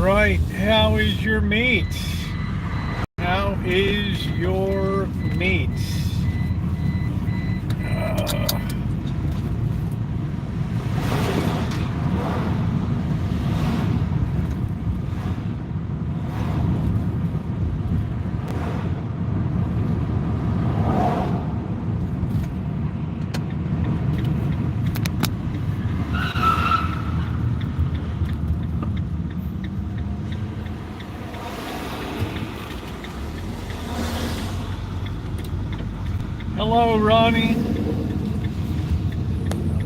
right. How is your meat? How is your meat? Hello, Ronnie.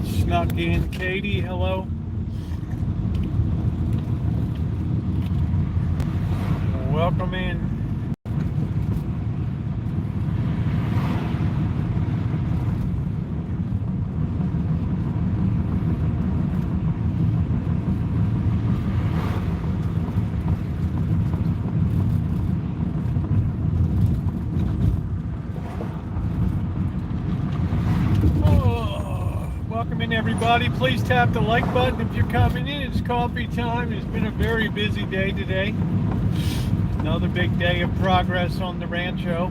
Snuck in. Katie, hello. Welcome in. Welcome in, everybody. Please tap the like button if you're coming in. It's coffee time. It's been a very busy day today. Another big day of progress on the Rancho.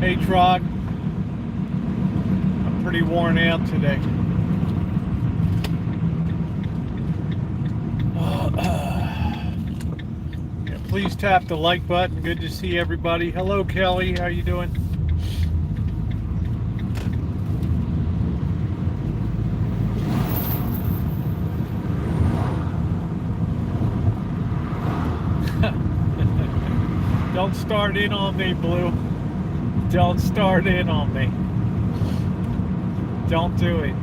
Hey, Trog. I'm pretty worn out today. Yeah, please tap the like button. Good to see everybody. Hello, Kelly. How you doing? Don't start in on me, Blue. Don't start in on me. Don't do it.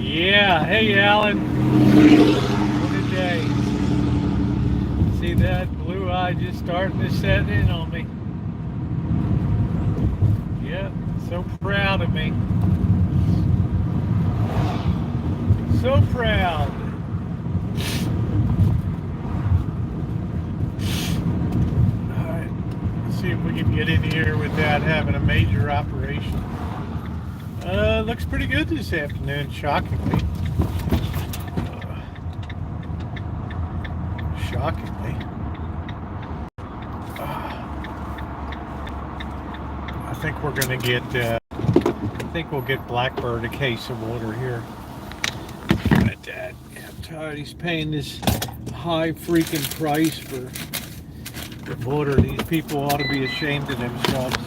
Yeah. Hey, Alan. What a day. See that blue eye just starting to set in on me. Yeah. So proud of me. So proud. Alright, let's see if we can get in here without having a major operation. Looks pretty good this afternoon, shockingly. Shockingly. I think we're gonna get, I think we'll get Blackbird a case of water here. Dad, I'm tired. He's paying this high freaking price for water. These people ought to be ashamed of themselves.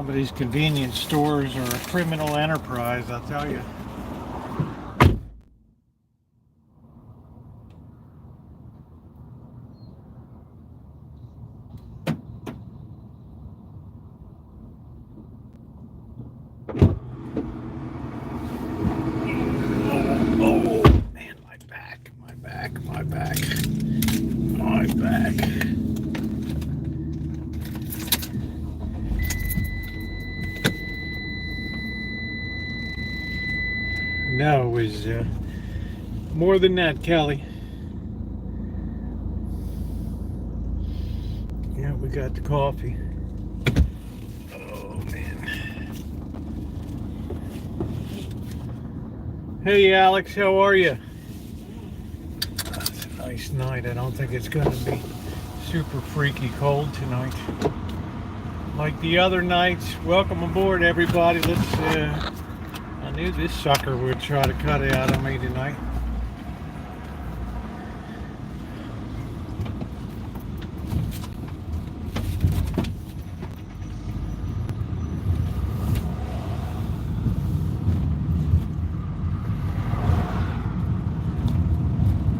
Some of these convenience stores are a criminal enterprise, I'll tell you. Oh, man, my back. No, it was more than that, Kelly. Yeah, we got the coffee. Oh, man. Hey, Alex, how are you? It's a nice night. I don't think it's going to be super freaky cold tonight. Like the other nights. Welcome aboard, everybody. Let's... I knew this sucker would try to cut it out of me tonight.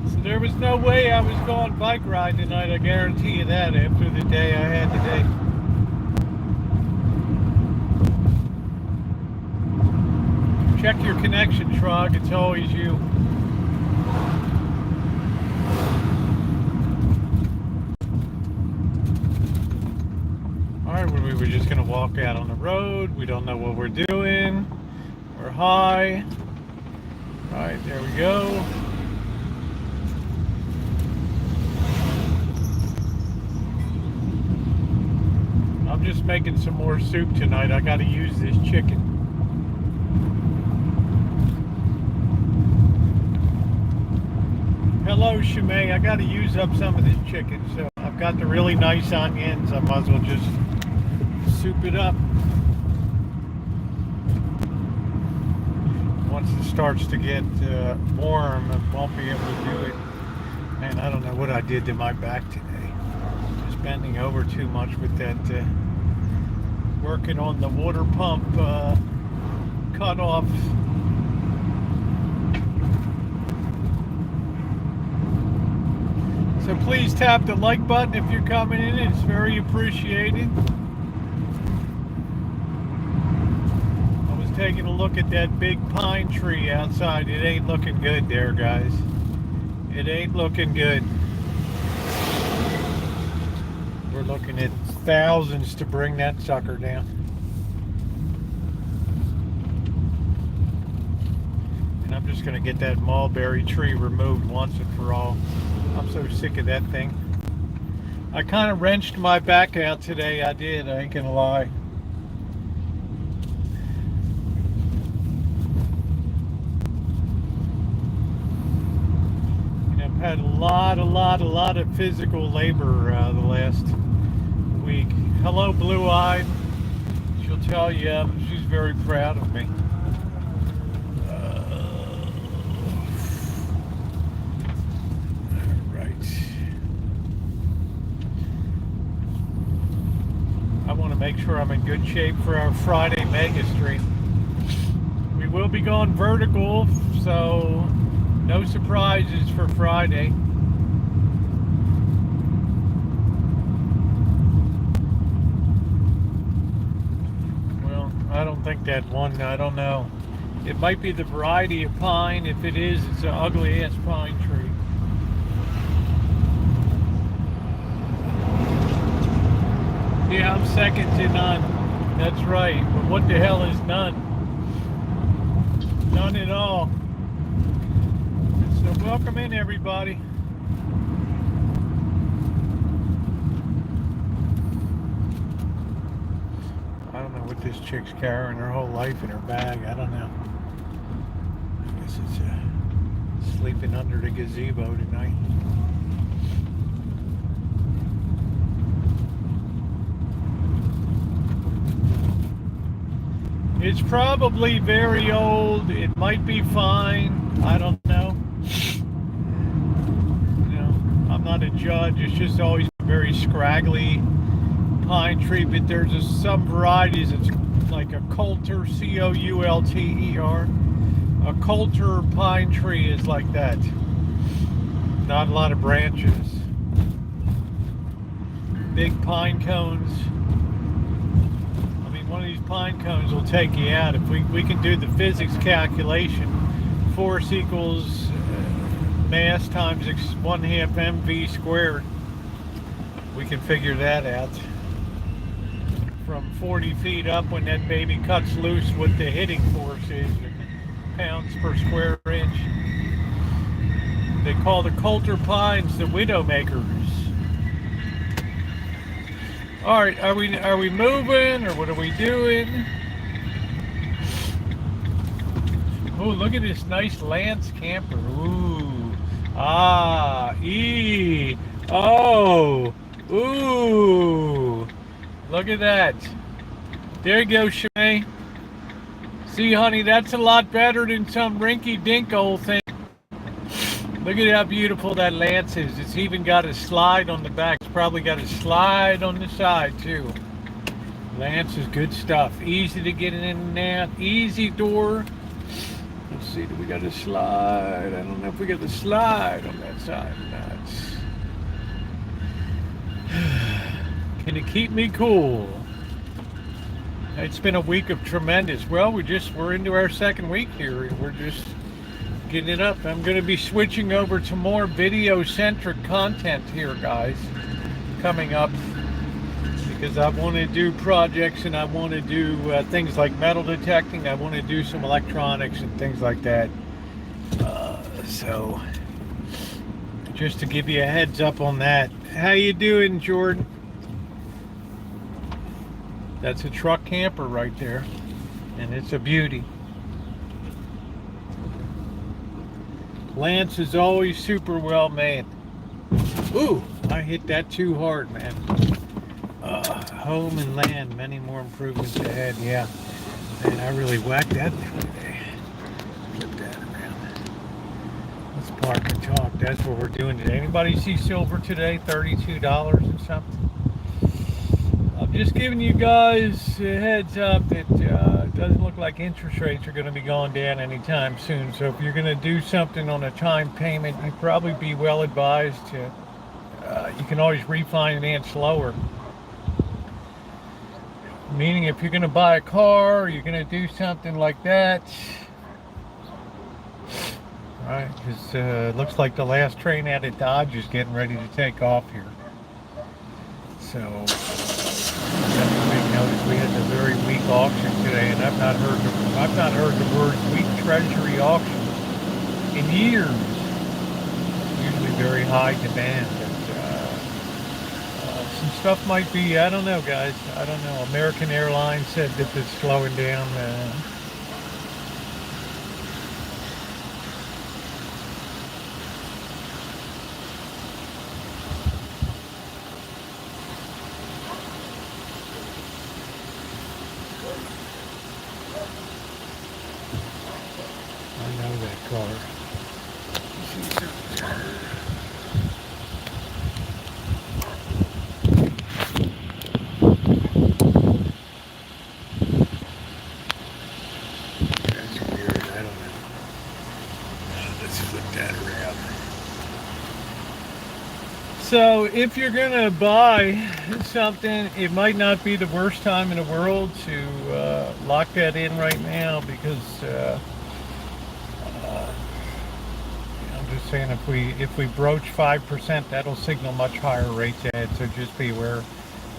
So there was no way I was going bike riding tonight, I guarantee you that, after the day I had today. Check your connection, Trog. It's always you. Alright, we were just going to walk out on the road. We don't know what we're doing. We're high. Alright, there we go. I'm just making some more soup tonight. I got to use this chicken. Hello, Shimei. I got to use up some of this chicken, so I've got the really nice onions. I might as well just soup it up. Once it starts to get warm, I won't be able to do it. Man, I don't know what I did to my back today. Just bending over too much with that, working on the water pump cutoff. So please tap the like button if you're coming in. It's very appreciated. I was taking a look at that big pine tree outside. It ain't looking good there, guys. It ain't looking good. We're looking at thousands to bring that sucker down. And I'm just going to get that mulberry tree removed once and for all. I'm so sick of that thing. I kind of wrenched my back out today. I did. I ain't gonna lie. And I've had a lot of physical labor the last week. Hello, Blue Eye. She'll tell you she's very proud of me. Make sure I'm in good shape for our Friday mega stream. We will be going vertical, so no surprises for Friday. Well, I don't think that one, I don't know. It might be the variety of pine. If it is, it's an ugly ass pine tree. Yeah, I'm second to none. That's right. But what the hell is none? None at all. So welcome in, everybody. I don't know what this chick's carrying her whole life in her bag. I don't know. I guess it's sleeping under the gazebo tonight. It's probably very old. It might be fine. I don't know. You know, I'm not a judge. It's just always very scraggly pine tree. But there's some varieties that's like a coulter, Coulter. A coulter pine tree is like that. Not a lot of branches. Big pine cones. I mean, one of these pine cones will take you out. If we can do the physics calculation, force equals mass times 1/2 mv squared. We can figure that out. From 40 feet up, when that baby cuts loose, what the hitting force is, pounds per square inch. They call the coulter pines the widowmakers. All right, are we moving, or what are we doing? Oh, look at this nice Lance camper. Ooh, ah, ee, oh, ooh. Look at that. There you go, Shanae. See, honey, that's a lot better than some rinky-dink old thing. Look at how beautiful that Lance is. It's even got a slide on the back. It's probably got a slide on the side, too. Lance is good stuff. Easy to get in and out. Easy door. Let's see, do we got a slide? I don't know if we got the slide on that side or not. Can it keep me cool? It's been a week of tremendous. Well, we're into our second week here. We're just getting it up. I'm going to be switching over to more video-centric content here, guys, coming up, because I want to do projects, and I want to do things like metal detecting. I want to do some electronics and things like that. So just to give you a heads up on that. How you doing, Jordan? That's a truck camper right there, and it's a beauty. Lance is always super well made. Ooh, I hit that too hard, man. Home and land, many more improvements ahead. Yeah, man, I really whacked that the other day. Flip that around. Let's park and talk. That's what we're doing today. Anybody see silver today? $32 and something. I'm just giving you guys a heads up that it doesn't look like interest rates are going to be going down anytime soon. So if you're going to do something on a time payment, you'd probably be well advised to, you can always refinance lower. Meaning if you're going to buy a car, or you're going to do something like that, right? Because it looks like the last train out of Dodge is getting ready to take off here. So notice we had a very weak auction today, and I've not heard the word weak treasury auction in years. Usually very high demand. Some stuff might be, I don't know, guys. I don't know. American Airlines said that it's slowing down. I know that car. So if you're gonna buy something, it might not be the worst time in the world to lock that in right now, because I'm just saying, if we broach 5%, that'll signal much higher rates ahead. So just be aware.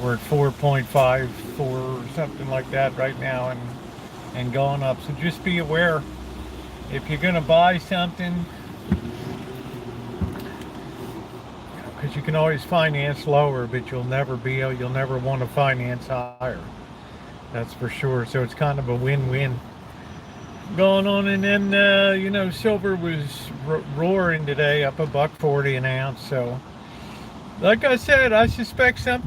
We're at 4.54, something like that right now, and going up. So just be aware. If you're gonna buy something, because you can always finance lower, but you'll never want to finance higher. That's for sure. So it's kind of a win-win going on. And then silver was roaring today, up $1.40 an ounce. So like I said, I suspect some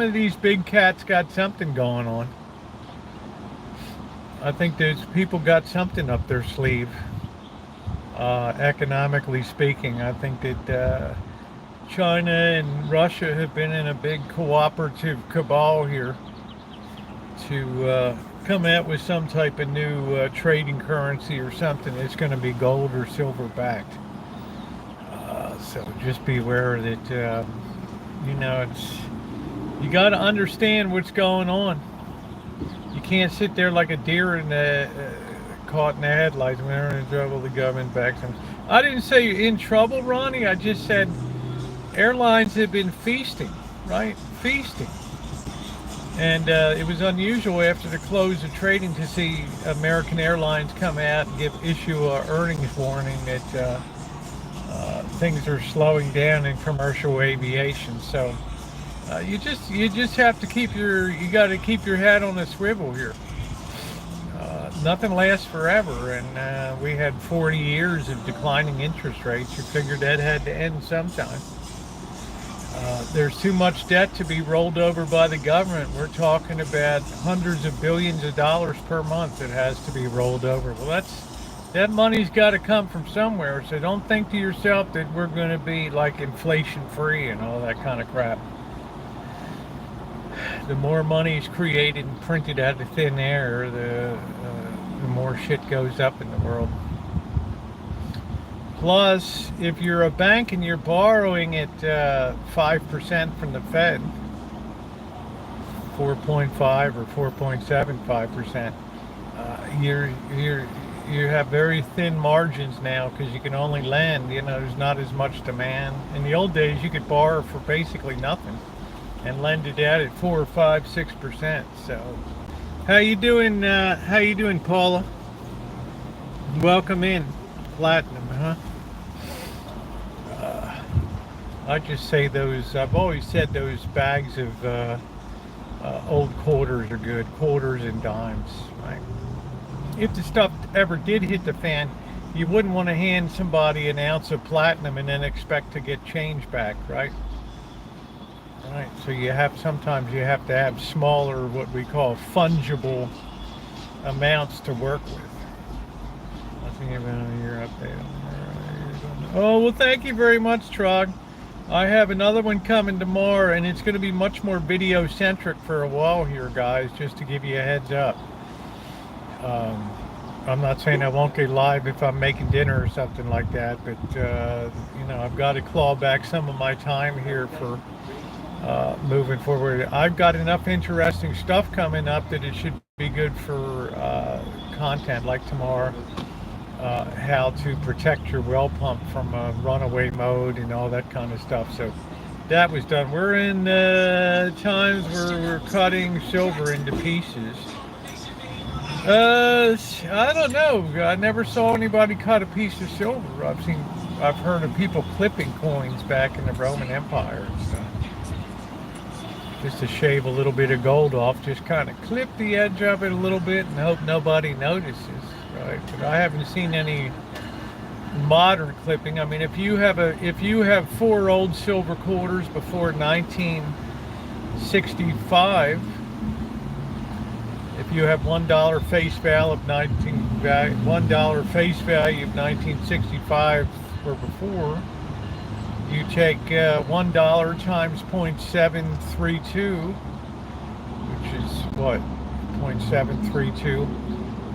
of these big cats got something going on. I think there's people got something up their sleeve. Economically speaking, I think that China and Russia have been in a big cooperative cabal here, to come out with some type of new trading currency or something, it's going to be gold or silver backed. So just be aware that, you got to understand what's going on. You can't sit there like a deer in caught in the headlights when they're in trouble. The government backs them. I didn't say you're in trouble, Ronnie. I just said airlines have been feasting, right? Feasting. And it was unusual after the close of trading to see American Airlines come out and issue a earnings warning that things are slowing down in commercial aviation. So you just have to you got to keep your head on a swivel here. Nothing lasts forever, and we had 40 years of declining interest rates. You figured that had to end sometime. There's too much debt to be rolled over by the government. We're talking about hundreds of billions of dollars per month that has to be rolled over. Well, that money's got to come from somewhere. So don't think to yourself that we're going to be like inflation free and all that kind of crap. The more money is created and printed out of thin air, the more shit goes up in the world. Plus, if you're a bank and you're borrowing at 5% from the Fed, 4.5 or 4.75%, you have very thin margins now because you can only lend. There's not as much demand. In the old days, you could borrow for basically nothing and lend it out at 4 or 5, 6%. So, how you doing? How you doing, Paula? Welcome in, Platinum, huh? I just say I've always said those bags of old quarters are good, quarters and dimes, right? If the stuff ever did hit the fan, you wouldn't want to hand somebody an ounce of platinum and then expect to get change back, right? Right. So sometimes you have to have smaller, what we call fungible amounts to work with. Nothing about your update. Oh, well, thank you very much, Trog. I have another one coming tomorrow, and it's going to be much more video centric for a while here, guys, just to give you a heads up. I'm not saying I won't get live if I'm making dinner or something like that, but I've got to claw back some of my time here for moving forward. I've got enough interesting stuff coming up that it should be good for content like tomorrow. How to protect your well pump from runaway mode and all that kind of stuff. So that was done. We're in times where we're cutting silver into pieces. I don't know. I never saw anybody cut a piece of silver. I've heard of people clipping coins back in the Roman Empire and stuff. Just to shave a little bit of gold off, just kind of clip the edge of it a little bit and hope nobody notices. Right, but I haven't seen any modern clipping. I mean, if you have 4 old silver quarters before 1965, if you have $1 face value of $1 face value of 1965 or before, you take $1 times 0.732, which is what, 0.732.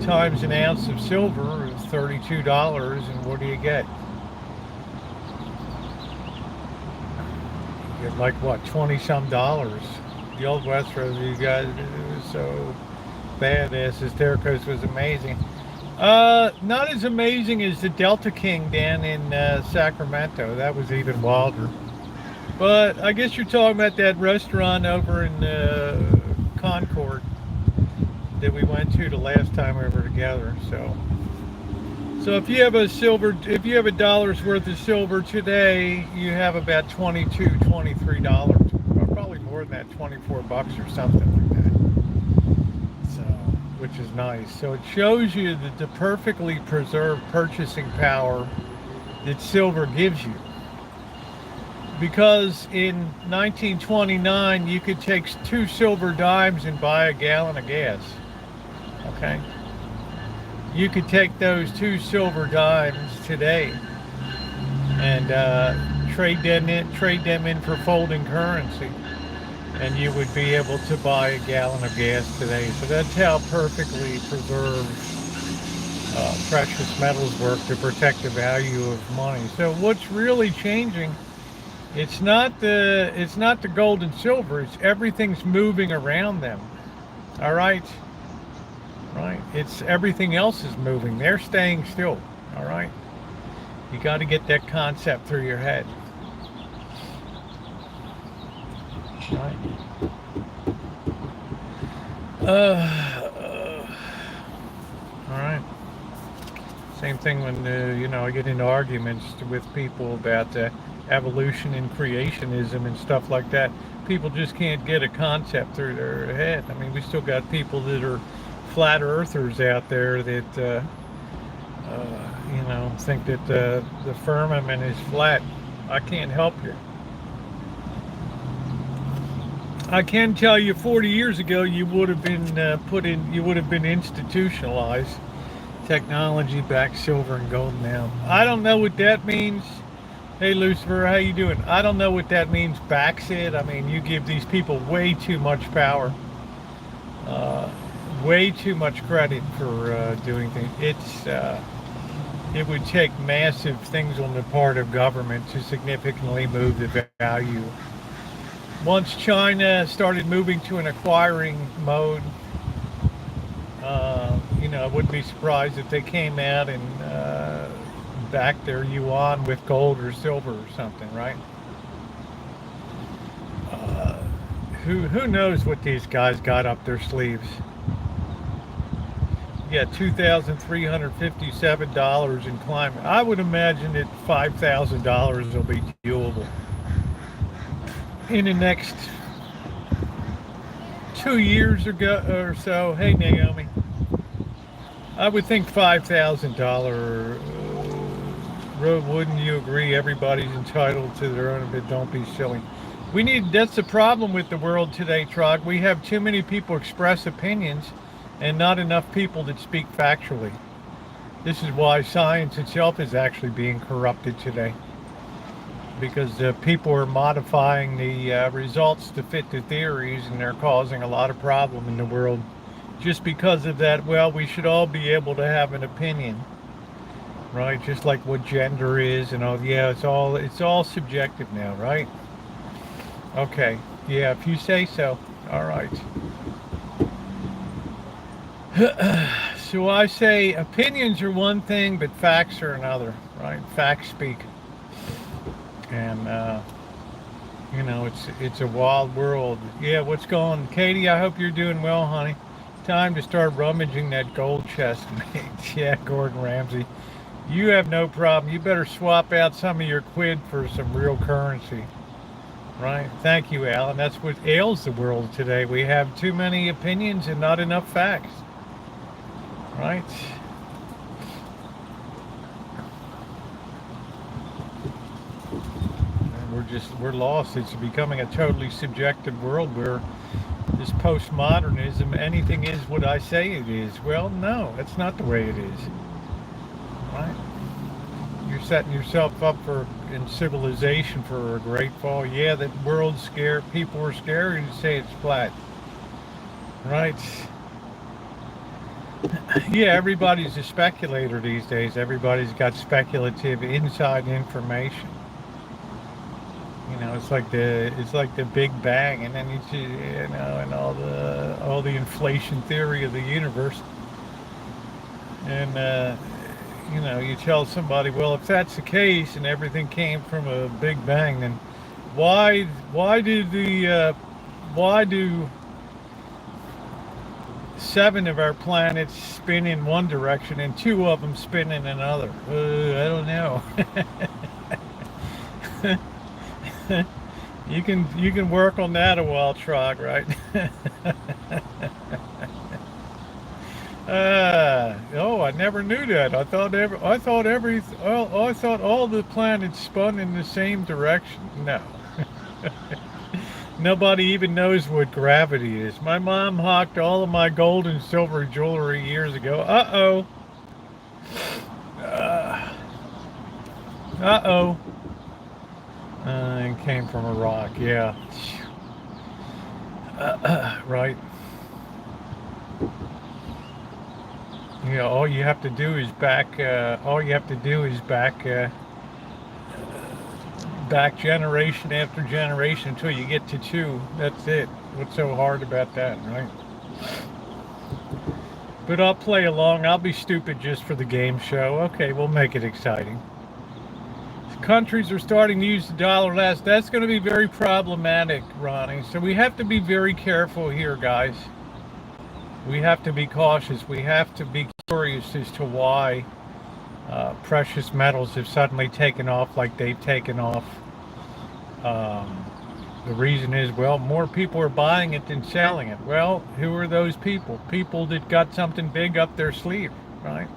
times an ounce of silver is $32, and what do you get? You get like what, 20-some dollars. The old West Rosie, you guys, it was so badass. This Terracos was amazing. Not as amazing as the Delta King down in Sacramento. That was even wilder. But I guess you're talking about that restaurant over in Concord that we went to the last time we were together. So if you have a dollar's worth of silver today, you have about $22, $23, or probably more than that, $24 or something like that. So, which is nice. So it shows you the perfectly preserved purchasing power that silver gives you. Because in 1929, you could take 2 silver dimes and buy a gallon of gas. Okay, you could take those 2 silver dimes today and trade them in for folding currency. and you would be able to buy a gallon of gas today. So that's how perfectly preserved precious metals work to protect the value of money. So what's really changing? It's not the gold and silver. It's everything's moving around them. All right, right. It's everything else is moving. They're staying still. All right. You got to get that concept through your head. All right. All right. Same thing when I get into arguments with people about evolution and creationism and stuff like that. People just can't get a concept through their head. I mean, we still got people that are flat earthers out there that think that the firmament is flat. I can't help you. I can tell you, 40 years ago, you would have been you would have been institutionalized. Technology back silver and gold now. I don't know what that means. Hey Lucifer, how you doing? I don't know what that means. Backs it. I mean, you give these people way too much power, way too much credit for doing things. It would take massive things on the part of government to significantly move the value. Once China started moving to an acquiring mode, I wouldn't be surprised if they came out and backed their yuan with gold or silver or something, right? Who knows what these guys got up their sleeves? Yeah, $2,357 in climate. I would imagine that $5,000 will be doable in the next 2 years or so. Hey Naomi. I would think $5,000. Wouldn't you agree? Everybody's entitled to their own, but don't be silly. That's the problem with the world today, Trog. We have too many people express opinions and not enough people that speak factually. This is why science itself is actually being corrupted today. Because people are modifying the results to fit the theories, and they're causing a lot of problem in the world. Just because of that, well, we should all be able to have an opinion, right? Just like what gender is and all. Yeah, it's all subjective now, right? Okay, yeah, if you say so. All right. So I say opinions are one thing, but facts are another, right? Facts speak, and it's a wild world. Yeah, what's going, Katie? I hope you're doing well, honey. Time to start rummaging that gold chest, mate. Yeah, Gordon Ramsay. You have no problem. You better swap out some of your quid for some real currency. Right? Thank you, Alan. That's what ails the world today. We have too many opinions and not enough facts. Right? And we're lost. It's becoming a totally subjective world where this postmodernism, anything is what I say it is. Well, no, that's not the way it is. Right? You're setting yourself up in civilization for a great fall. Yeah, that world's scared. People are scared to say it's flat. Right? Yeah, everybody's a speculator these days. Everybody's got speculative inside information. It's like the Big Bang, and then and all the inflation theory of the universe. And you tell somebody, well, if that's the case and everything came from a Big Bang, then why do 7 of our planets spin in one direction and 2 of them spin in another? I don't know. You can work on that a while, Trog, right? I never knew that. I thought all the planets spun in the same direction. No. Nobody even knows what gravity is. My mom hawked all of my gold and silver jewelry years ago. It came from Iraq. Yeah. Right? You know, all you have to do is back generation after generation until you get to two. That's it. What's so hard about that, right? But I'll play along. I'll be stupid just for the game show. Okay, we'll make it exciting. Countries are starting to use the dollar less. That's going to be very problematic, Ronnie. So we have to be very careful here, guys. We have to be cautious. We have to be curious as to why precious metals have suddenly taken off like they've taken off. The reason is, well, more people are buying it than selling it. Well, who are those people? People that got something big up their sleeve, right?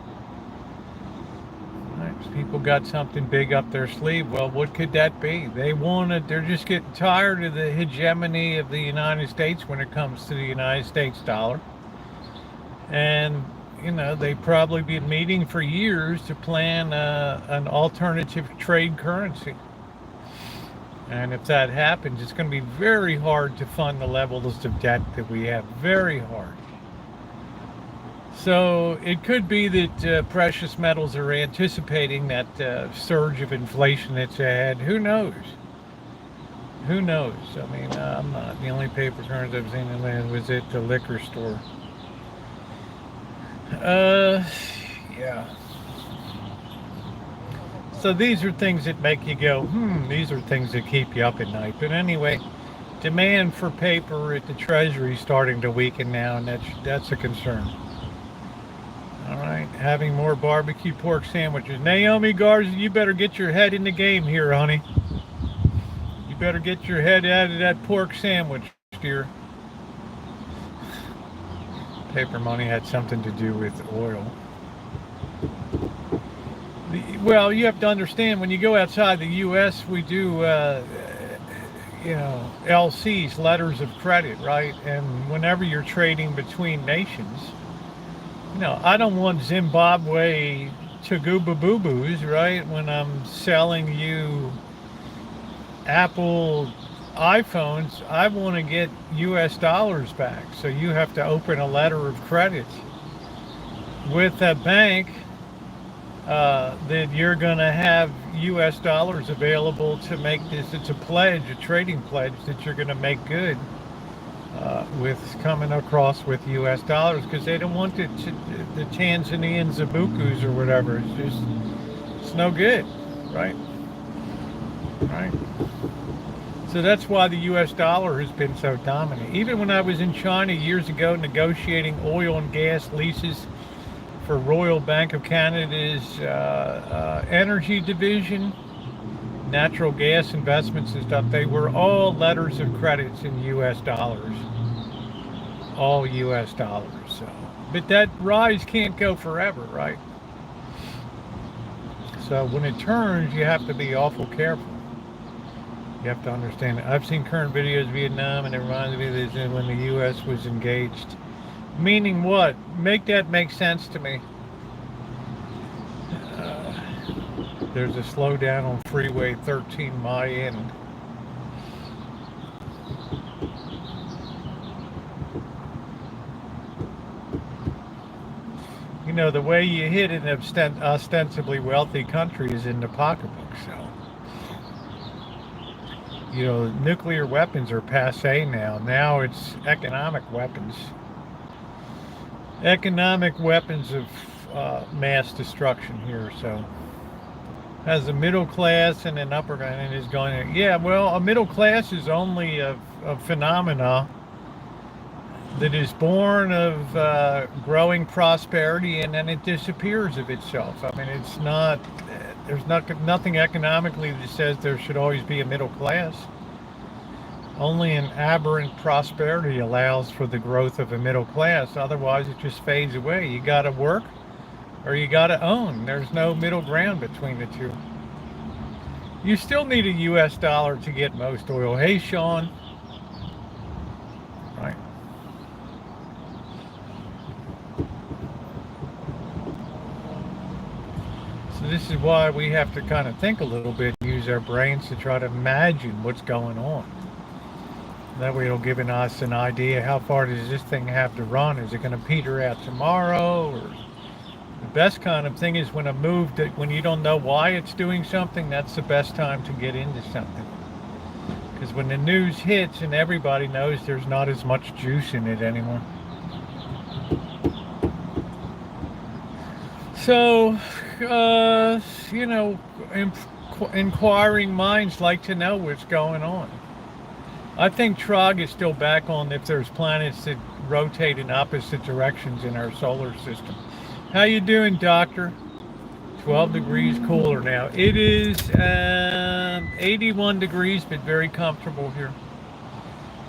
Right. People got something big up their sleeve. Well, what could that be? They're just getting tired of the hegemony of the United States when it comes to the United States dollar. And, you know, they've probably been meeting for years to plan an alternative trade currency. And if that happens, it's going to be very hard to fund the levels of debt that we have. Very hard. So it could be that precious metals are anticipating that surge of inflation that's ahead. Who knows? Who knows? I mean, I'm not. The only paper currency I've seen in land was at the liquor store. Yeah. So these are things that make you go, these are things that keep you up at night. But anyway, demand for paper at the Treasury is starting to weaken now, and that's a concern. All right, having more barbecue pork sandwiches. Naomi Garza, you better get your head in the game here, honey. You better get your head out of that pork sandwich, dear. Paper money had something to do with oil. Well, you have to understand, when you go outside the U.S., we do, LCs, letters of credit, right? And whenever you're trading between nations, I don't want Zimbabwe to gooba boo-boos, right? When I'm selling you Apple iPhones, I want to get U.S. dollars back. So you have to open a letter of credit with a bank that you're going to have U.S. dollars available to make this. It's a pledge, a trading pledge that you're going to make good with coming across with U.S. dollars, because they don't want the Tanzanian Zabukus or whatever. It's no good, right? Right. So that's why the U.S. dollar has been so dominant. Even when I was in China years ago negotiating oil and gas leases for Royal Bank of Canada's energy division, natural gas investments and stuff, they were all letters of credits in U.S. dollars. All U.S. dollars. So, but that rise can't go forever, right? So when it turns, you have to be awful careful. You have to understand it. I've seen current videos of Vietnam, and it reminds me of this when the U.S. was engaged. Meaning what? Make that make sense to me. There's a slowdown on Freeway 13 my end. The way you hit an ostensibly wealthy country is in the pocketbook. So, nuclear weapons are passé now. Now it's economic weapons. Economic weapons of mass destruction here. So, as a middle class and an upper class is going, a middle class is only a phenomena that is born of growing prosperity, and then it disappears of itself. I mean, it's not, there's nothing economically that says there should always be a middle class. Only an aberrant prosperity allows for the growth of a middle class. Otherwise, it just fades away. You got to work or you got to own. There's no middle ground between the two. You still need a U.S. dollar to get most oil. Hey, Sean. Right. So this is why we have to kind of think a little bit, use our brains to try to imagine what's going on. That way it'll give us an idea how far does this thing have to run. Is it going to peter out tomorrow? Or the best kind of thing is when a move that when you don't know why it's doing something, that's the best time to get into something. Because when the news hits and everybody knows, there's not as much juice in it anymore. So, you know, inquiring minds like to know what's going on. I think Trog is still back on if there's planets that rotate in opposite directions in our solar system. How you doing, Doctor? 12 degrees cooler now. It is 81 degrees, but very comfortable here.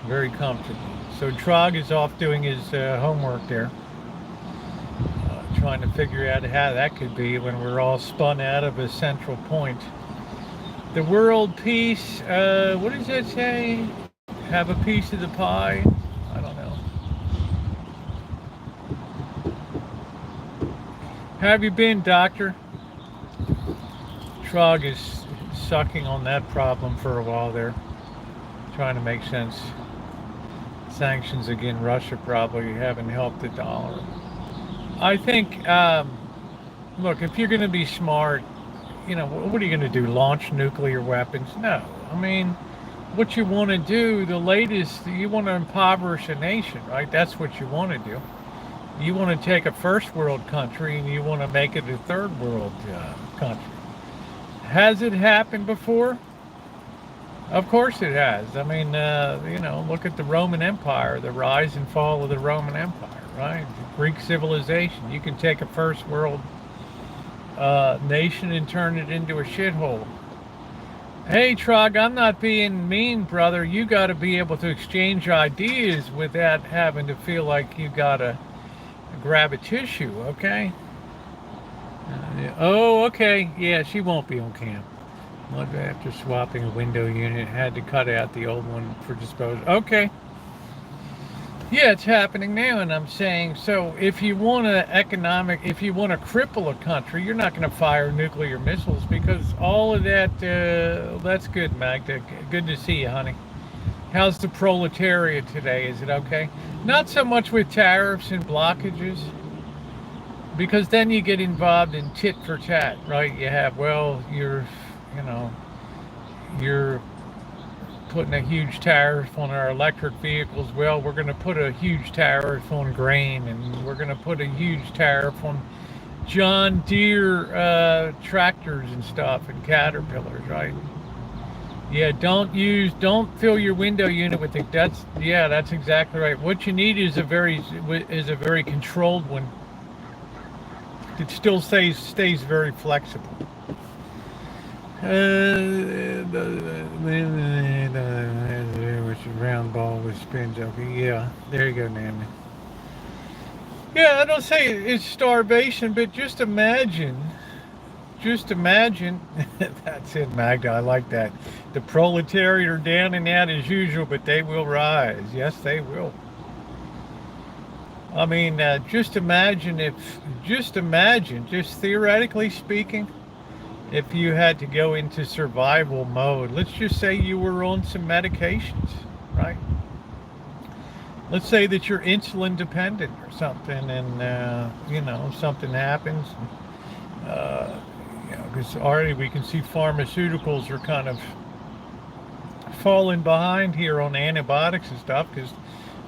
Very comfortable. So Trog is off doing his homework there. Trying to figure out how that could be when we're all spun out of a central point. The world peace, what does that say? Have a piece of the pie? I don't know. How have you been, Doctor? Trog is sucking on that problem for a while there. Trying to make sense. Sanctions against Russia probably haven't helped the dollar. I think, look, if you're going to be smart, you know, what are you going to do? Launch nuclear weapons? No. I mean, what you want to do, the latest, you want to impoverish a nation, right? That's what you want to do. You want to take a first world country and you want to make it a third world country. Has it happened before? Of course it has. I mean, you know, look at the Roman Empire, the rise and fall of the Roman Empire, right? The Greek civilization. You can take a first world nation and turn it into a shithole. Hey, Trog, I'm not being mean, brother. You got to be able to exchange ideas without having to feel like you got to grab a tissue, okay? Oh, okay. Yeah, she won't be on cam. After swapping a window unit, had to cut out the old one for disposal. Okay. Yeah, it's happening now, and I'm saying, so if you want to if you want to cripple a country, you're not going to fire nuclear missiles because all of that, that's good, Magda. Good to see you, honey. How's the proletariat today? Is it okay? Not so much with tariffs and blockages, because then you get involved in tit for tat, right? You have, well, you're putting a huge tariff on our electric vehicles. Well, we're going to put a huge tariff on grain, and we're going to put a huge tariff on John Deere tractors and stuff and Caterpillars, right? Yeah, don't fill your window unit with it. That's exactly right. What you need is a very controlled one. It still stays very flexible. Which round ball with spins. Okay, yeah, there you go, Nanny. Yeah, I don't say it's starvation, but just imagine. That's it, Magda. I like that. The proletariat are down and out as usual, but they will rise. Yes, they will. I mean, just imagine, just theoretically speaking, if you had to go into survival mode. Let's just say you were on some medications, right? Let's say that you're insulin dependent or something, and something happens. Because already we can see pharmaceuticals are kind of falling behind here on antibiotics and stuff because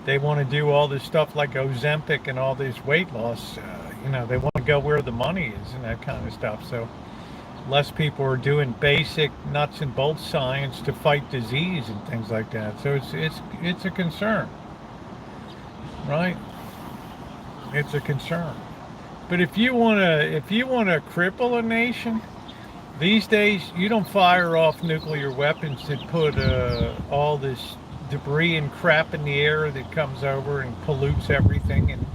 they want to do all this stuff like Ozempic and all this weight loss. They want to go where the money is and that kind of stuff. So less people are doing basic nuts and bolts science to fight disease and things like that. So it's a concern, right? It's a concern. But if you want to cripple a nation, these days you don't fire off nuclear weapons that put all this debris and crap in the air that comes over and pollutes everything and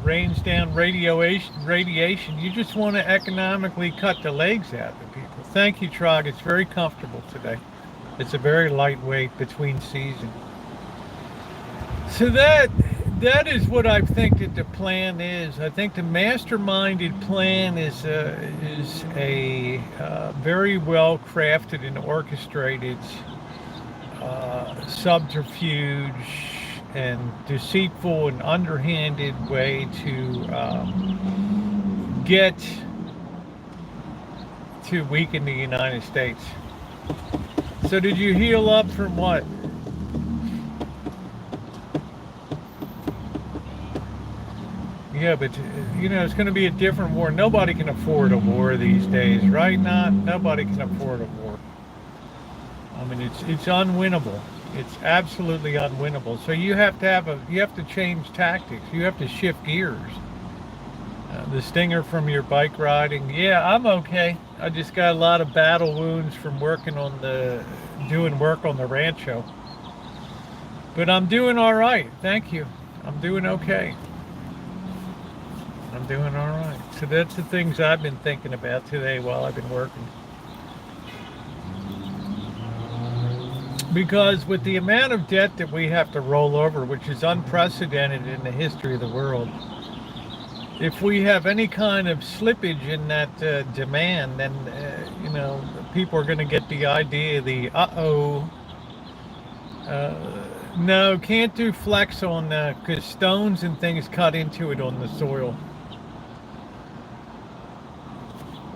rains down radiation. You just want to economically cut the legs out of people. Thank you, Trog. It's very comfortable today. It's a very lightweight between season. So that is what I think that the plan is. I think the masterminded plan is a very well crafted and orchestrated subterfuge and deceitful and underhanded way to get to weaken the United States. So did you heal up from what? Yeah, but it's going to be a different war. Nobody can afford a war these days, right? Nobody can afford a war. I mean, it's unwinnable. It's absolutely unwinnable. So you have to change tactics. You have to shift gears. The stinger from your bike riding. Yeah, I'm okay. I just got a lot of battle wounds from doing work on the Rancho. But I'm doing all right. Thank you. I'm doing okay. I'm doing all right. So that's the things I've been thinking about today while I've been working. Because with the amount of debt that we have to roll over, which is unprecedented in the history of the world, if we have any kind of slippage in that demand, then, people are going to get the idea, no, can't do flex on because stones and things cut into it on the soil.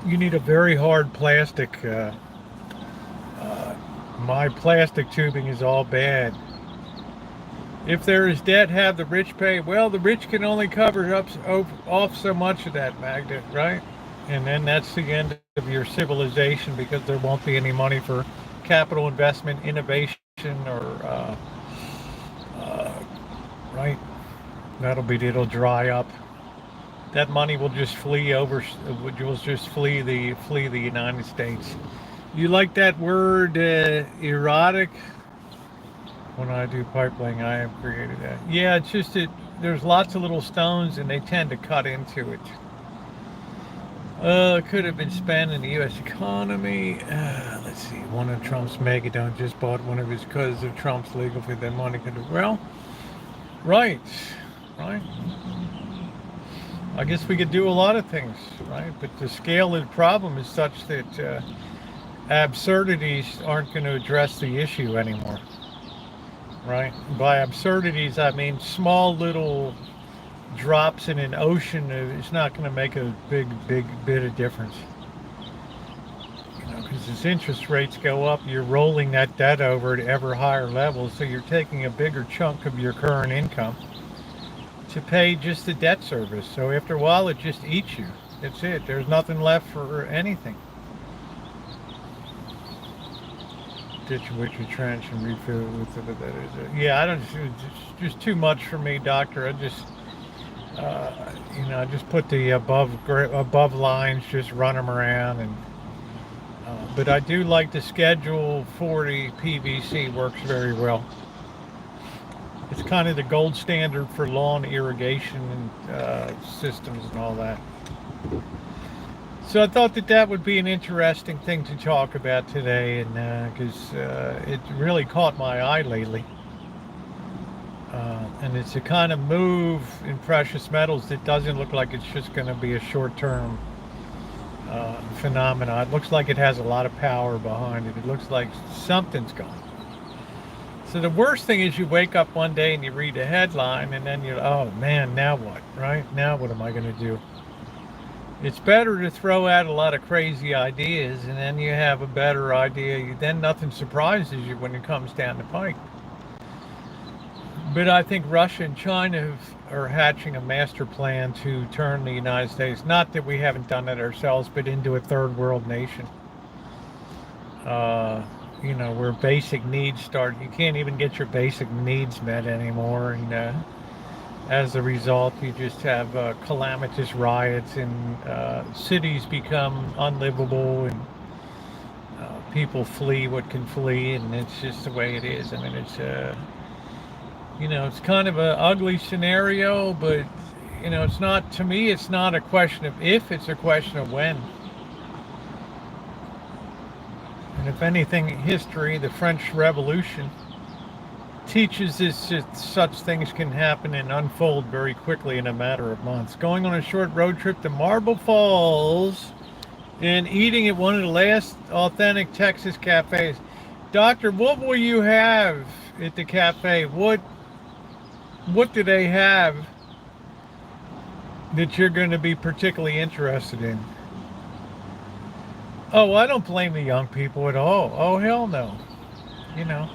You need a very hard plastic. My plastic tubing is all bad. If there is debt, have the rich pay. Well, the rich can only cover off so much of that, Magda, right? And then that's the end of your civilization, because there won't be any money for capital investment, innovation, or right? It'll dry up. That money will just flee the United States. You like that word, erotic? When I do pipeline, I have created that. Yeah, it's just that there's lots of little stones and they tend to cut into it. It could have been spent in the U.S. economy. Let's see. One of Trump's megadons just bought one of his cousins of Trump's legal for that money. Well, right. I guess we could do a lot of things, right? But the scale of the problem is such that absurdities aren't going to address the issue anymore, right? By absurdities, I mean small little drops in an ocean. It's not going to make a big bit of difference, because as interest rates go up, you're rolling that debt over to ever higher levels, so you're taking a bigger chunk of your current income to pay just the debt service. So after a while, it just eats you. That's it. There's nothing left for anything. Ditch which you trench and refill with it. Yeah, I don't. It's just too much for me, doctor. I just, I just put the above lines, just run them around, and. But I do like the Schedule 40 PVC. Works very well. It's kind of the gold standard for lawn irrigation and systems and all that. So I thought that would be an interesting thing to talk about today, and because it really caught my eye lately. And it's a kind of move in precious metals that doesn't look like it's just going to be a short-term phenomena. It looks like it has a lot of power behind it. It looks like something's going. So the worst thing is you wake up one day and you read a headline, and then oh man, now what, right? Now what am I going to do? It's better to throw out a lot of crazy ideas, and then you have a better idea. Then nothing surprises you when it comes down the pike. But I think Russia and China are hatching a master plan to turn the United States, not that we haven't done it ourselves, but into a third world nation. Where basic needs start. You can't even get your basic needs met anymore, and as a result, you just have calamitous riots, and cities become unlivable, and people flee what can flee, and it's just the way it is. I mean, it's it's kind of an ugly scenario, but it's not, to me, it's not a question of if, it's a question of when. And if anything, history, the French Revolution, teaches us that such things can happen and unfold very quickly in a matter of months. Going on a short road trip to Marble Falls and eating at one of the last authentic Texas cafes. Doctor, what will you have at the cafe? What do they have that you're going to be particularly interested in? Oh, I don't blame the young people at all. Oh, hell no. You know.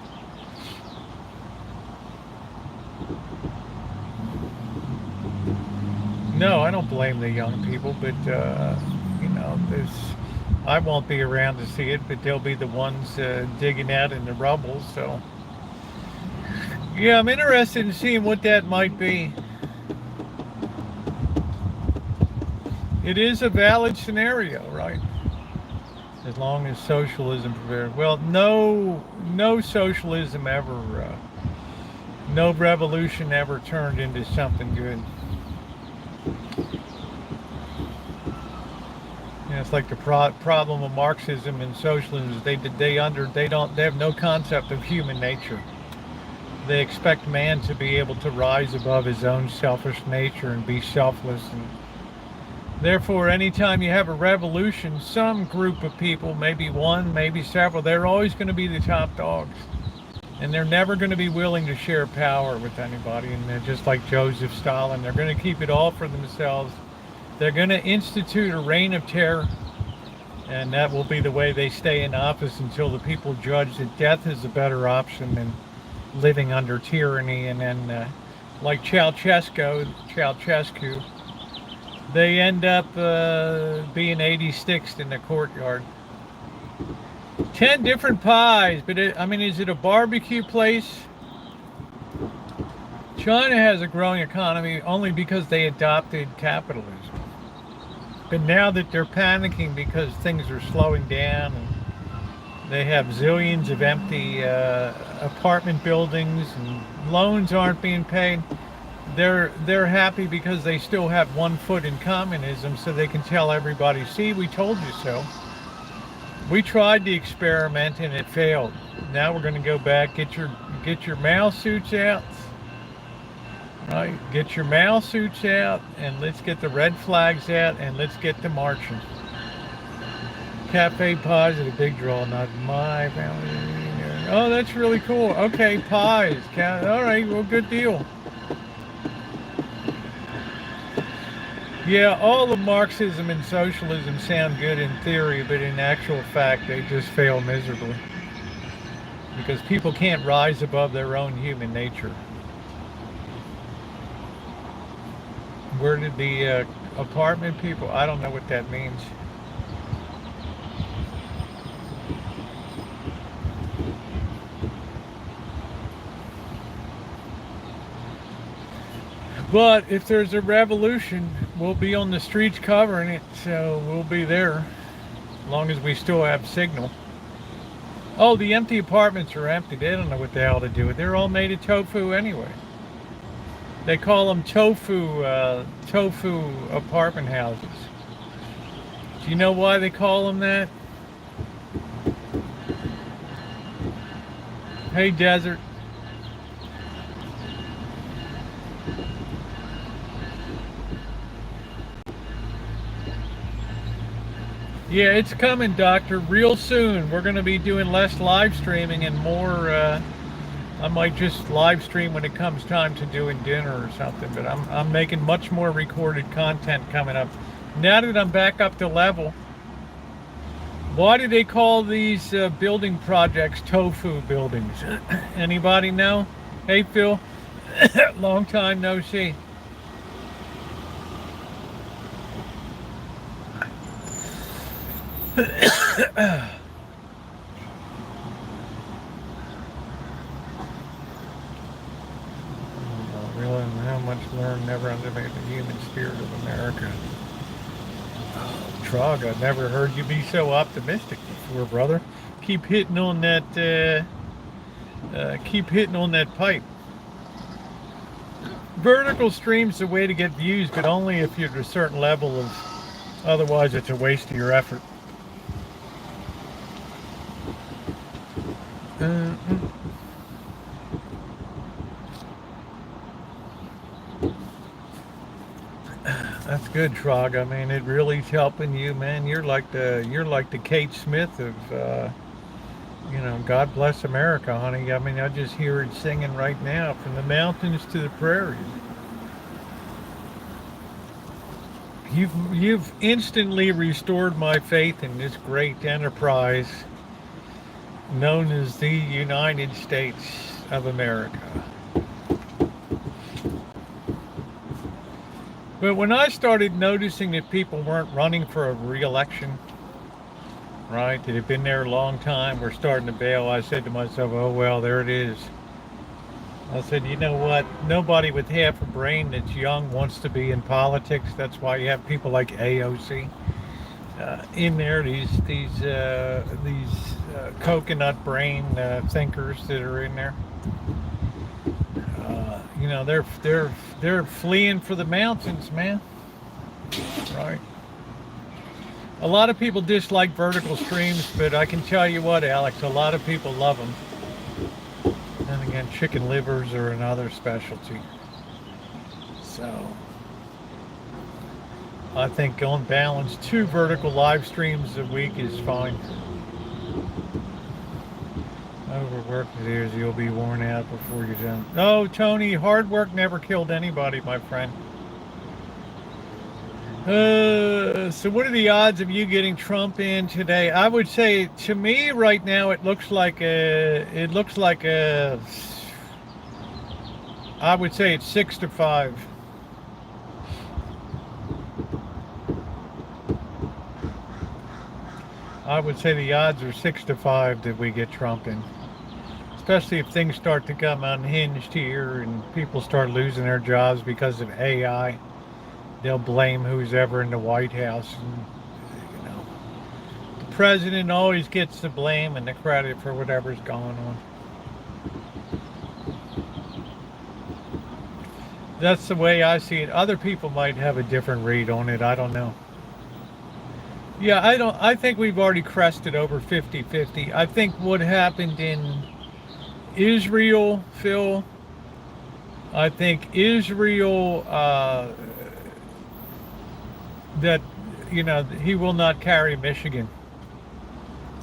No, I don't blame the young people, but you know, I won't be around to see it, but they'll be the ones digging out in the rubble. So, yeah, I'm interested in seeing what that might be. It is a valid scenario, right? As long as socialism prevails. Well, no socialism ever, no revolution ever turned into something good. You know, it's like the problem of Marxism and socialism is they have no concept of human nature. They expect man to be able to rise above his own selfish nature and be selfless, and therefore anytime you have a revolution, some group of people, maybe one, maybe several, they're always going to be the top dogs, and they're never going to be willing to share power with anybody. And they're just like Joseph Stalin, they're going to keep it all for themselves. They're going to institute a reign of terror, and that will be the way they stay in office until the people judge that death is a better option than living under tyranny. And then, like Ceausescu, they end up being 86th in the courtyard. 10 different pies, but I mean, is it a barbecue place? China has a growing economy only because they adopted capitalism. But now that they're panicking because things are slowing down and they have zillions of empty apartment buildings and loans aren't being paid, they're happy because they still have one foot in communism, so they can tell everybody, see, we told you so. We tried the experiment and it failed. Now we're going to go back, get your Mao suits out. Right, get your Mao suits out, and let's get the red flags out, and let's get to marching. Cafe pies are a big draw, not my family. Oh, that's really cool. Okay, pies. All right, well, good deal. Yeah, all of Marxism and socialism sound good in theory, but in actual fact, they just fail miserably. Because people can't rise above their own human nature. Where did the apartment people, I don't know what that means. But if there's a revolution, we'll be on the streets covering it, so we'll be there as long as we still have signal. Oh, the empty apartments are empty. They don't know what the hell to do with it. They're all made of tofu anyway. They call them tofu apartment houses. Do you know why they call them that? Hey, desert. Yeah, it's coming, Doctor. Real soon. We're going to be doing less live streaming and more. I might just live stream when it comes time to doing dinner or something, but I'm making much more recorded content coming up. Now that I'm back up to level. Why do they call these building projects tofu buildings? Anybody know? Hey, Phil. Long time no see. How much learn, never underestimate the human spirit of America. Trog, I've never heard you be so optimistic before, brother. Keep hitting on that. Keep hitting on that pipe. Vertical stream's the way to get views, but only if you're at a certain level of. Otherwise, it's a waste of your effort. That's good, Trog. I mean, it really's helping you, man. You're like the Kate Smith You know, God bless America, honey. I mean, I just hear it singing right now, from the mountains to the prairies. You've instantly restored my faith in this great enterprise known as the United States of America. But when I started noticing that people weren't running for a re-election, right, that had been there a long time, were starting to bail, I said to myself, oh, well, there it is. I said, you know what? Nobody with half a brain that's young wants to be in politics. That's why you have people like AOC in there. These coconut brain thinkers that are in there. You know, they're fleeing for the mountains, man. Right. A lot of people dislike vertical streams, but I can tell you what, Alex, a lot of people love them. And again, chicken livers are another specialty. So I think on balance, 2 vertical live streams a week is fine. Overworked it is, you'll be worn out before you're done. Oh, Tony, hard work never killed anybody, my friend. So what are the odds of you getting Trump in today? I would say, to me right now, it looks like I would say it's 6-5. I would say the odds are 6-5 that we get Trump in. Especially if things start to come unhinged here and people start losing their jobs because of AI. They'll blame who's ever in the White House. And, you know, the president always gets the blame and the credit for whatever's going on. That's the way I see it. Other people might have a different read on it. I don't know. Yeah, I think we've already crested over 50-50. I think what happened in Israel, Phil, I think Israel, that, you know, he will not carry Michigan.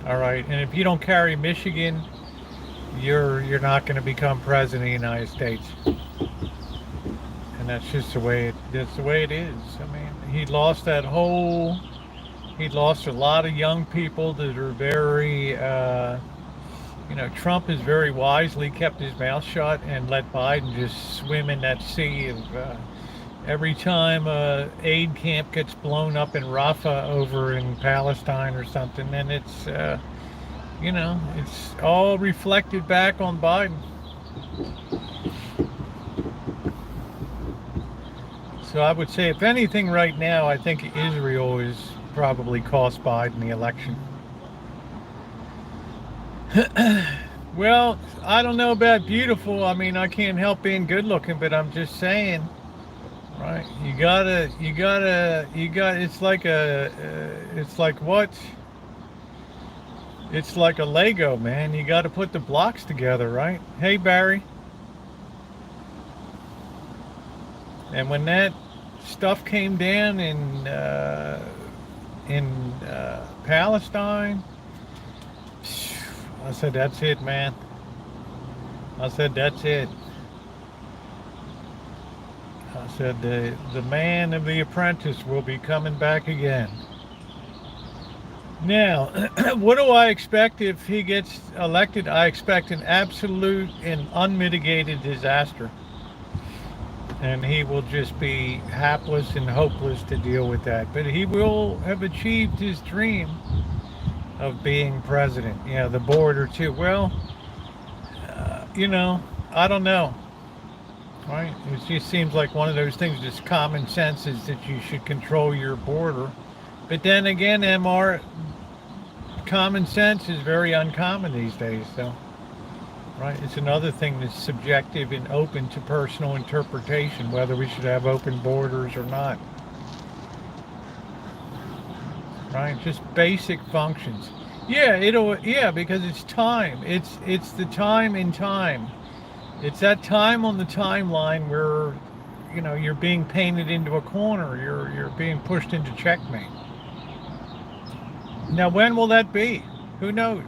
All right. And if you don't carry Michigan, you're not going to become president of the United States. And that's just the way it is. I mean, he lost a lot of young people that are very, you know, Trump has very wisely kept his mouth shut and let Biden just swim in that sea of, every time a aid camp gets blown up in Rafah over in Palestine or something, then it's, you know, it's all reflected back on Biden. So I would say, if anything right now, I think Israel is probably cost Biden the election. Well, I don't know about beautiful. I mean, I can't help being good looking, but I'm just saying. Right, it's like what? It's like a Lego, man. You got to put the blocks together, right? Hey, Barry. And when that stuff came down in Palestine, I said, that's it, man. I said, that's it. I said, the man of The Apprentice will be coming back again. Now, what do I expect if he gets elected? I expect an absolute and unmitigated disaster. And he will just be hapless and hopeless to deal with that. But he will have achieved his dream of being president. Yeah, the border too. Well, you know, I don't know. Right? It just seems like one of those things that's common sense, is that you should control your border. But then again, MR, common sense is very uncommon these days. So, right? It's another thing that's subjective and open to personal interpretation, whether we should have open borders or not. Right? Just basic functions. Yeah, because it's time. It's the time in time. It's that time on the timeline where, you know, you're being painted into a corner. You're being pushed into checkmate. Now, when will that be? Who knows?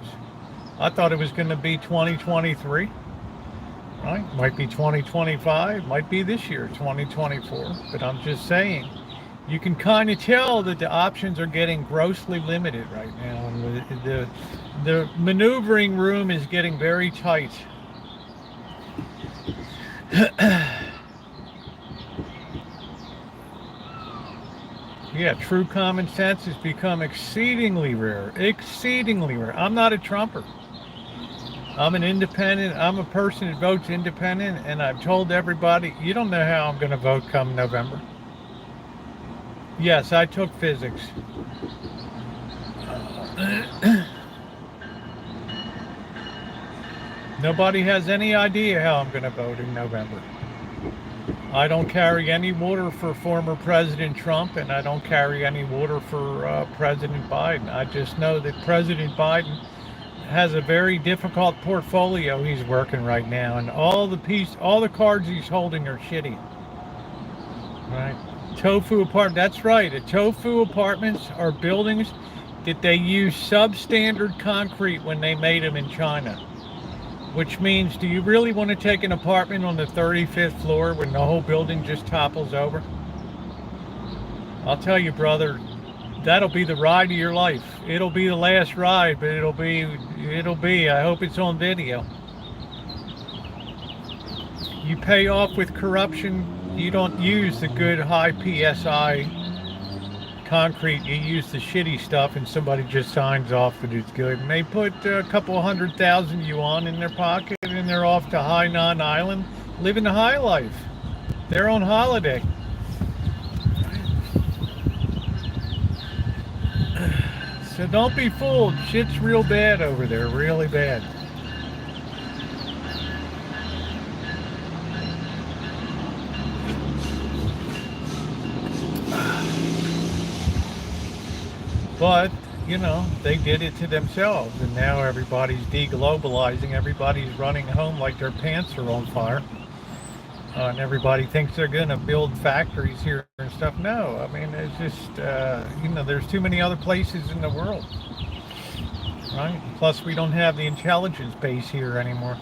I thought it was going to be 2023. Right? Might be 2025, might be this year, 2024. But I'm just saying, you can kind of tell that the options are getting grossly limited right now, and the maneuvering room is getting very tight. Yeah, true common sense has become exceedingly rare. Exceedingly rare. I'm not a Trumper. I'm an independent. I'm a person that votes independent, and I've told everybody, you don't know how I'm going to vote come November. Yes, I took physics. Nobody has any idea how I'm going to vote in November. I don't carry any water for former President Trump, and I don't carry any water for President Biden. I just know that President Biden has a very difficult portfolio he's working right now, and all the cards he's holding are shitty. Right? Tofu apartment. That's right. A tofu apartments are buildings that they use substandard concrete when they made them in China. Which means, do you really want to take an apartment on the 35th floor when the whole building just topples over? I'll tell you, brother, that'll be the ride of your life. It'll be the last ride, but it'll be, I hope it's on video. You pay off with corruption. You don't use the good high PSI concrete. You use the shitty stuff, and somebody just signs off that it's good. And they put a couple 100,000 yuan in their pocket, and they're off to Hainan Island, living the high life. They're on holiday. So don't be fooled. Shit's real bad over there, really bad. But, you know, they did it to themselves, and now everybody's deglobalizing. Everybody's running home like their pants are on fire. And everybody thinks they're going to build factories here and stuff. No, I mean, it's just, you know, there's too many other places in the world, right? Plus, we don't have the intelligence base here anymore.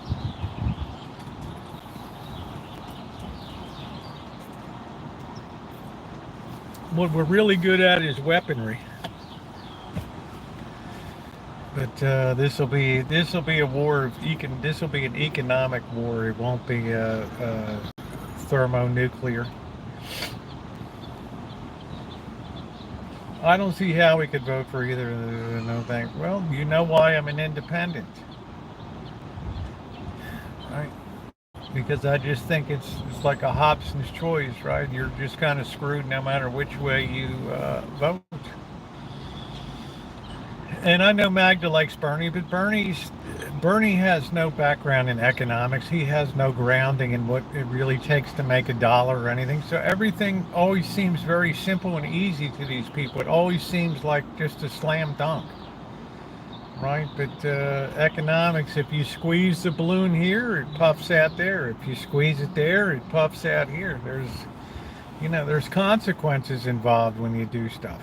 What we're really good at is weaponry. But this will be a war of this will be an economic war. It won't be a thermonuclear. I don't see how we could vote for either of those. No thanks. Well, you know why I'm an independent, right? Because I just think it's like a Hobson's choice, right? You're just kind of screwed no matter which way you vote. And I know Magda likes Bernie, but Bernie has no background in economics. He has no grounding in what it really takes to make $1 or anything. So everything always seems very simple and easy to these people. It always seems like just a slam dunk, right? But economics, if you squeeze the balloon here, it puffs out there. If you squeeze it there, it puffs out here. There's consequences involved when you do stuff.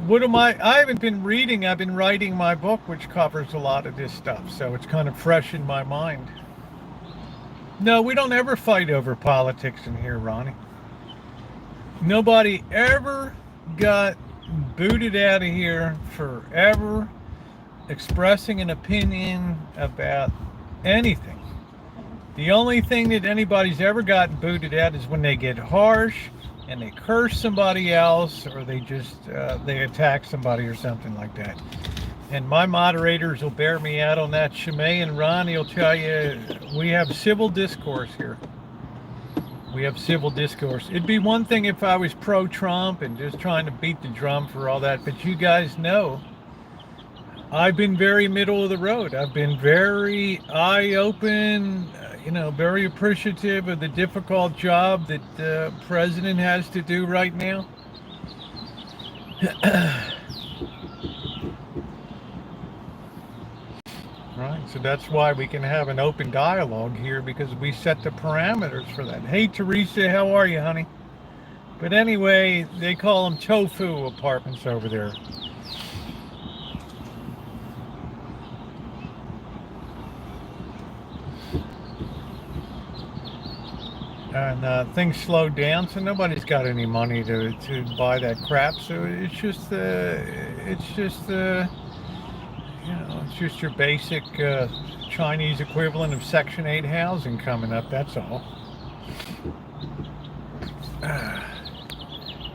I haven't been reading. I've been writing my book, which covers a lot of this stuff. So it's kind of fresh in my mind. No, we don't ever fight over politics in here, Ronnie. Nobody ever got booted out of here for ever expressing an opinion about anything. The only thing that anybody's ever gotten booted out is when they get harsh and they curse somebody else, or they just they attack somebody or something like that. And my moderators will bear me out on that. Shimei and Ronnie will tell you we have civil discourse here. We have civil discourse. It'd be one thing if I was pro-Trump and just trying to beat the drum for all that, but you guys know I've been very middle of the road. I've been very eye-open, very appreciative of the difficult job that the president has to do right now. Right, so that's why we can have an open dialogue here, because we set the parameters for that. Hey, Teresa, how are you, honey? But anyway, they call them tofu apartments over there. and things slowed down, so nobody's got any money to buy that crap. So it's just your basic Chinese equivalent of Section 8 housing coming up. That's all.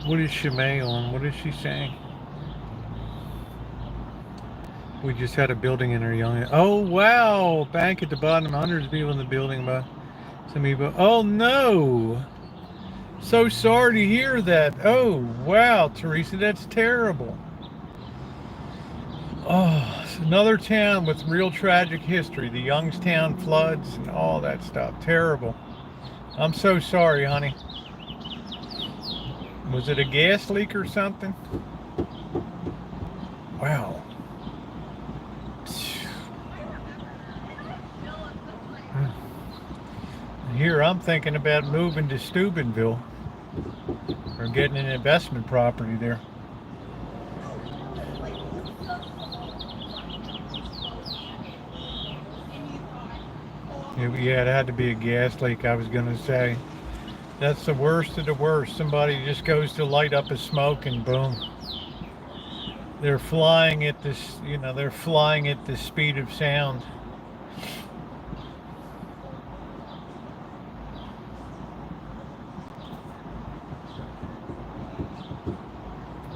What is Shimei on? What is she saying? We just had a building in our young. Oh wow! Bank at the bottom. Hundreds of people in the building. But some people. Oh no! So sorry to hear that. Oh wow, Teresa, that's terrible. Oh, it's another town with real tragic history. The Youngstown floods and all that stuff. Terrible. I'm so sorry, honey. Was it a gas leak or something? Wow. Here I'm thinking about moving to Steubenville or getting an investment property there. Yeah, it had to be a gas leak, I was going to say. That's the worst of the worst. Somebody just goes to light up a smoke and boom. They're flying at this, they're flying at the speed of sound.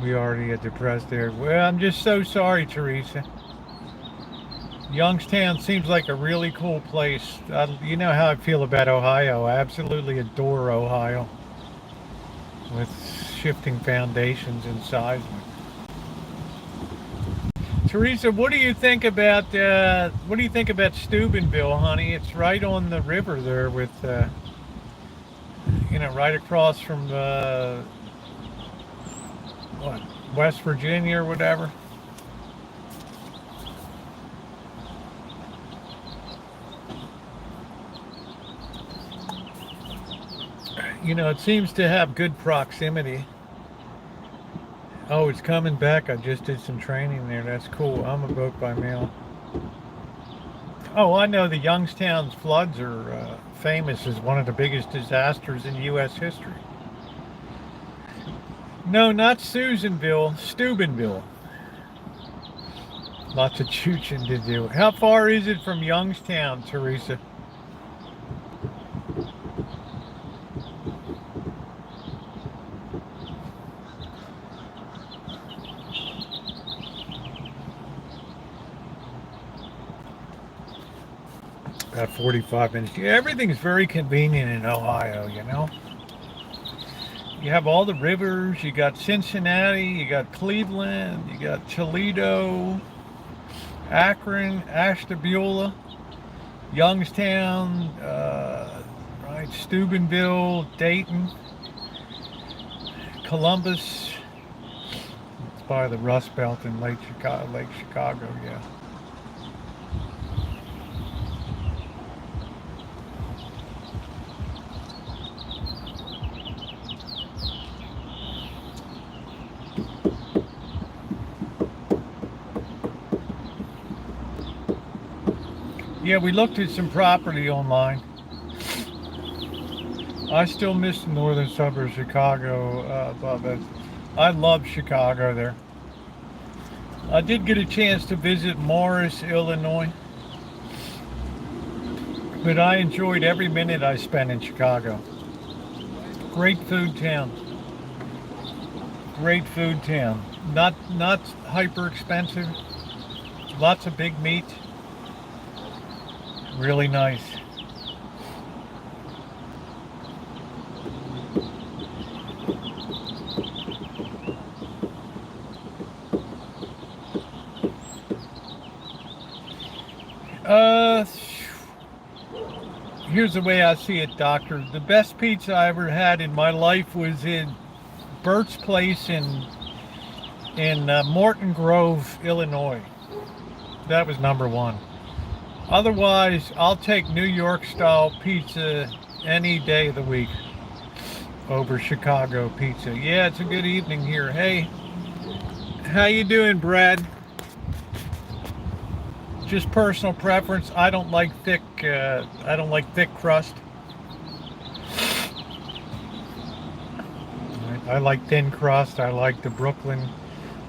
We already get depressed there. Well, I'm just so sorry, Teresa. Youngstown seems like a really cool place. You know how I feel about Ohio. I absolutely adore Ohio with shifting foundations and seismic. Teresa, what do you think about Steubenville, honey? It's right on the river there with right across from West Virginia or whatever. It seems to have good proximity. Oh, it's coming back. I just did some training there. That's cool. I'm a boat by mail. Oh, I know the Youngstown's floods are famous as one of the biggest disasters in U.S. history. No, not Susanville, Steubenville. Lots of chooching to do. How far is it from Youngstown, Teresa? About 45 minutes. Yeah, everything's very convenient in Ohio, You have all the rivers. You got Cincinnati. You got Cleveland. You got Toledo, Akron, Ashtabula, Youngstown, Steubenville, Dayton, Columbus. It's by the Rust Belt in Lake Chicago, yeah. Yeah, we looked at some property online. I still miss the northern suburbs of Chicago, but I love Chicago there. I did get a chance to visit Morris, Illinois, but I enjoyed every minute I spent in Chicago. Great food town. Great food town. Not hyper expensive. Lots of big meat. Really nice. Here's the way I see it, Doctor. The best pizza I ever had in my life was in Bert's Place in Morton Grove, Illinois. That was number one. Otherwise, I'll take New York style pizza any day of the week over Chicago pizza. Yeah, it's a good evening here. Hey, how you doing, Brad? Just personal preference. I don't like thick crust. I like thin crust. I like the Brooklyn.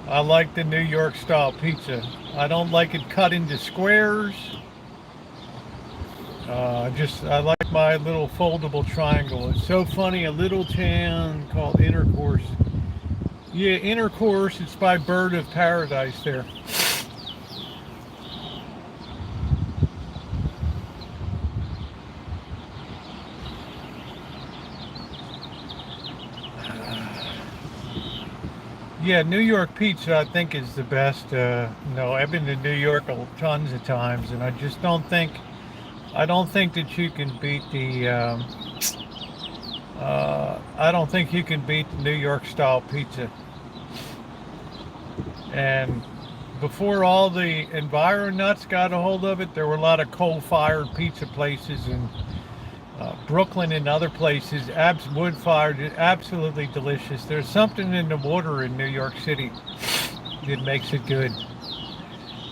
I like the New York style pizza. I don't like it cut into squares. I like my little foldable triangle. It's so funny. A little town called Intercourse. Yeah, Intercourse. It's by Bird of Paradise there. Yeah, New York pizza I think is the best. No, I've been to New York tons of times, and I don't think that you can beat the. I don't think you can beat the New York style pizza. And before all the enviro-nuts got a hold of it, there were a lot of coal-fired pizza places in Brooklyn and other places, wood-fired, absolutely delicious. There's something in the water in New York City that makes it good.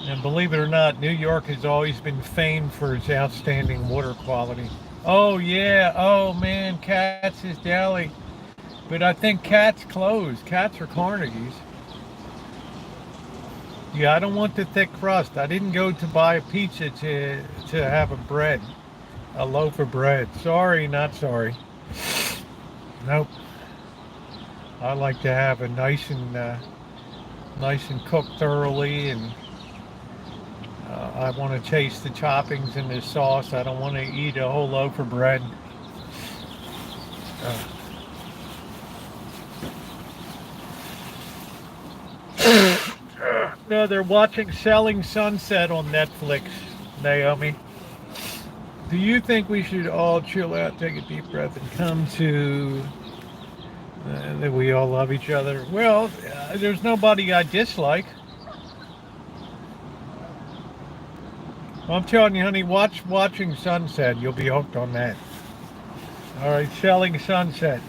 And believe it or not, New York has always been famed for its outstanding water quality. Oh yeah, oh man, Katz is Deli. But I think Katz closed. Katz or Carnegie's. Yeah, I don't want the thick crust. I didn't go to buy a pizza to have a loaf of bread. Sorry, not sorry. Nope. I like to have it nice and cooked thoroughly, and I want to taste the toppings in the sauce. I don't want to eat a whole loaf of bread. No, they're watching Selling Sunset on Netflix, Naomi. Do you think we should all chill out, take a deep breath, and come to that we all love each other? Well, there's nobody I dislike. I'm telling you, honey, watching Sunset. You'll be hooked on that. All right, Selling Sunset.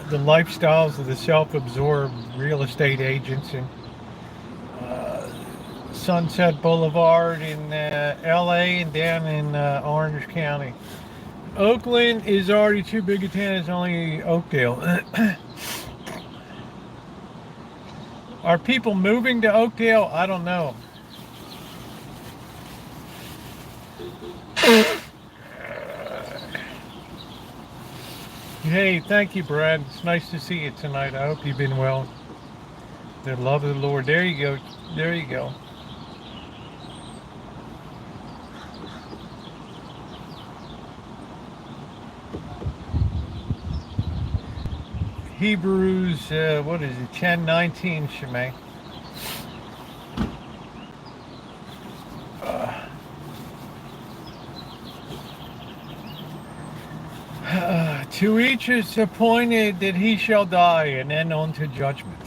The lifestyles of the self-absorbed real estate agents in Sunset Boulevard in LA and down in Orange County. Oakland is already too big a town. It's only Oakdale. Are people moving to Oakdale? I don't know. Hey, thank you, Brad. It's nice to see you tonight. I hope you've been well. The love of the Lord. There you go. There you go. Hebrews, what is it? 10:19, Shemay. To each is appointed that he shall die, and then on to judgment.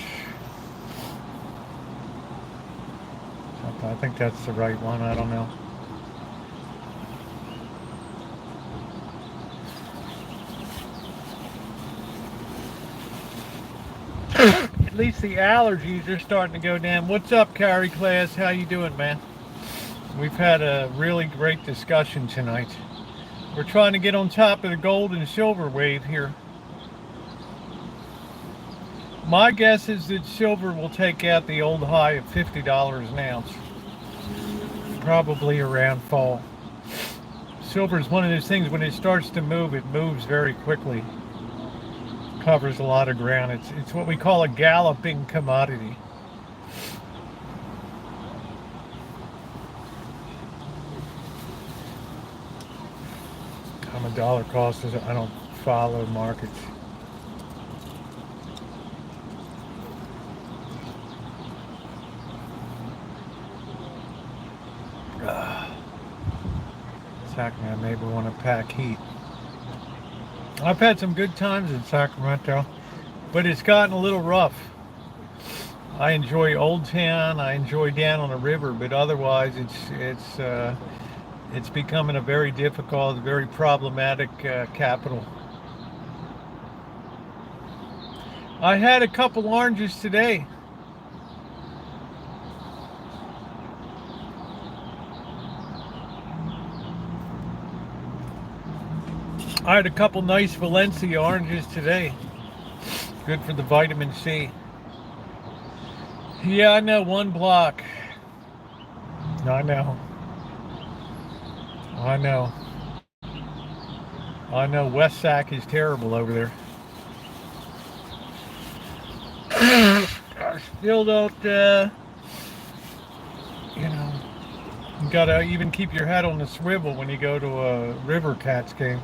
I think that's the right one. I don't know. At least the allergies are starting to go down. What's up, Carrie Class? How you doing, man? We've had a really great discussion tonight. We're trying to get on top of the gold and silver wave here. My guess is that silver will take out the old high of $50 an ounce. Probably around fall. Silver is one of those things, when it starts to move, it moves very quickly. Covers a lot of ground. It's what we call a galloping commodity. I'm a dollar cost. I don't follow markets. Sacramento, maybe want to pack heat. I've had some good times in Sacramento, but it's gotten a little rough. I enjoy Old Town. I enjoy down on the river, but otherwise, it's becoming a very difficult, very problematic capital. I had a couple oranges today. I had a couple nice Valencia oranges today. Good for the vitamin C. Yeah, I know, 1 block. I know. I know. I know West Sac is terrible over there. I still don't, you know, you gotta even keep your head on the swivel when you go to a River Cats game.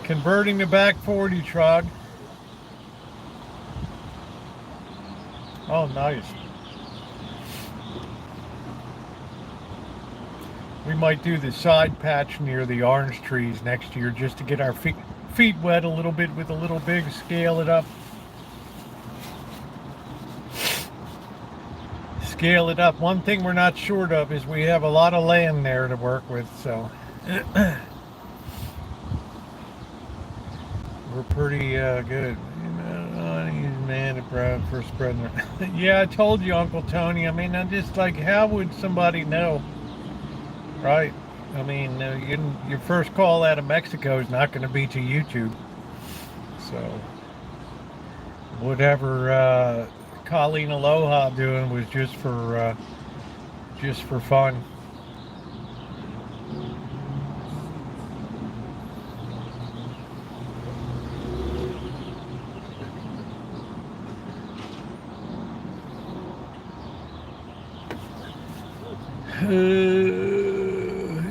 Converting to back 40, Trog. Oh, nice. We might do the side patch near the orange trees next year just to get our feet wet a little bit with a little big, scale it up. Scale it up. One thing we're not short of is we have a lot of land there to work with, so we're pretty good. Man, for spreading it. Yeah, I told you, Uncle Tony. I mean, I'm just like, how would somebody know, right? I mean, your first call out of Mexico is not going to be to YouTube. So, whatever Colleen Aloha doing was just for fun.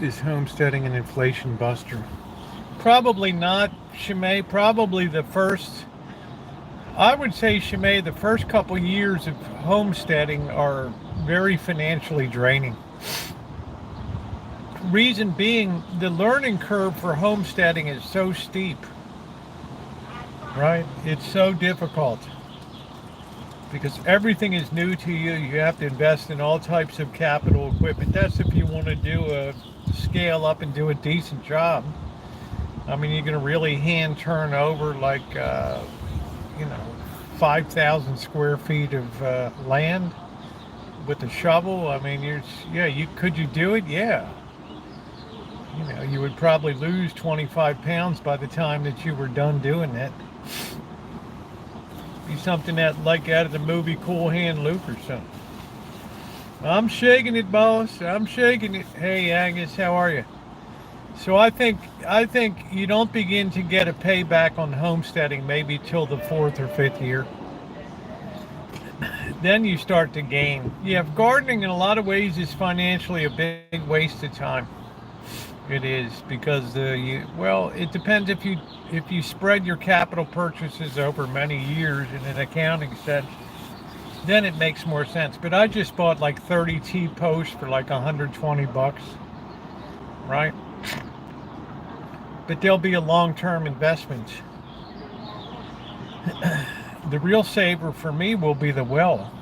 Is homesteading an inflation buster? Probably not, Shimei. Probably I would say, Shimei, the first couple years of homesteading are very financially draining. Reason being, the learning curve for homesteading is so steep, right? It's so difficult. Because everything is new to you. You have to invest in all types of capital equipment. That's if you want to do a scale up and do a decent job. I mean, you're going to really hand turn over like, 5,000 square feet of land with a shovel. I mean, could you do it? Yeah. You would probably lose 25 pounds by the time that you were done doing that. Be something that like out of the movie Cool Hand Luke or something. I'm shaking it, boss. I'm shaking it. Hey, Angus, how are you? So I think you don't begin to get a payback on homesteading maybe till the 4th or 5th year. Then you start to gain. Yeah, gardening in a lot of ways is financially a big waste of time. It is, because it depends if you spread your capital purchases over many years in an accounting sense, then it makes more sense. But I just bought like 30 T-posts for like $120, right? But they'll be a long-term investment. The real saver for me will be the well.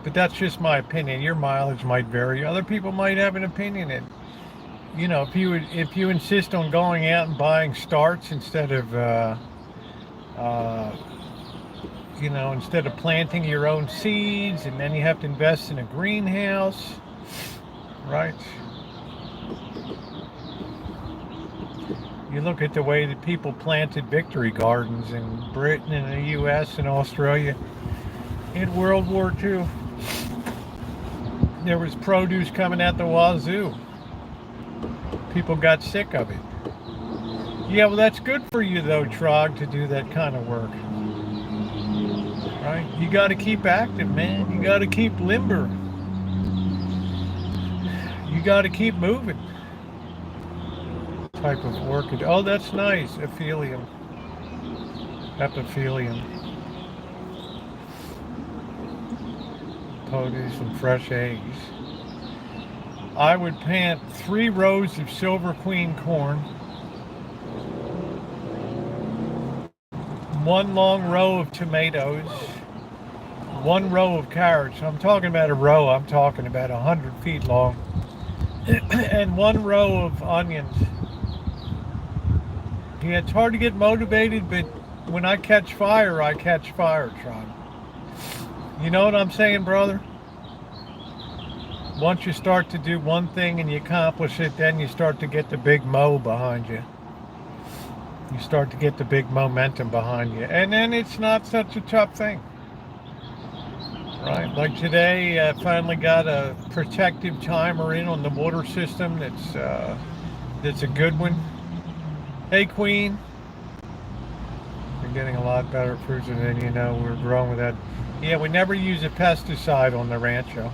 But that's just my opinion. Your mileage might vary. Other people might have an opinion. And if you insist on going out and buying starts instead of instead of planting your own seeds, and then you have to invest in a greenhouse, right? You look at the way that people planted victory gardens in Britain and the U.S. and Australia in World War II. There was produce coming out the wazoo. People got sick of it. Yeah, well, that's good for you, though, Trog, to do that kind of work. Right? You got to keep active, man. You got to keep limber. You got to keep moving. Type of work. Oh, that's nice. Epithelium. Produce and fresh eggs. I would plant 3 rows of Silver Queen corn, 1 long row of tomatoes, 1 row of carrots. I'm talking about a row. I'm talking about 100 feet long, and 1 row of onions. Yeah, it's hard to get motivated, but when I catch fire, Tron. You know what I'm saying, brother? once you start to do one thing and you accomplish it, then you start to get the big mo behind you. You start to get the big momentum behind you. And then it's not such a tough thing. Right? Like today, I finally got a protective timer in on the water system that's a good one. Hey, Queen. We're getting a lot better fruits than you know. We're growing with that. Yeah, we never use a pesticide on the Rancho.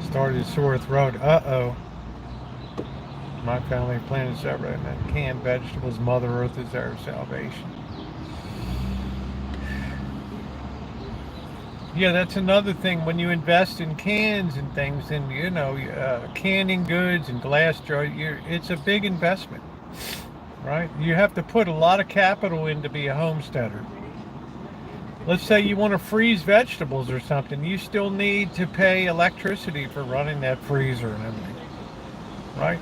Started sore throat. Uh-oh. My family planted separate and then canned vegetables. Mother Earth is our salvation. Yeah, that's another thing. When you invest in cans and things, and you know, canning goods and glass jars, it's a big investment, right? You have to put a lot of capital in to be a homesteader. Let's say you want to freeze vegetables or something. You still need to pay electricity for running that freezer and everything, right?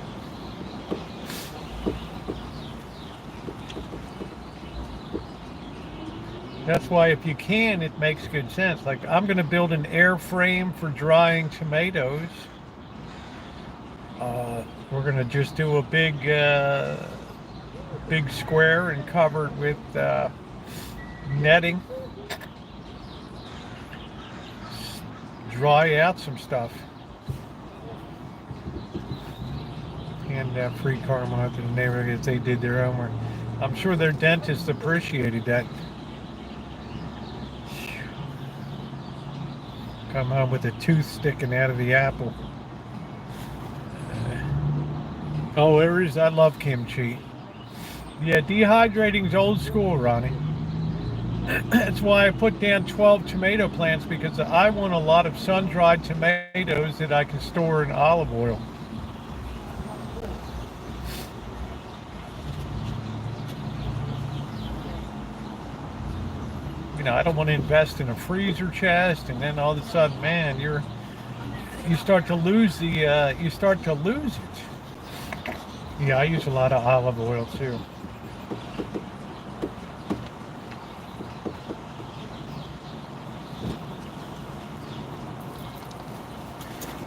That's why if you can, it makes good sense. Like I'm going to build an air frame for drying tomatoes. We're going to just do a big square and cover it with netting. Dry out some stuff. And free caramel out to the neighborhood if they did their own work. I'm sure their dentists appreciated that. Come home with a tooth sticking out of the apple. Oh, there is. I love kimchi. Yeah, dehydrating's old school, Ronnie. That's why I put down 12 tomato plants, because I want a lot of sun-dried tomatoes that I can store in olive oil. You know, I don't want to invest in a freezer chest, and then all of a sudden, man, you start to lose it. Yeah, I use a lot of olive oil too.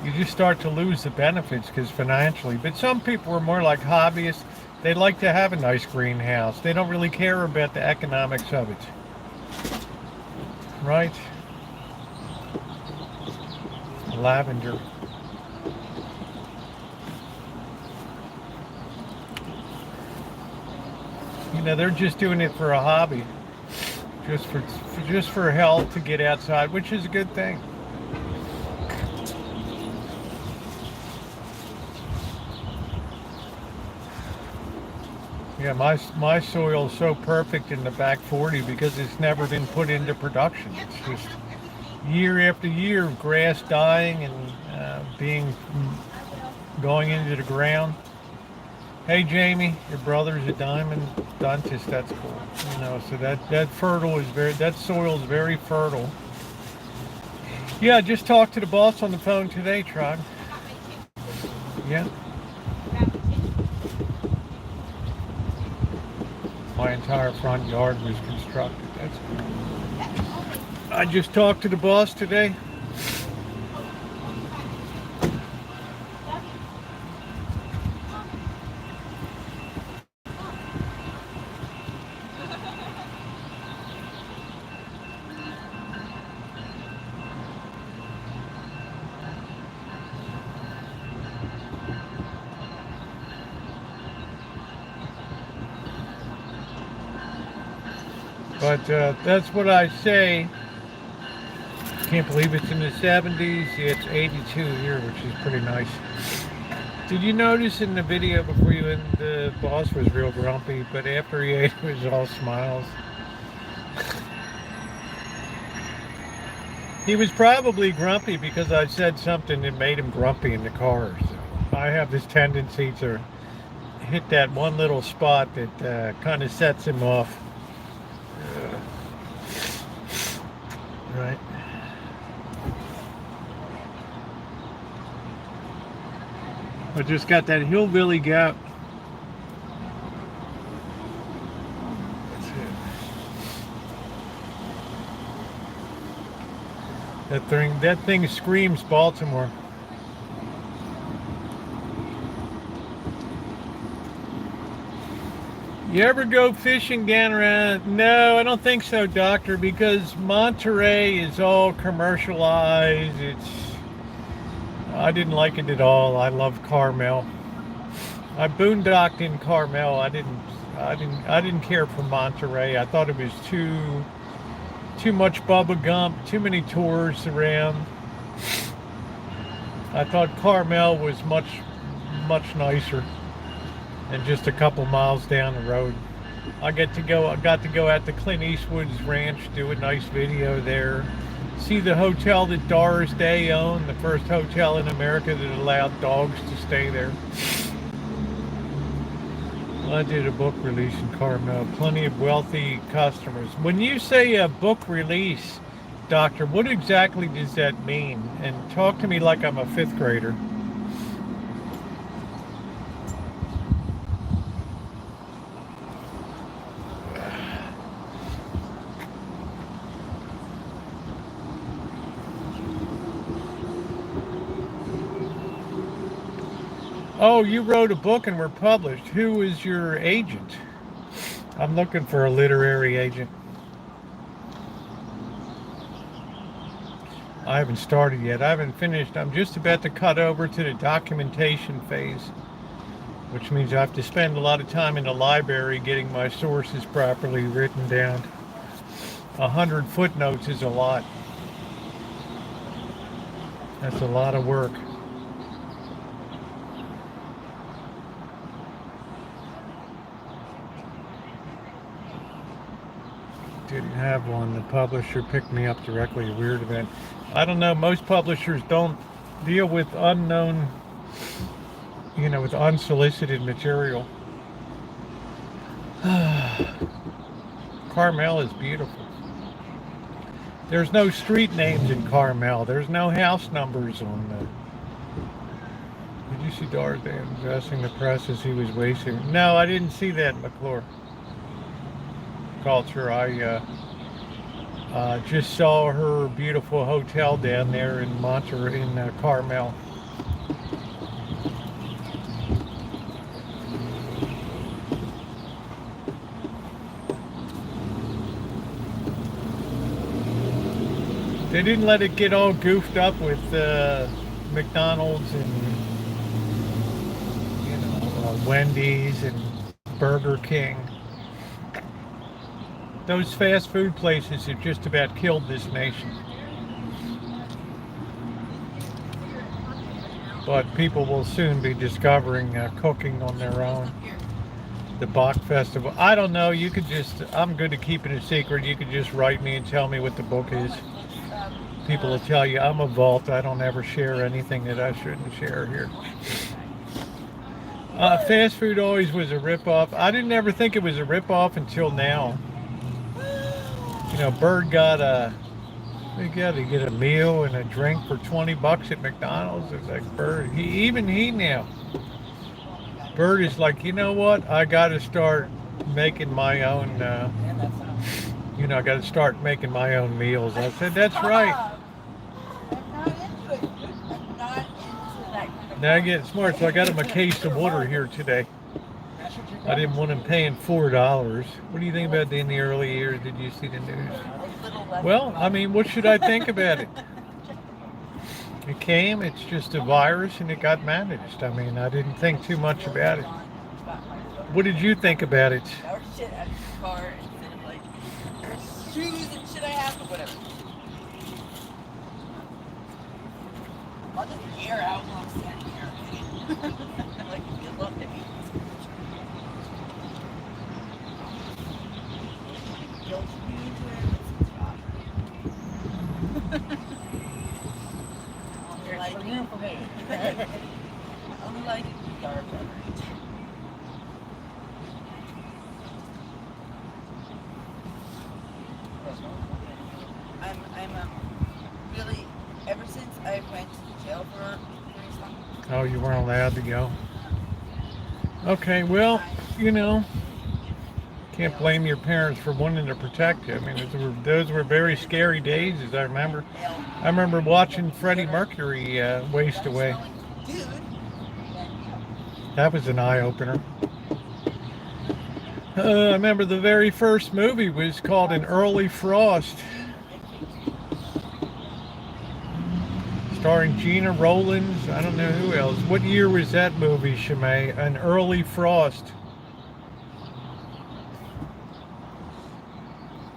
You just start to lose the benefits because financially, but some people are more like hobbyists. They like to have a nice greenhouse. They don't really care about the economics of it. Right? Lavender. You know, they're just doing it for a hobby. Just for health, to get outside, which is a good thing. Yeah, my soil is so perfect in the back 40 because it's never been put into production. It's just year after year of grass dying and going into the ground. Hey Jamie, your brother's a diamond dentist. That's cool. You know, so that soil is very fertile. Yeah, I just talked to the boss on the phone today, Tribe. Yeah. My entire front yard was constructed. That's cool. I just talked to the boss today. But that's what I say. Can't believe it's in the 70s. Yeah, it's 82 here, which is pretty nice. Did you notice in the video before you went, the boss was real grumpy, but after he ate, it was all smiles. He was probably grumpy because I said something that made him grumpy in the car. So I have this tendency to hit that one little spot that kind of sets him off. Right. I just got that hillbilly gout. That's it. That thing screams Baltimore. You ever go fishing down around? No, I don't think so, Doctor, because Monterey is all commercialized. I didn't like it at all. I love Carmel. I boondocked in Carmel. I didn't care for Monterey. I thought it was too much Bubba Gump, too many tourists around. I thought Carmel was much nicer and just a couple miles down the road. I got to go out to Clint Eastwood's ranch, do a nice video there. See the hotel that Doris Day owned, the first hotel in America that allowed dogs to stay there. I did a book release in Carmel. Plenty of wealthy customers. When you say a book release, Doctor, what exactly does that mean? And talk to me like I'm a fifth grader. Oh, you wrote a book and were published. Who is your agent? I'm looking for a literary agent. I haven't started yet. I haven't finished. I'm just about to cut over to the documentation phase, which means I have to spend a lot of time in the library getting my sources properly written down. 100 footnotes is a lot. That's a lot of work. Didn't have one. The publisher picked me up directly. A weird event. I don't know. Most publishers don't deal with unknown, with unsolicited material. Carmel is beautiful. There's no street names in Carmel. There's no house numbers on the. Did you see Darsdan addressing the press as he was wasting? No, I didn't see that, McClure. Culture. I just saw her beautiful hotel down there in Monterey, in Carmel. They didn't let it get all goofed up with McDonald's and Wendy's and Burger King. Those fast food places have just about killed this nation. But people will soon be discovering cooking on their own. The Bach Festival. I don't know. You could I'm good at keeping a secret. You could just write me and tell me what the book is. People will tell you I'm a vault. I don't ever share anything that I shouldn't share here. Fast food always was a ripoff. I didn't ever think it was a ripoff until now. Bird got to get a meal and a drink for $20 at McDonald's. It's like Bird, he now. Bird is like, you know what? I got to start making my own. I got to start making my own meals. I said, that's right. Now I get smart, so I got him a case of water here today. I didn't want him paying $4. What do you think about in the early years? Did you see the news? Well, I mean, what should I think about it? It came, it's just a virus, and it got managed. I mean, I didn't think too much about it. What did you think about it? Shit out of your car instead of like shoes and shit I have or whatever. I'll just air out while I'm standing here. Like, good luck to me. Unlike dark beverage. I'm really, ever since I went to jail for something. Oh, you weren't allowed to go? Okay, well, Can't blame your parents for wanting to protect you. I mean, those were very scary days, as I remember. I remember watching Freddie Mercury waste away. That was an eye-opener. I remember the very first movie was called An Early Frost, starring Gina Rowlands. I don't know who else. What year was that movie, Shimei? An Early Frost.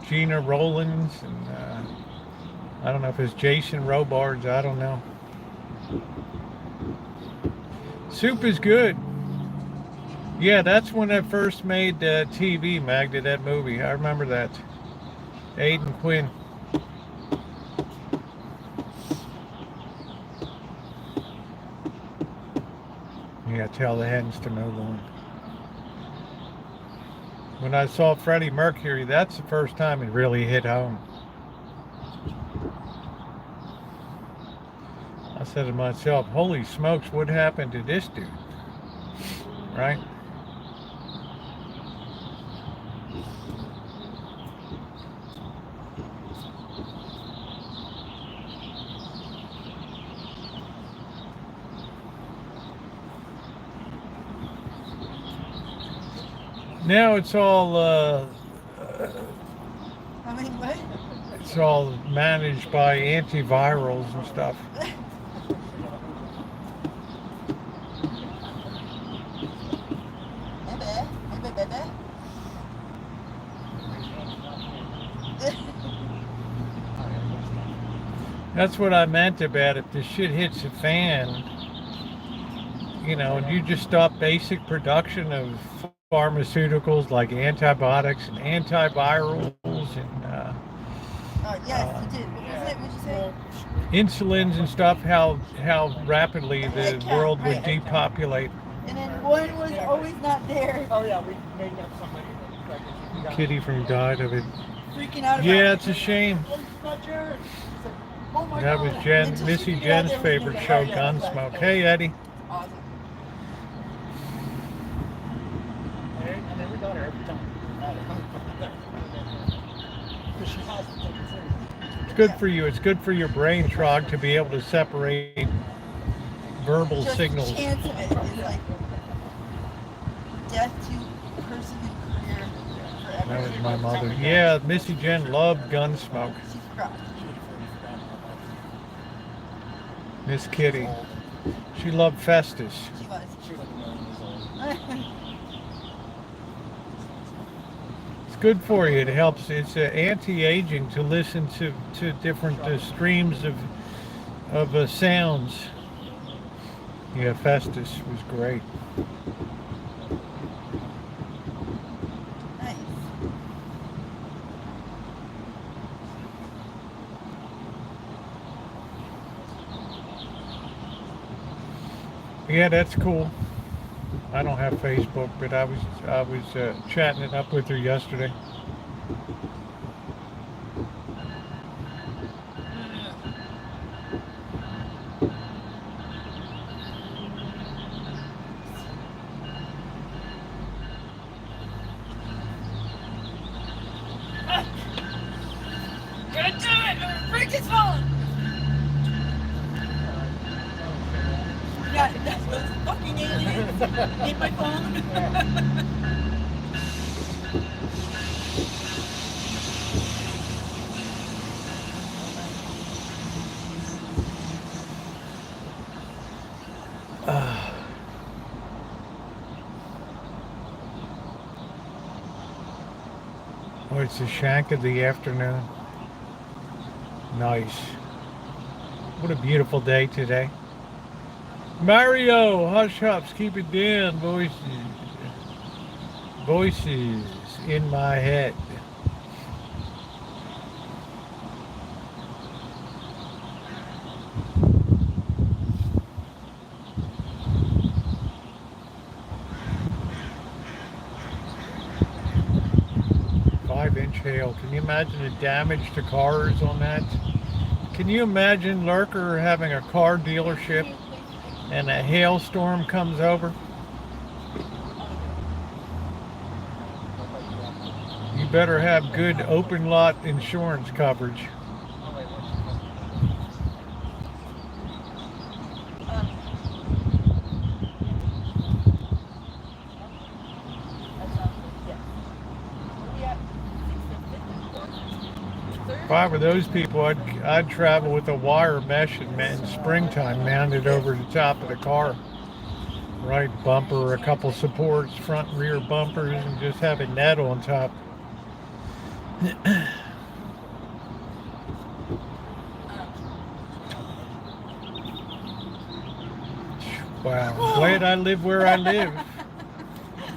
Gina Rowlands, and I don't know if it's Jason Robards. I don't know. Soup is good. Yeah, that's when I first made TV, Magda, that movie. I remember that. Aidan Quinn. Yeah, tell the hens to move on. When I saw Freddie Mercury, that's the first time it really hit home. I said to myself, holy smokes, what happened to this dude? Right? Now it's all it's all managed by antivirals and stuff. That's what I meant about if the shit hits the fan, you know, and you just stop basic production of pharmaceuticals like antibiotics and antivirals and yes, you did. What was it? What'd you say? Insulins and stuff, how rapidly the world would depopulate. And then one was always not there. Oh yeah, we made up somebody. Kitty from died of it. Freaking out about Yeah, it. it's a shame. Oh my That was God. Missy Jen's favorite show, Gunsmoke. Hey, Eddie. Awesome. And then we got her every time. Because she has to take it seriously. It's good for you. It's good for your brain, Trog, to be able to separate verbal Just signals. the chance of it is like death to person and career forever. That was my mother. Yeah, Missy Jen loved Gunsmoke. She's proud. Miss Kitty. She loved Festus. She was. She was like 1 million years old. It's good for you. It helps. It's anti-aging to listen to different streams of sounds. Yeah, Festus was great. Nice. Yeah, that's cool. I don't have Facebook, but I was chatting it up with her yesterday. Can't do it! Break his phone! Yeah, that's those fucking aliens. Need my phone. Oh, it's the shank of the afternoon. Nice. What a beautiful day today. Mario, hush ups, keep it down, voices. Voices in my head. Hail. Can you imagine the damage to cars on that? Can you imagine Lurker having a car dealership and a hailstorm comes over? you better have good open lot insurance coverage. If I were those people, I'd travel with a wire mesh and in springtime mounted over the top of the car. Right bumper, a couple supports, front and rear bumpers, and just have a net on top. Wow, I'm glad I live where I live.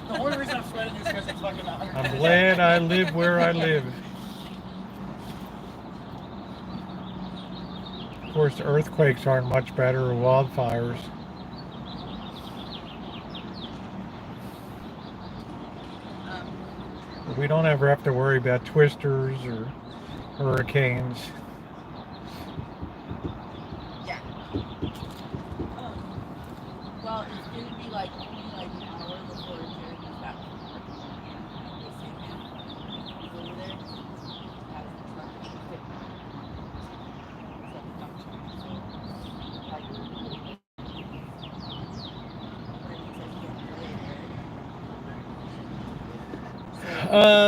The only reason I'm sweating is because it's fucking 100. I'm glad I live where I live. Of course, the earthquakes aren't much better, or wildfires. We don't ever have to worry about twisters or hurricanes. Yeah. Well, it's going to be like only like an hour before Jerry comes back from work. He's over there. Has the truck to fit.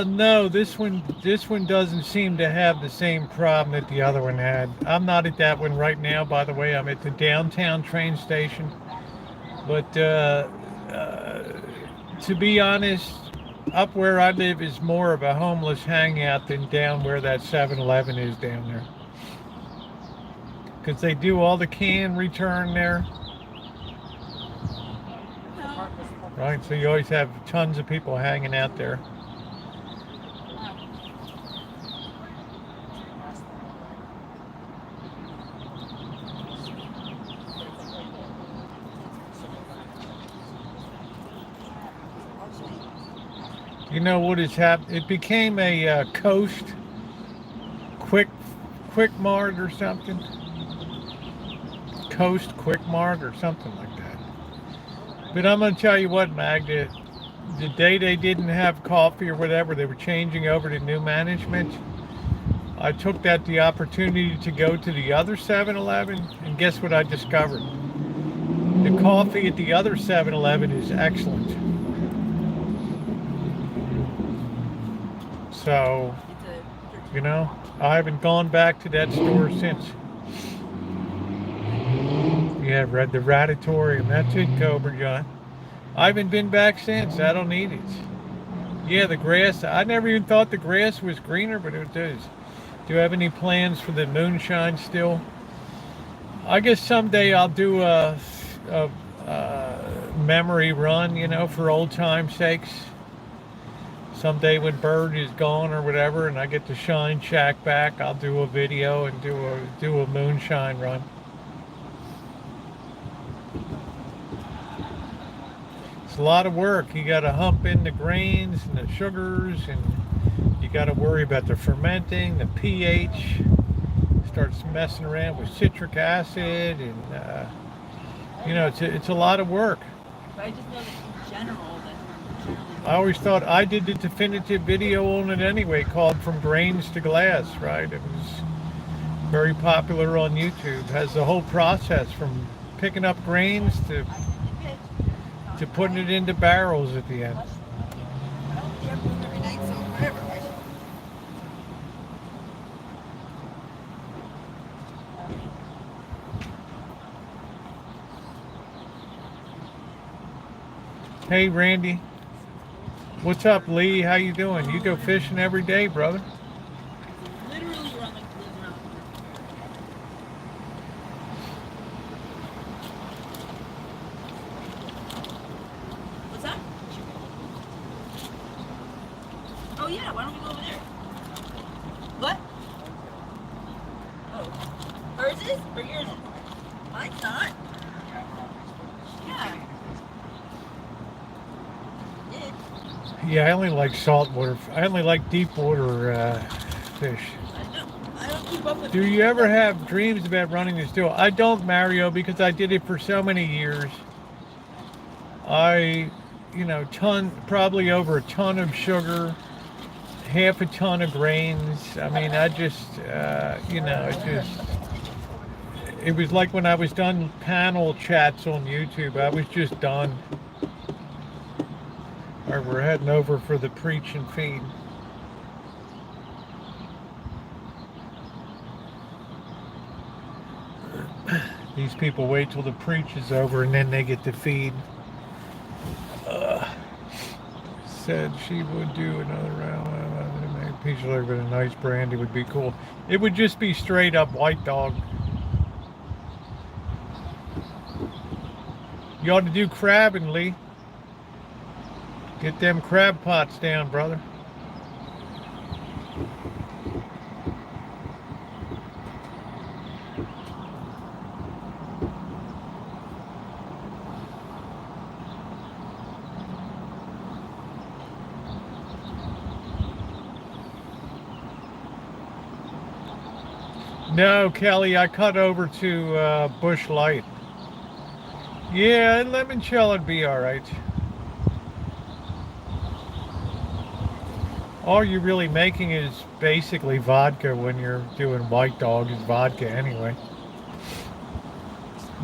No, this one doesn't seem to have the same problem that the other one had. I'm not at that one right now, by the way. I'm at the downtown train station. But to be honest, up where I live is more of a homeless hangout than down where that 7-Eleven is down there. Because they do all the can return there. Right, so you always have tons of people hanging out there. You know what has happened? It became a Coast Quick Mart or something. Coast Quick Mart or something like that. But I'm going to tell you what, Magda, the day they didn't have coffee or whatever, they were changing over to new management. I took that the opportunity to go to the other 7-Eleven, and guess what I discovered? The coffee at the other 7-Eleven is excellent. So, you know, I haven't gone back to that store since. Yeah, read the Radatorium. That's it, Cobra John. I haven't been back since. I don't need it. Yeah, the grass. I never even thought the grass was greener, but it does. Do you have any plans for the moonshine still? I guess someday I'll do a memory run, you know, for old time's sakes. Someday when Bird is gone or whatever, and I get the Shine Shack back, I'll do a video and do a moonshine run. It's a lot of work. You got to hump in the grains and the sugars, and you got to worry about the fermenting, the pH. Starts messing around with citric acid, and you know, it's a lot of work. But I just know that in general, I always thought I did the definitive video on it anyway, called From Grains to Glass, right? It was very popular on YouTube. Has the whole process from picking up grains to putting it into barrels at the end. Hey Randy. What's up, Lee? How you doing? You go fishing every day, brother? literally run like lives around here. What's that? Oh yeah, why don't we go over there? What? Oh. Hers is? Or yours is? Mine's not. Yeah. Yeah, I only like saltwater. I only like deep water fish. I don't keep up with Do you ever have dreams about running the still? I don't, Mario, because I did it for so many years. You know, probably over a ton of sugar, half a ton of grains. I mean, I just, you know, it was like when I was done panel chats on YouTube, I was just done. All right, we're heading over for the preach and feed. These people wait till the preach is over and then they get to feed. Said she would do another round. Peach liver with a nice brandy would be cool. It would just be straight up white dog. You ought to do crabbing, Lee. Get them crab pots down, brother. No, Kelly, I cut over to Bush Light. Yeah, limoncello would be all right. All you're really making is basically vodka when you're doing white dog. Is vodka anyway.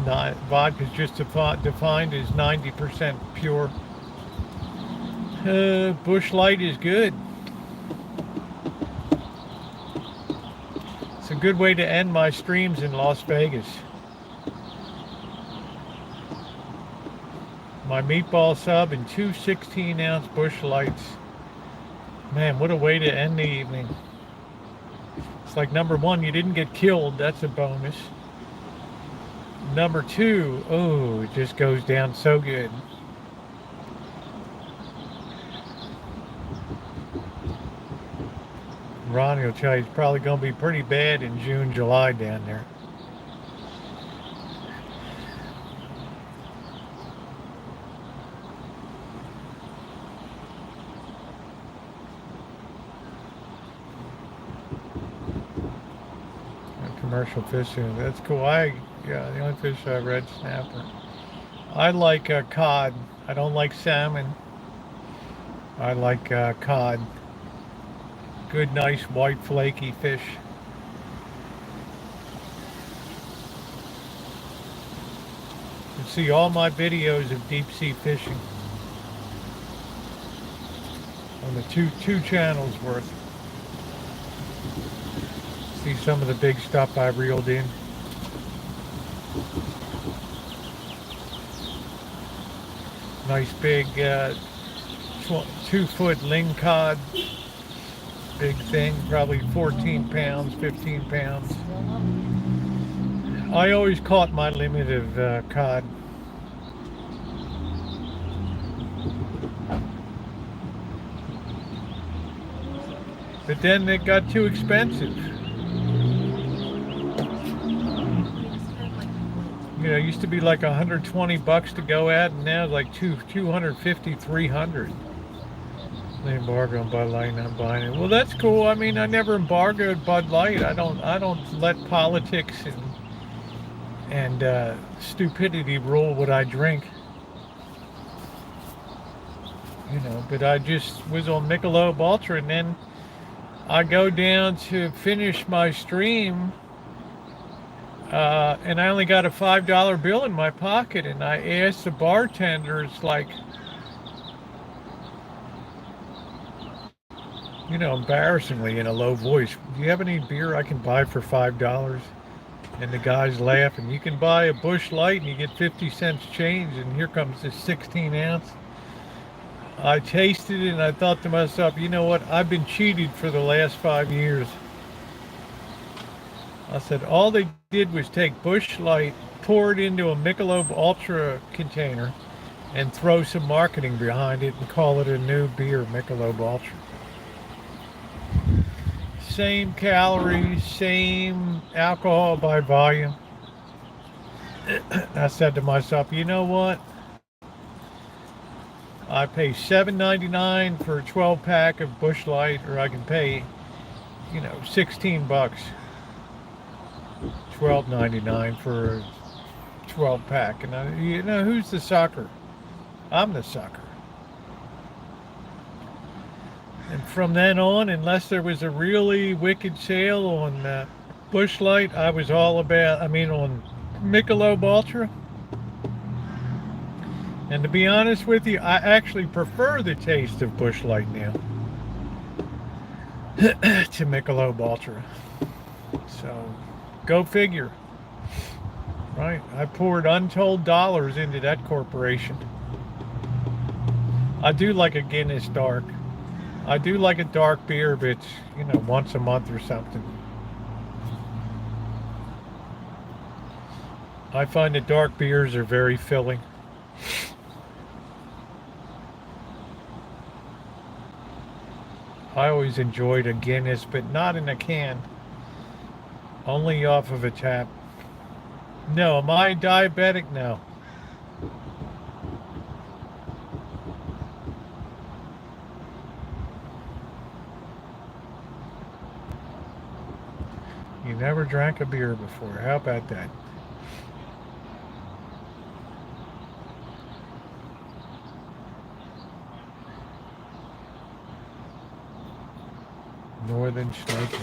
Not vodka is just defined as 90% pure. Bush Light is good. It's a good way to end my streams in Las Vegas. My meatball sub and 2 16-ounce Bush Lights. Man, what a way to end the evening. It's like, number one, you didn't get killed. That's a bonus. Number two, oh, it just goes down so good. Ronnie will tell you it's probably going to be pretty bad in June, July down there. Commercial fishing, that's cool. Yeah, the only fish I read, snapper. I like cod. I don't like salmon. I like cod. Good, nice, white, flaky fish. You can see all my videos of deep sea fishing on the two channels worth. See some of the big stuff I reeled in. Nice big 2-foot lingcod. Big thing, probably 14 pounds, 15 pounds. I always caught my limit of cod. But then it got too expensive. You know, it used to be like $120 to go at, and now it's like 250, 300. The embargo on Bud Light, not buying it. Well, that's cool. I mean, I never embargoed Bud Light. I don't let politics and stupidity rule what I drink. You know, but I just was on Michelob Ultra, and then I go down to finish my stream, and I only got a $5 bill in my pocket, and I asked the bartender, it's like, you know, embarrassingly in a low voice, do you have any beer I can buy for $5? And the guy's laughing. You can buy a Bush Light and you get 50 cents change, and here comes this 16-ounce. I tasted it and I thought to myself, you know what? I've been cheated for the last 5 years. I said, all they did was take Bush Light, pour it into a Michelob Ultra container, and throw some marketing behind it and call it a new beer, Michelob Ultra. Same calories, same alcohol by volume. I said to myself, you know what? I pay $7.99 for a 12-pack of Bush Light, or I can pay, you know, $16. $12.99 for a 12-pack. And you know, who's the sucker? I'm the sucker. And from then on, unless there was a really wicked sale on Busch Light, I was all about, I mean on Michelob Ultra. And to be honest with you, I actually prefer the taste of Busch Light now to Michelob Ultra. So, go figure. Right? I poured untold dollars into that corporation. I do like a Guinness Dark. I do like a dark beer, but it's, you know, once a month or something. I find that dark beers are very filling. I always enjoyed a Guinness, but not in a can. Only off of a tap. No, am I diabetic? No. You never drank a beer before. How about that? Northern Smoking.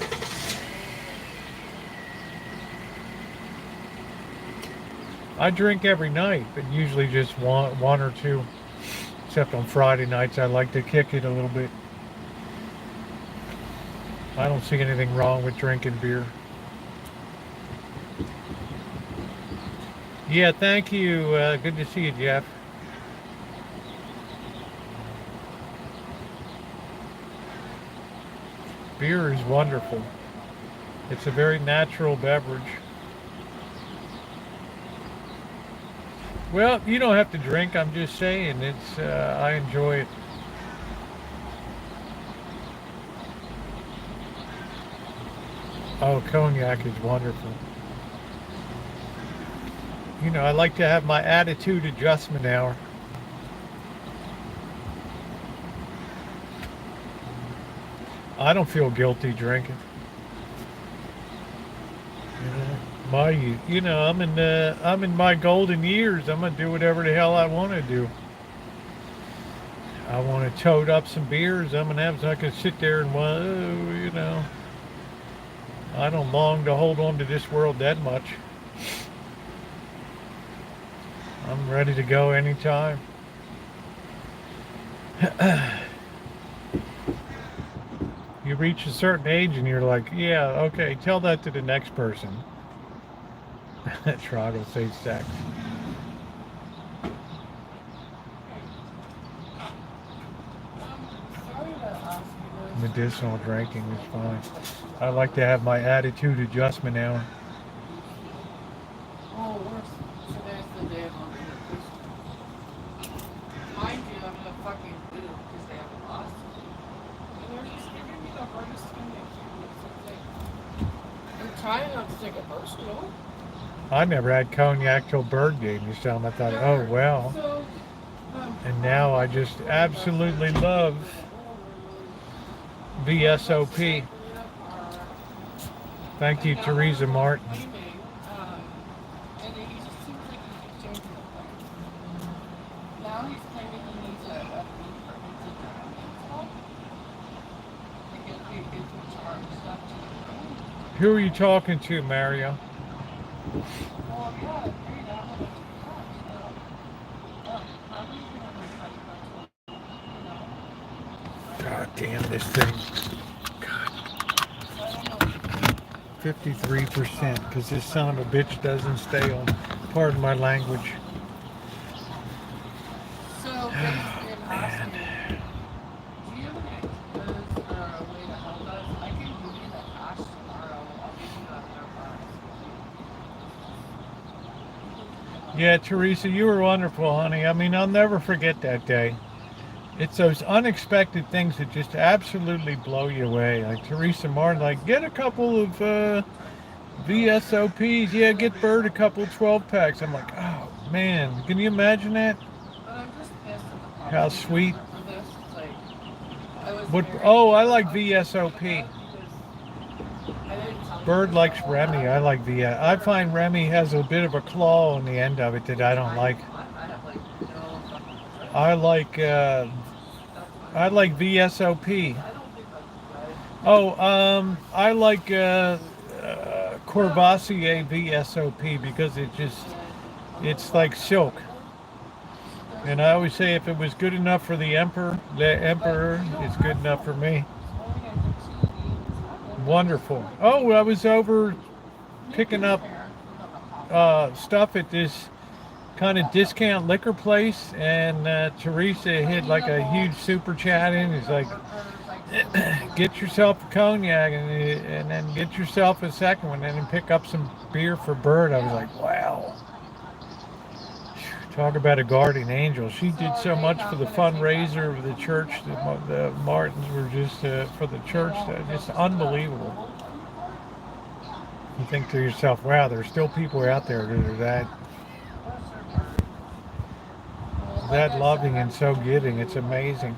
I drink every night, but usually just one or two. Except on Friday nights, I like to kick it a little bit. I don't see anything wrong with drinking beer. Yeah, thank you. Good to see you, Jeff. Beer is wonderful. It's a very natural beverage. Well, you don't have to drink. I'm just saying it's. I enjoy it. Oh, cognac is wonderful. You know, I like to have my attitude adjustment hour. I don't feel guilty drinking. I'm in my golden years. I'm gonna do whatever the hell I want to do. I want to tote up some beers. I'm gonna have so I can sit there and you know. I don't long to hold on to this world that much. I'm ready to go anytime. You reach a certain age and you're like, yeah, okay, tell that to the next person. Troggle say sex. Medicinal drinking is fine. I like to have my attitude adjustment hour. Oh, so there's the day of mind you, I'm gonna fucking do because they haven't lost. And they're just giving me the hardest time I'm trying not to take it personal. I never had cognac till Bird gave me some. I thought, oh well. So, And now I just absolutely love VSOP. Thank you, Teresa Martin. Who are you talking to, Mario? God damn this thing. God. 53%, because this son of a bitch doesn't stay on. Pardon my language. So, man. Do you think there's a way to help us? I can give you the cash tomorrow. I'll give you that. Yeah, Teresa, you were wonderful, honey. I mean, I'll never forget that day. It's those unexpected things that just absolutely blow you away. Like Teresa Martin, like, get a couple of VSOPs. Yeah, get Bird a couple 12 packs. I'm like, oh, man. Can you imagine that? How sweet. Oh, I like VSOP. Bird likes Remy. I like VS. I find Remy has a bit of a claw on the end of it that I don't like. I like VSOP. Oh, I like Courvoisier VSOP because it's like silk. And I always say if it was good enough for the emperor, it's good enough for me. Wonderful. Oh, I was over picking up stuff at this kind of discount liquor place, and Teresa hit like a huge super chat in. He's like, get yourself a cognac and then get yourself a second one, and then pick up some beer for Bird. I was like, wow. Talk about a guardian angel. She did so much for the fundraiser of the church. The Martins were just for the church. Just unbelievable. You think to yourself, wow, there's still people out there that are that loving and so giving. It's amazing.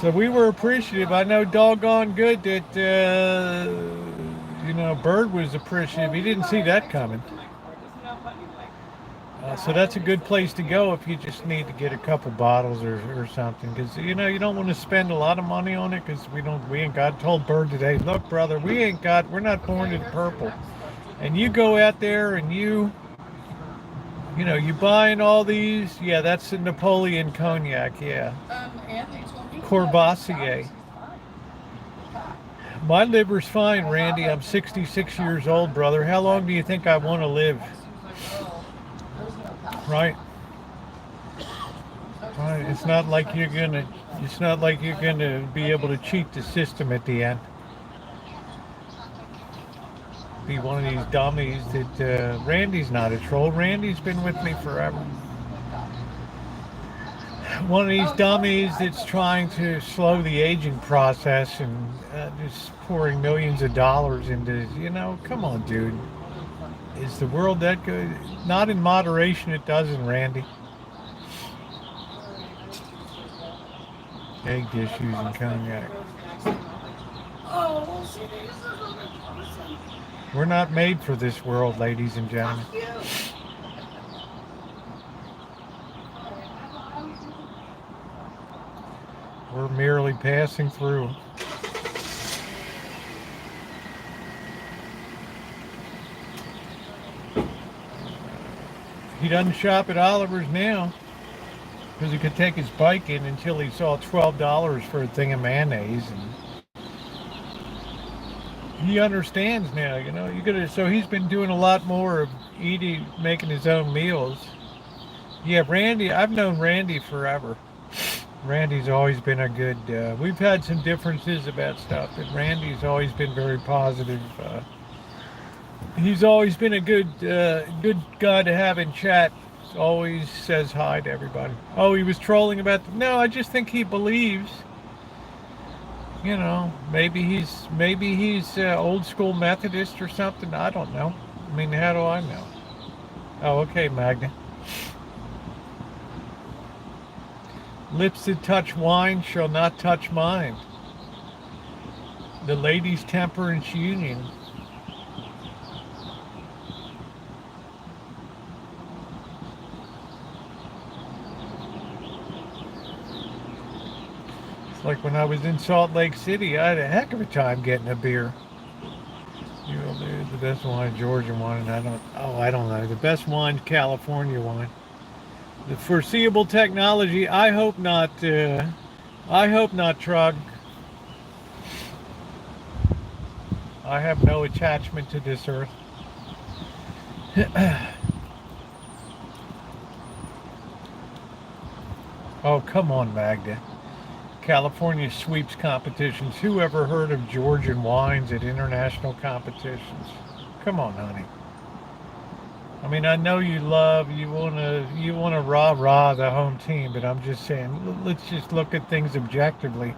So we were appreciative. I know doggone good that Bird was appreciative. He didn't see that coming. So that's a good place to go if you just need to get a couple bottles or something, because you don't want to spend a lot of money on it, because we ain't got. Told Bird today, look brother, we're not born in purple, and you go out there and you buying all these. Yeah, that's the Napoleon cognac. Yeah, Courvoisier. My liver's fine, Randy. I'm 66 years old, brother. How long do you think I want to live? Right. Right. It's not like you're gonna be able to cheat the system at the end. Be one of these dummies that Randy's not a troll. Randy's been with me forever. One of these dummies that's trying to slow the aging process and just pouring millions of dollars into, come on, dude. Is the world that good? Not in moderation, it doesn't, Randy. Egg dish using cognac. We're not made for this world, ladies and gentlemen. We're merely passing through. He doesn't shop at Oliver's now because he could take his bike in until he saw $12 for a thing of mayonnaise, and he understands now. So he's been doing a lot more of making his own meals. Yeah, Randy. I've known Randy forever. Randy's always been a good. We've had some differences about stuff, but Randy's always been very positive. He's always been a good guy to have in chat. Always says hi to everybody. Oh, he was trolling about. No, I just think he believes. Maybe he's old school Methodist or something. I don't know. I mean, how do I know? Oh, okay, Magda. Lips that touch wine shall not touch mine. The Ladies' Temperance Union. It's like when I was in Salt Lake City, I had a heck of a time getting a beer. The best wine, Georgian wine, and I don't know. The best wine, California wine. The foreseeable technology, I hope not, Trug. I have no attachment to this earth. Oh, come on, Magda. California sweeps competitions. Who ever heard of Georgian wines at international competitions? Come on, honey. I mean, I know you wanna rah-rah the home team, but I'm just saying, let's just look at things objectively.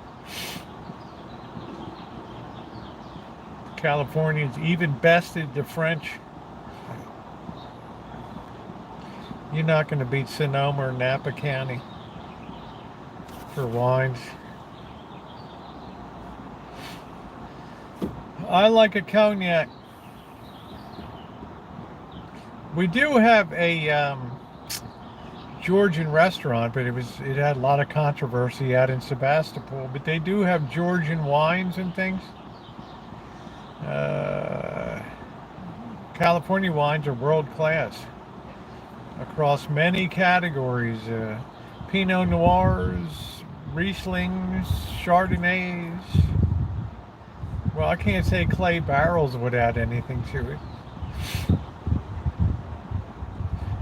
Californians even bested the French. You're not going to beat Sonoma or Napa County for wines. I like a cognac. We do have a Georgian restaurant, but it had a lot of controversy out in Sebastopol. But they do have Georgian wines and things. California wines are world class across many categories. Pinot Noirs, Rieslings, Chardonnays. Well, I can't say clay barrels would add anything to it.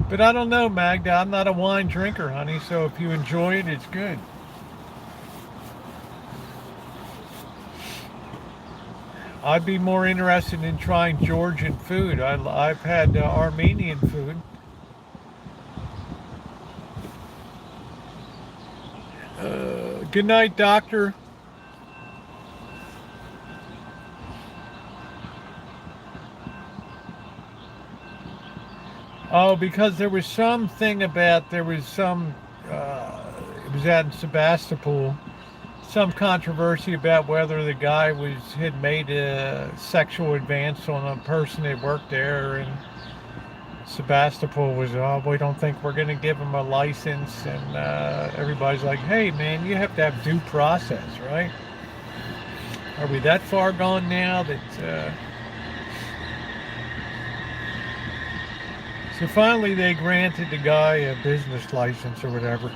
But I don't know, Magda. I'm not a wine drinker, honey, so if you enjoy it, it's good. I'd be more interested in trying Georgian food. I've had Armenian food. Good night, doctor. Oh, because there was something about, it was out in Sebastopol, some controversy about whether the guy had made a sexual advance on a person that worked there, and Sebastopol was, oh, we don't think we're going to give him a license, and everybody's like, hey man, you have to have due process, right? Are we that far gone now that so finally they granted the guy a business license or whatever.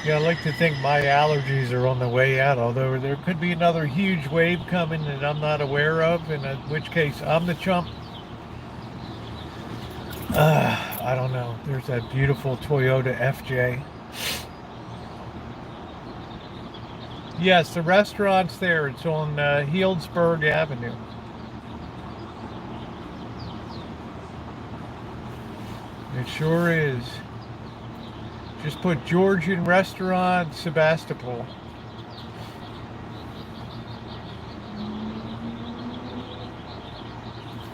Yeah, I like to think my allergies are on the way out, although there could be another huge wave coming that I'm not aware of, in which case I'm the chump. I don't know. There's that beautiful Toyota FJ. Yes, the restaurant's there. It's on Healdsburg Avenue. It sure is. Just put Georgian restaurant, Sebastopol.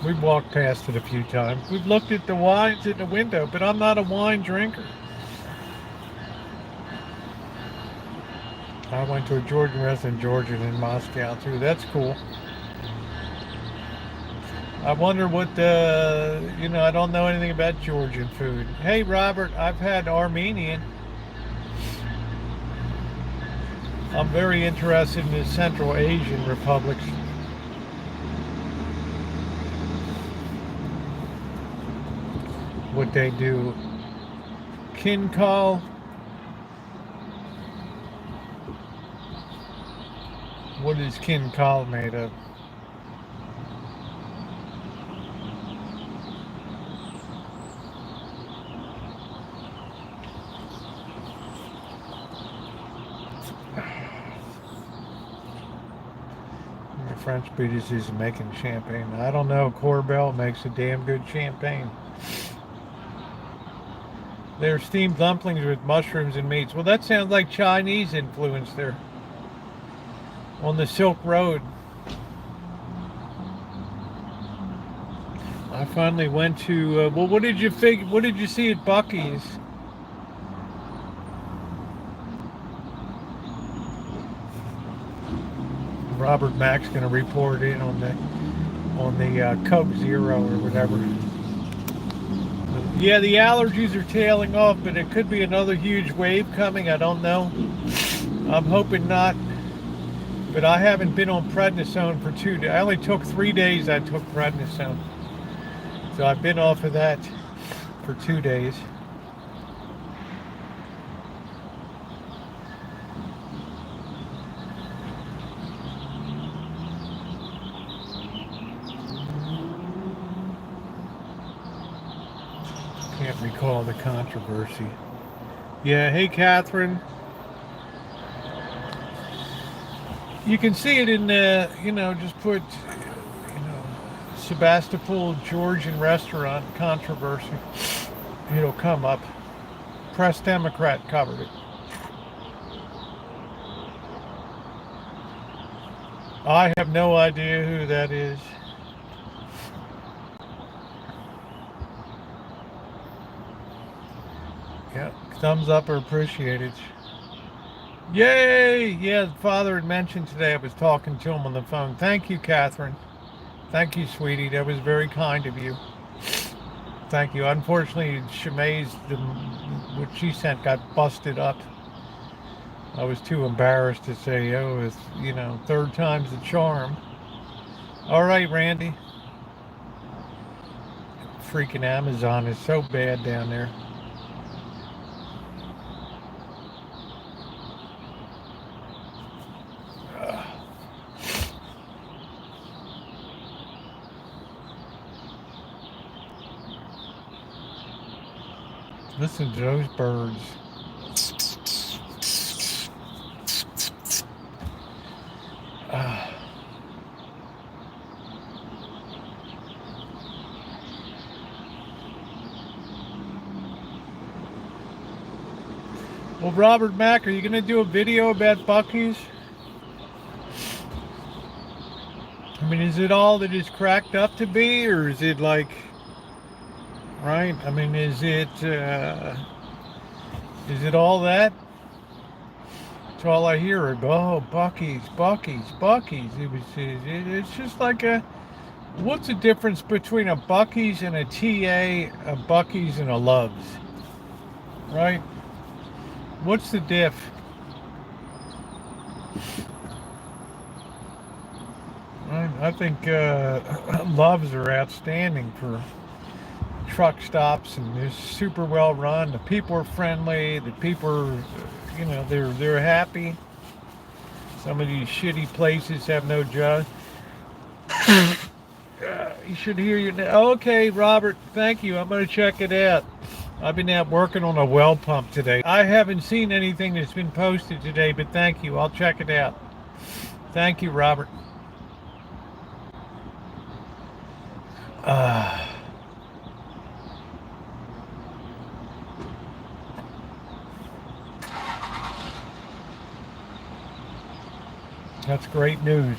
We've walked past it a few times. We've looked at the wines in the window, but I'm not a wine drinker. I went to a Georgian restaurant in Georgia in Moscow too. That's cool. I wonder what I don't know anything about Georgian food. Hey, Robert, I've had Armenian. I'm very interested in the Central Asian republics. What they do. Kinkal. What is Kinkal made of? French British is making champagne. I don't know. Corbel makes a damn good champagne. They're steamed dumplings with mushrooms and meats. Well, that sounds like Chinese influence there. On the Silk Road. I finally went to. Well, what did you see at Buc-ee's? Robert Mack's going to report in on the Coke Zero or whatever. Yeah, the allergies are tailing off, but it could be another huge wave coming. I don't know. I'm hoping not. But I haven't been on prednisone for 2 days. I only took 3 days. I took prednisone, so I've been off of that for 2 days. Can't recall the controversy. Yeah, hey Catherine. You can see it in the, just put, Sebastopol Georgian restaurant controversy. It'll come up. Press Democrat covered it. I have no idea who that is. Yeah, thumbs up are appreciated. Yay! Yeah, the father had mentioned today. I was talking to him on the phone. Thank you, Catherine. Thank you, sweetie. That was very kind of you. Thank you. Unfortunately, Shemai's, what she sent got busted up. I was too embarrassed to say, oh, it's, third time's the charm. All right, Randy. Freaking Amazon is so bad down there. Listen to those birds. Well, Robert Mack, are you going to do a video about Buc-ee's? I mean, is it all that it's cracked up to be, or is it like, right? I mean, is it all that? That's all I hear. Oh, Buc-ee's, Buc-ee's, Buc-ee's. It's just like what's the difference between a Buc-ee's and a TA, a Buc-ee's and a Love's? Right? What's the diff? I think Love's are outstanding for truck stops, and they're super well run. The people are friendly. The people are, they're happy. Some of these shitty places have no judge. You should hear your name. Okay, Robert, thank you. I'm going to check it out. I've been out working on a well pump today. I haven't seen anything that's been posted today, but thank you. I'll check it out. Thank you, Robert. That's great news.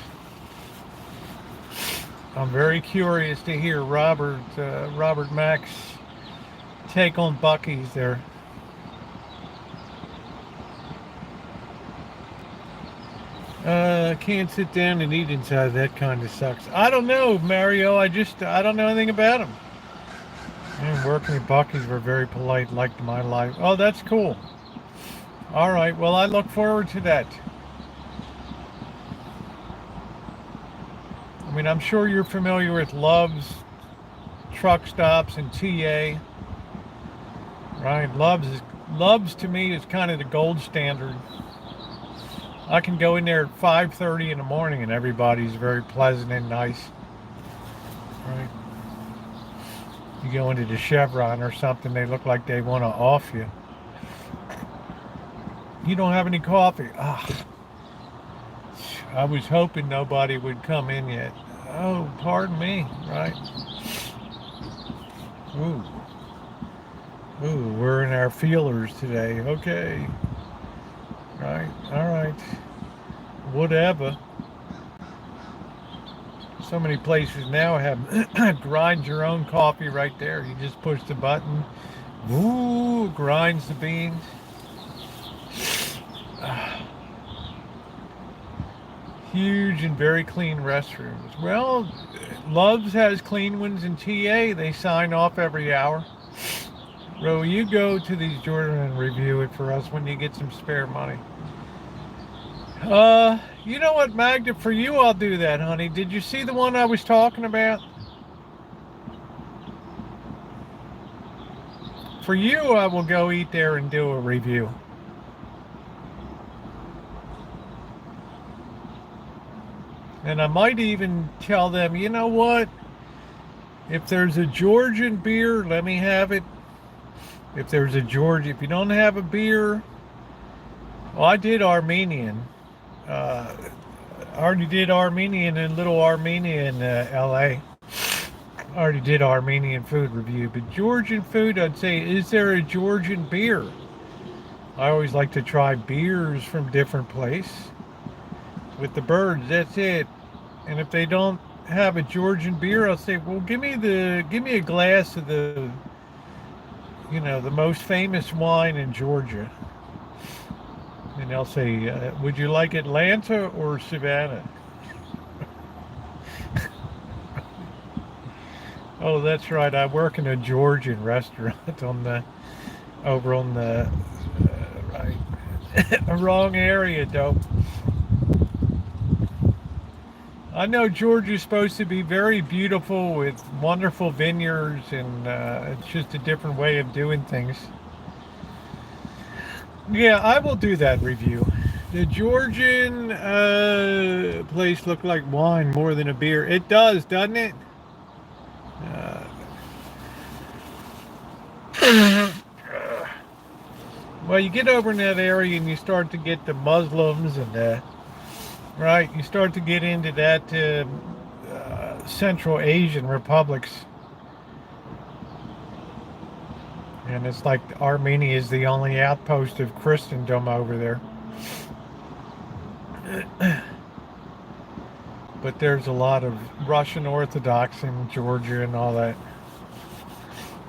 I'm very curious to hear Robert Mack's take on Buc-ee's there. Can't sit down and eat inside. That kind of sucks. I don't know, Mario. I don't know anything about him. Working at Buc-ee's were very polite, liked my life. Oh, that's cool. All right. Well, I look forward to that. I mean, I'm sure you're familiar with Love's truck stops and TA. Right? Love's to me is kind of the gold standard. I can go in there at 5:30 in the morning and everybody's very pleasant and nice. Right? You go into the Chevron or something, they look like they want to off you. You don't have any coffee. I was hoping nobody would come in yet. Oh, pardon me, right? Ooh, we're in our feelers today. Okay. Right, all right. Whatever. So many places now have grind your own coffee right there. You just push the button. Ooh, grinds the beans. Huge and very clean restrooms. Well, Love's has clean ones, and TA, they sign off every hour. Ro, you go to these Jordan and review it for us when you get some spare money. You know what, Magda? For you, I'll do that, honey. Did you see the one I was talking about? For you, I will go eat there and do a review. And I might even tell them, you know what? If there's a Georgian beer, let me have it. If you don't have a beer, well, I did Armenian. I already did Armenian in Little Armenia in LA. I already did Armenian food review, but Georgian food, I'd say, is there a Georgian beer? I always like to try beers from different places. With the birds, that's it. And if they don't have a Georgian beer, I'll say, well, give me a glass of the most famous wine in Georgia. And they'll say, would you like Atlanta or Savannah? Oh, that's right. I work in a Georgian restaurant on the over on the right wrong area, though. I know Georgia's supposed to be very beautiful with wonderful vineyards, and it's just a different way of doing things. Yeah, I will do that review. The Georgian place looked like wine more than a beer. It does, doesn't it? Uh, well, you get over in that area and you start to get the Muslims and right. You start to get into that Central Asian republics, and it's like Armenia is the only outpost of Christendom over there. But there's a lot of Russian Orthodox in Georgia and all that.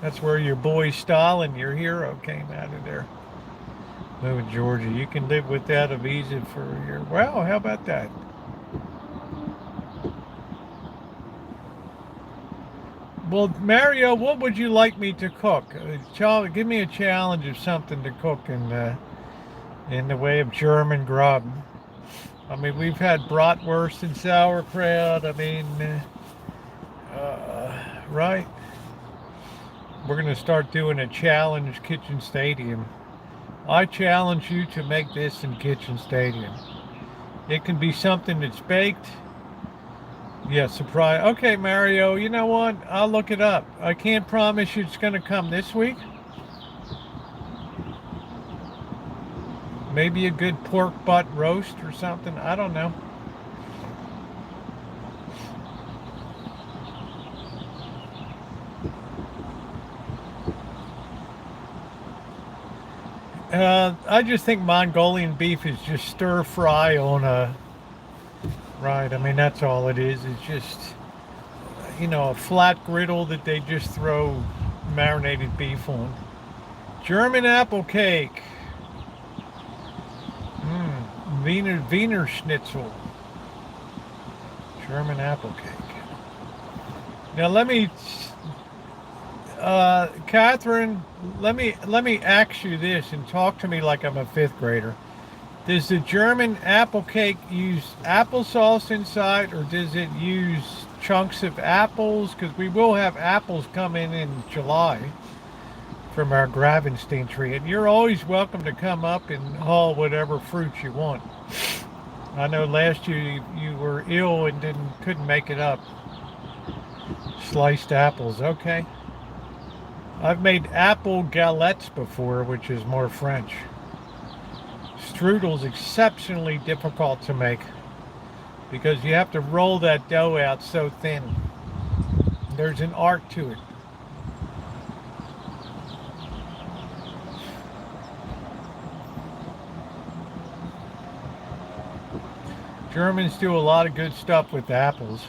That's where your boy Stalin, your hero, came out of there. Moving Georgia. You can live without a visa for a year. Wow, how about that? Well, Mario, what would you like me to cook? Give me a challenge of something to cook in the way of German grub. I mean, we've had bratwurst and sauerkraut. I mean, right? We're going to start doing a challenge kitchen stadium. I challenge you to make this in kitchen stadium. It can be something that's baked. Yeah, surprise. Okay, Mario, you know what? I'll look it up. I can't promise you it's going to come this week. Maybe a good pork butt roast or something. I don't know. I just think Mongolian beef is just stir fry on a... Right, I mean, that's all it is. It's just, a flat griddle that they just throw marinated beef on. German apple cake. Wiener Schnitzel. German apple cake. Now let me, Catherine, let me ask you this and talk to me like I'm a fifth grader. Does the German apple cake use applesauce inside, or does it use chunks of apples? Because we will have apples coming in July from our Gravenstein tree, and you're always welcome to come up and haul whatever fruit you want. I know last year you were ill and couldn't make it up. Sliced apples, okay. I've made apple galettes before, which is more French. Strudel's exceptionally difficult to make because you have to roll that dough out so thin. There's an art to it. Germans do a lot of good stuff with apples.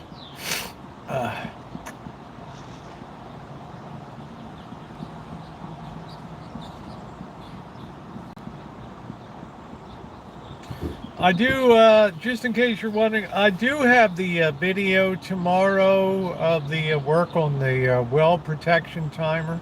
I do, just in case you're wondering, I do have the video tomorrow of the work on the well protection timer.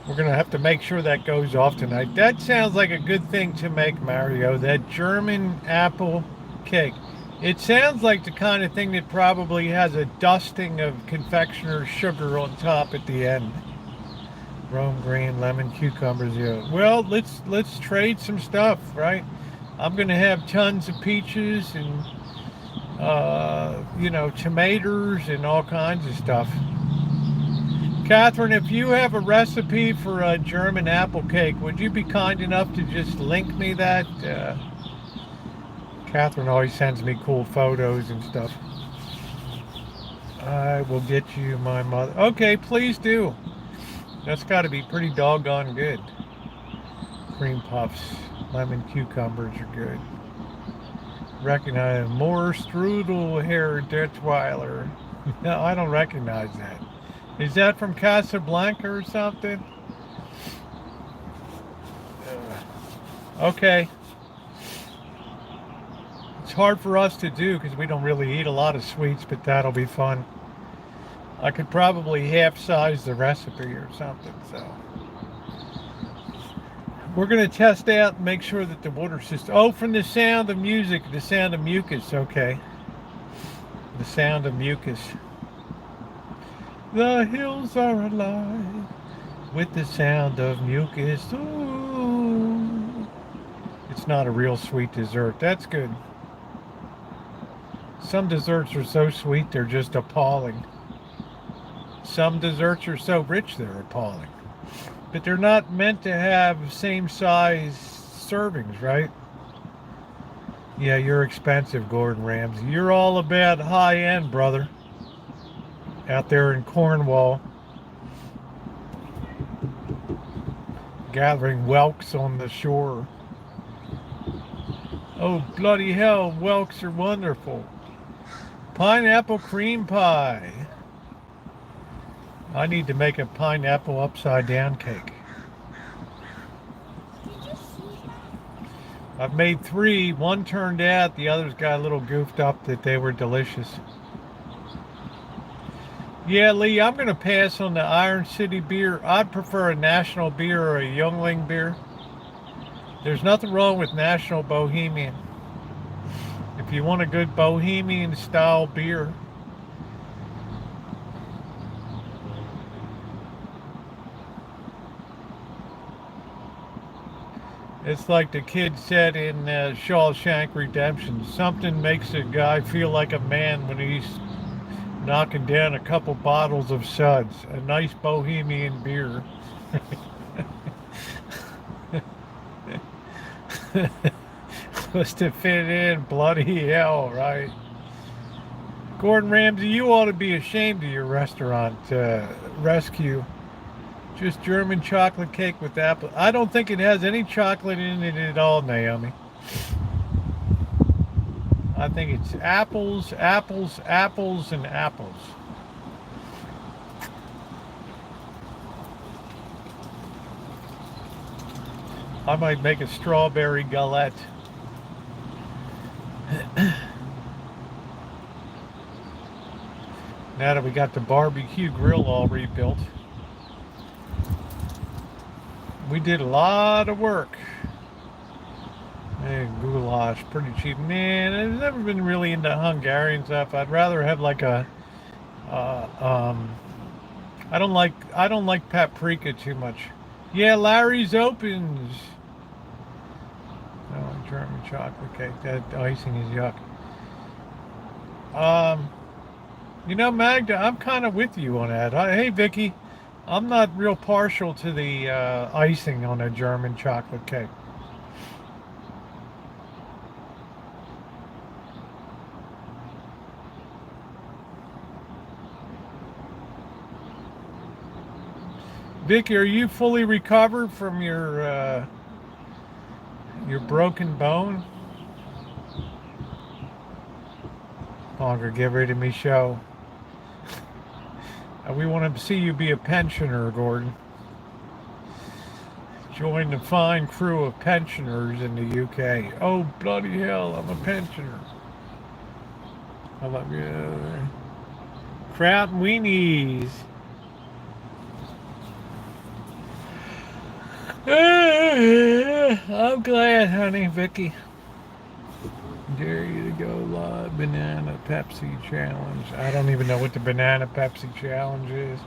We're going to have to make sure that goes off tonight. That sounds like a good thing to make, Mario, that German apple cake. It sounds like the kind of thing that probably has a dusting of confectioner's sugar on top at the end. Rome green, lemon, cucumbers, yeah. Well, let's trade some stuff, right? I'm going to have tons of peaches and, tomatoes and all kinds of stuff. Catherine, if you have a recipe for a German apple cake, would you be kind enough to just link me that? Catherine always sends me cool photos and stuff. I will get you my mother. Okay, please do. That's got to be pretty doggone good. Cream puffs. Lemon cucumbers are good. Recognize more strudel hair Detweiler. No, I don't recognize that. Is that from Casablanca or something? Okay. It's hard for us to do because we don't really eat a lot of sweets, but that'll be fun. I could probably half size the recipe or something. So we're going to test out and make sure that the water system. Oh, from the sound of music, the sound of mucus. Okay. The sound of mucus. The hills are alive with the sound of mucus. Ooh. It's not a real sweet dessert. That's good. Some desserts are so sweet they're just appalling. Some desserts are so rich they're appalling. But they're not meant to have same size servings, right? Yeah, you're expensive, Gordon Ramsay. You're all about high end, brother. Out there in Cornwall. Gathering whelks on the shore. Oh, bloody hell, whelks are wonderful. Pineapple cream pie. I need to make a pineapple upside down cake. I've made 3. One turned out, the others got a little goofed up that they were delicious. Yeah, Lee, I'm going to pass on the Iron City beer. I'd prefer a National beer or a Youngling beer. There's nothing wrong with National Bohemian. If you want a good Bohemian style beer. It's like the kid said in Shawshank Redemption. Something makes a guy feel like a man when he's knocking down a couple bottles of suds. A nice Bohemian beer. Was to fit in, bloody hell, right? Gordon Ramsay, you ought to be ashamed of your restaurant rescue. Just German chocolate cake with apple. I don't think it has any chocolate in it at all, Naomi. I think it's apples, apples, apples, and apples. I might make a strawberry galette. Now that we got the barbecue grill all rebuilt. We did a lot of work. And goulash, pretty cheap. Man, I've never been really into Hungarian stuff. I'd rather have like a, I don't like paprika too much. Yeah, Larry's opens. Oh, German chocolate cake. That icing is yuck. You know, Magda, I'm kind of with you on that. Hey, Vicky, I'm not real partial to the icing on a German chocolate cake. Vicky, are you fully recovered from your broken bone? Longer, get rid of me, show. We want to see you be a pensioner, Gordon. Join the fine crew of pensioners in the UK. Oh, bloody hell, I'm a pensioner. I love you. Kraut and weenies. I'm glad, honey, Vicky. Dare you to go live banana Pepsi challenge. I don't even know what the banana Pepsi challenge is.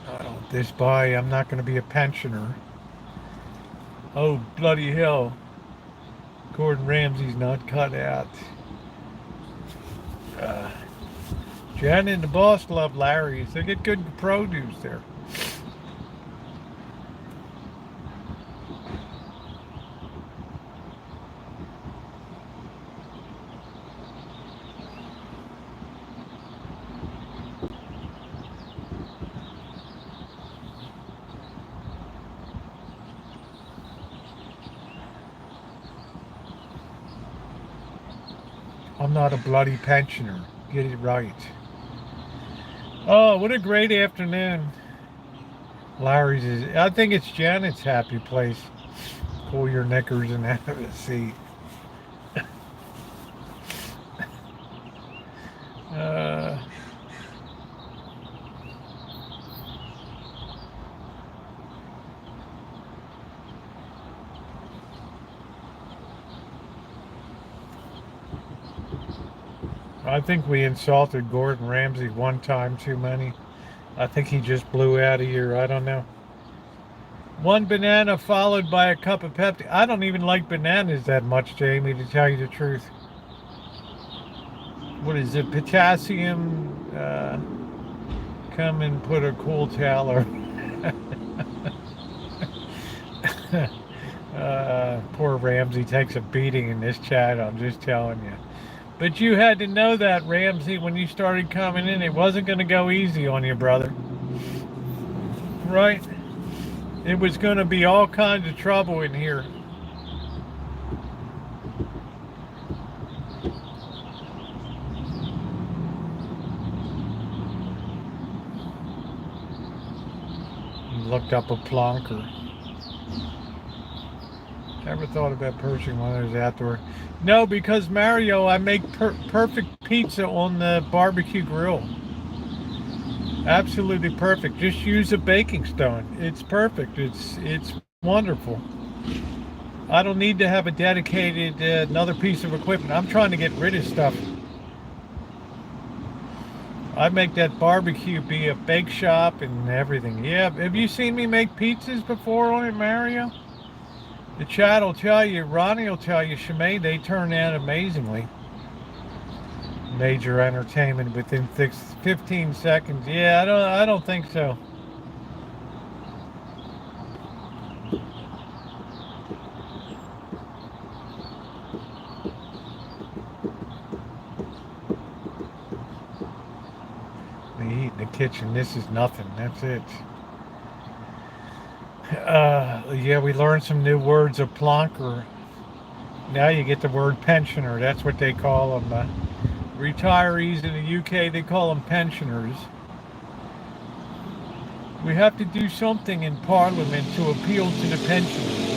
Oh, this boy, I'm not going to be a pensioner. Oh, bloody hell. Gordon Ramsay's not cut out. Jen and the boss love Larry's. They get good produce there. I'm not a bloody pensioner. Get it right. Oh, what a great afternoon. Larry's is, I think it's Janet's happy place. Pull your knickers and have a seat. Uh, I think we insulted Gordon Ramsay one time too many. I think he just blew out of here. I don't know. One banana followed by a cup of Pepsi. I don't even like bananas that much, Jamie, to tell you the truth. What is it? Potassium? Come and put a cool towel or poor Ramsey takes a beating in this chat, I'm just telling you. But you had to know that, Ramsey, when you started coming in. It wasn't going to go easy on you, brother. Right? It was going to be all kinds of trouble in here. Looked up a plonker. Ever thought about purchasing one of those outdoor? No, because Mario, I make perfect pizza on the barbecue grill. Absolutely perfect. Just use a baking stone. It's perfect. It's wonderful. I don't need to have a dedicated another piece of equipment. I'm trying to get rid of stuff. I make that barbecue be a bake shop and everything. Yeah, have you seen me make pizzas before on it, Mario? The chat will tell you, Ronnie will tell you, Shemaine, they turn out amazingly. Major entertainment within 15 seconds. Yeah, I don't think so. They eat in the kitchen. This is nothing. That's it. Yeah, we learned some new words of plonker. Now you get the word pensioner. That's what they call them. Retirees in the UK, they call them pensioners. We have to do something in Parliament to appeal to the pensioners.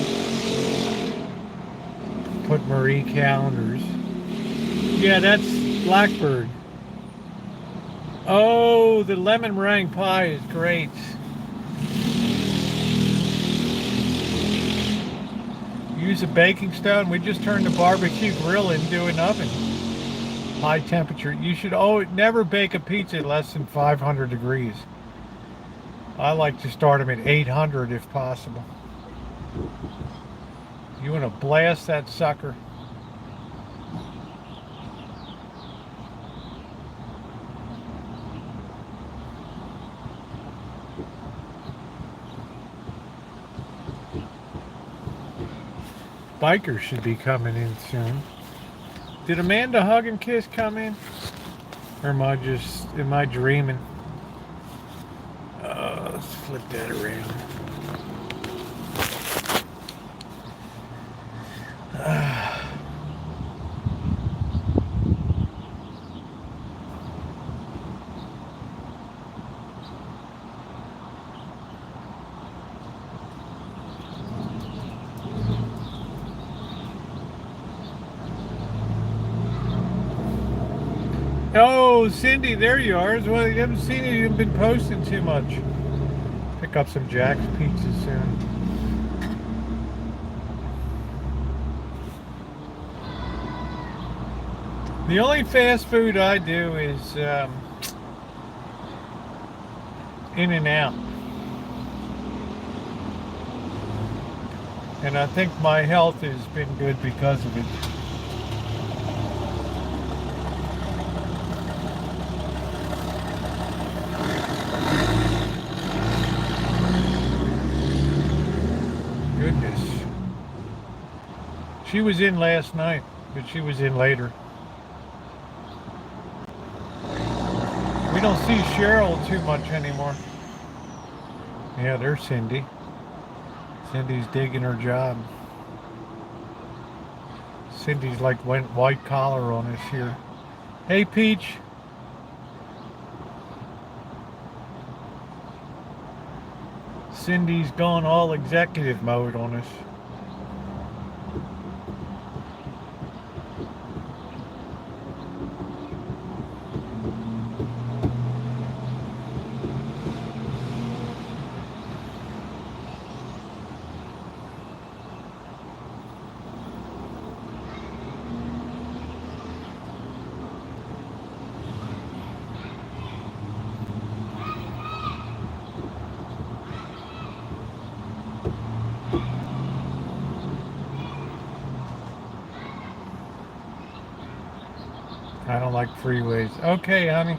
Put Marie Callender's. Yeah, that's Blackbird. Oh, the lemon meringue pie is great. Use a baking stone. We just turned the barbecue grill into an oven. High temperature. You should never bake a pizza at less than 500 degrees. I like to start them at 800 if possible. You want to blast that sucker. Bikers should be coming in soon. Did Amanda Hug and Kiss come in? Or am I dreaming? Let's flip that around. Oh, Cindy, there you are. Well, you haven't seen it. You've been posting too much. Pick up some Jack's Pizza soon. The only fast food I do is In-N-Out. And I think my health has been good because of it. Goodness. She was in last night, but she was in later. We don't see Cheryl too much anymore. Yeah, there's Cindy. Cindy's digging her job. Cindy's like went white collar on us here. Hey, Peach. Cindy's gone all executive mode on us. don't like freeways. Okay, honey.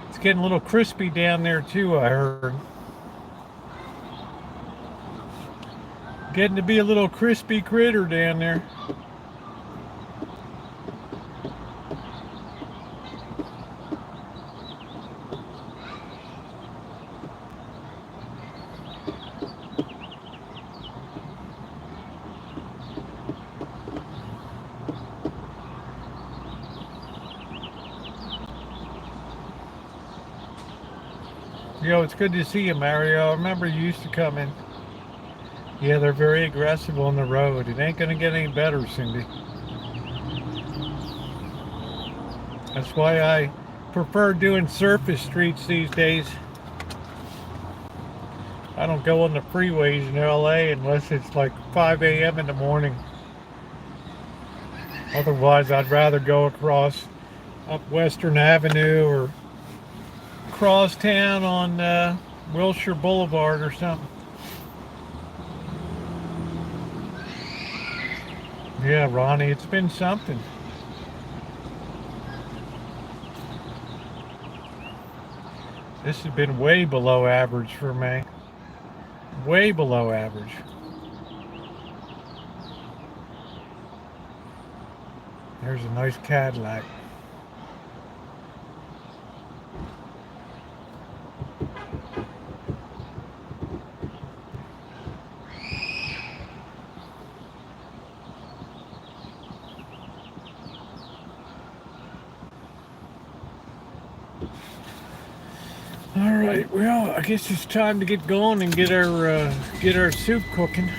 It's getting a little crispy down there too, I heard. Getting to be a little crispy critter down there. Yo, it's good to see you, Mario. I remember you used to come in. Yeah, they're very aggressive on the road. It ain't gonna get any better, Cindy. That's why I prefer doing surface streets these days. I don't go on the freeways in LA unless it's like 5 a.m. in the morning. Otherwise, I'd rather go across up Western Avenue or cross town on Wilshire Boulevard or something. Yeah, Ronnie, it's been something. This has been way below average for me. Way below average. There's a nice Cadillac. All right, well, I guess it's time to get going and get our soup cooking.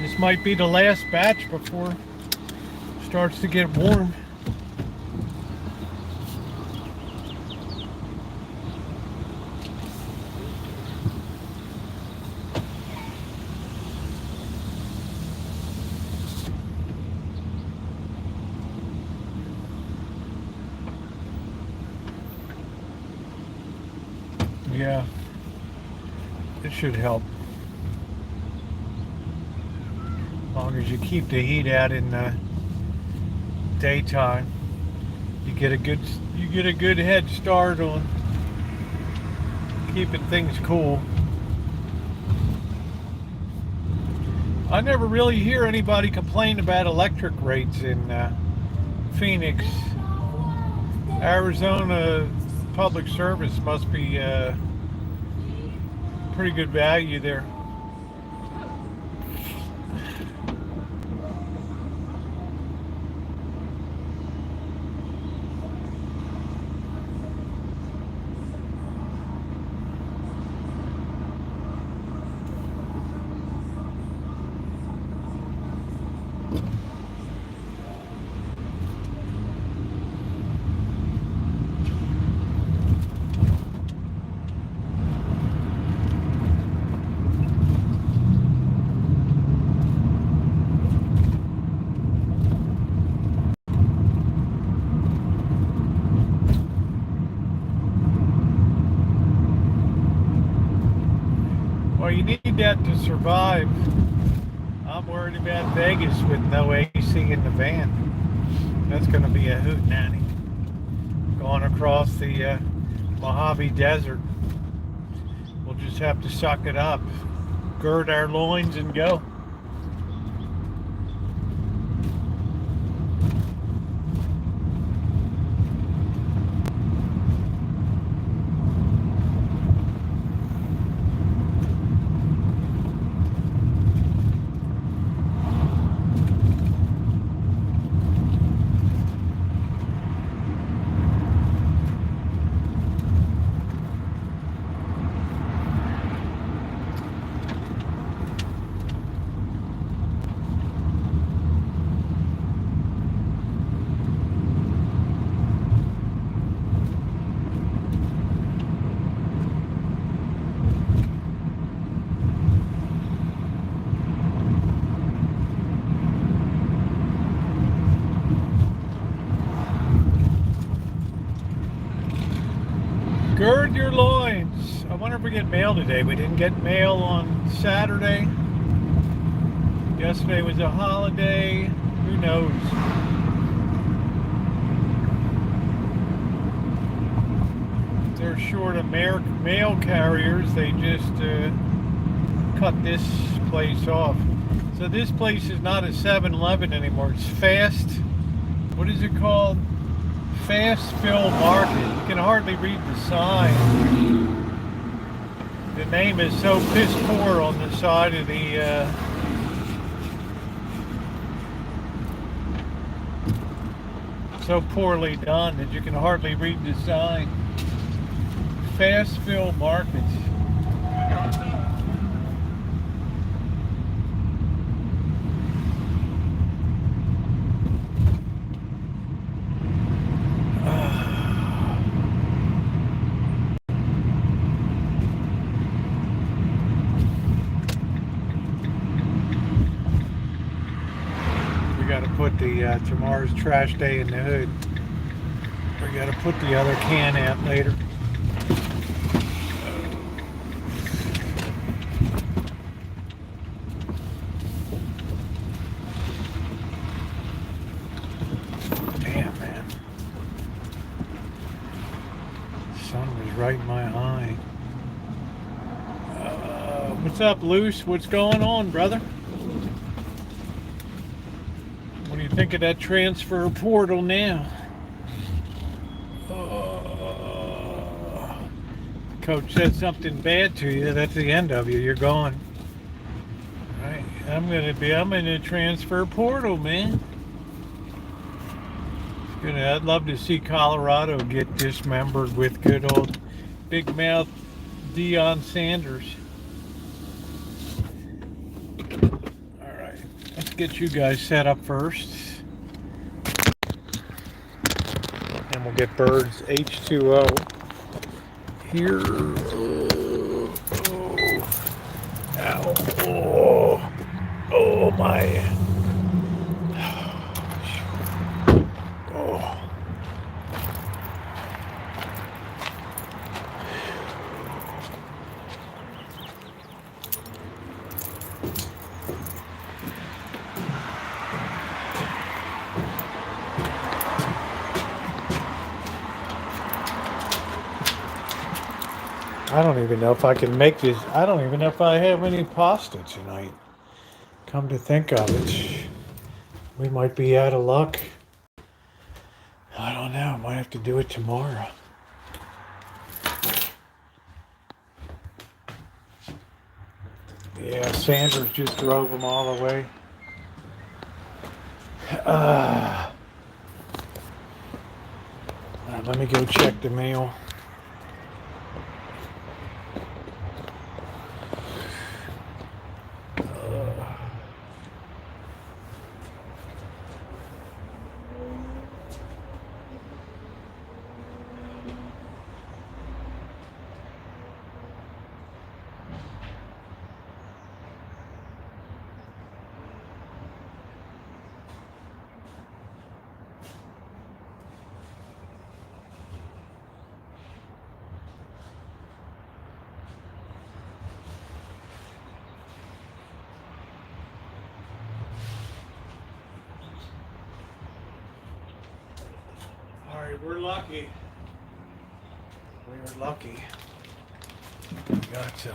This might be the last batch before it starts to get warm. Yeah, it should help. As long as you keep the heat out in the daytime, you get a good head start on keeping things cool. I never really hear anybody complain about electric rates in Phoenix. Arizona public service must be pretty good value there. Well, you need that to survive. I'm worried about Vegas with no AC in the van. That's going to be a hootenanny. Going across the Mojave Desert. We'll just have to suck it up, gird our loins, and go. Gird your loins. I wonder if we get mail today. We didn't get mail on Saturday. Yesterday was a holiday. Who knows? short of mail carriers, they just cut this place off. So this place is not a 7-Eleven anymore. It's fast. What is it called? Fast Fill Market. You can hardly read the sign. The name is so piss poor on the side of the so poorly done that you can hardly read the sign. Fast Fill Markets. Put the tomorrow's trash day in the hood. We got to put the other can out later. Damn, man. The sun was right in my eye. What's up, Luce? What's going on, brother? What do you think of that transfer portal now? Coach said something bad to you. That's the end of you. You're gone. All right. I'm in the transfer portal, man. I'd love to see Colorado get dismembered with good old big mouth Deion Sanders. Let's get you guys set up first. And we'll get Bird's H2O here. Ow. Oh my. Oh. I don't even know if I can make this. I don't even know if I have any pasta tonight. Come to think of it, we might be out of luck. I don't know. I might have to do it tomorrow. Yeah, Sanders just drove them all away. Let me go check the mail. We're lucky. We're lucky. We got some.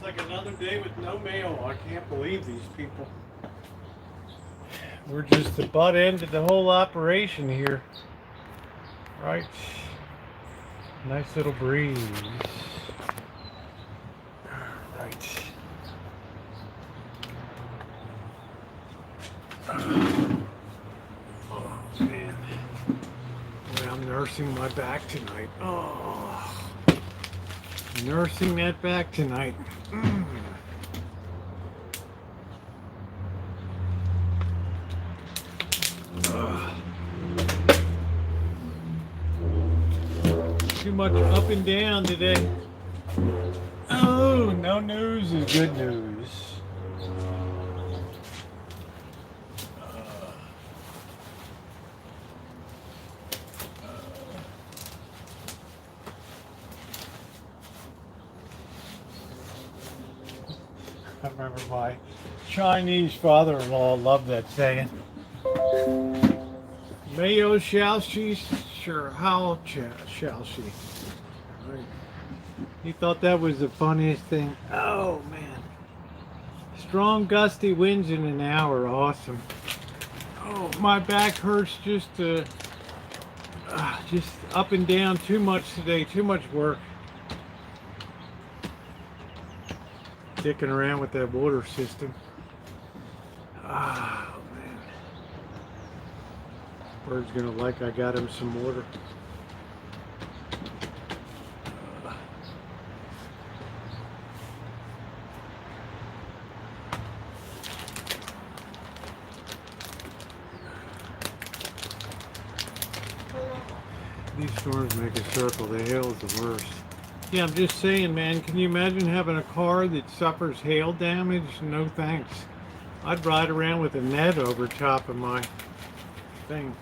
like another day with no mail. I can't believe these people. We're just the butt end of the whole operation here. Right. Nice little breeze. Right. Oh, man. Boy, I'm nursing my back tonight. Oh. Nursing that back tonight. Too much up and down today. Oh, no news is good news. I remember my Chinese father-in-law loved that saying. Mayo shall she, sure, how shall she? Right. He thought that was the funniest thing. Oh, man. Strong gusty winds in an hour, awesome. Oh, my back hurts just up and down too much today, too much work. Dicking around with that water system. Oh, man. Bird's gonna like I got him some water. These storms make a circle. The hail is the worst. Yeah, I'm just saying, man, can you imagine having a car that suffers hail damage? No thanks. I'd ride around with a net over top of my thing.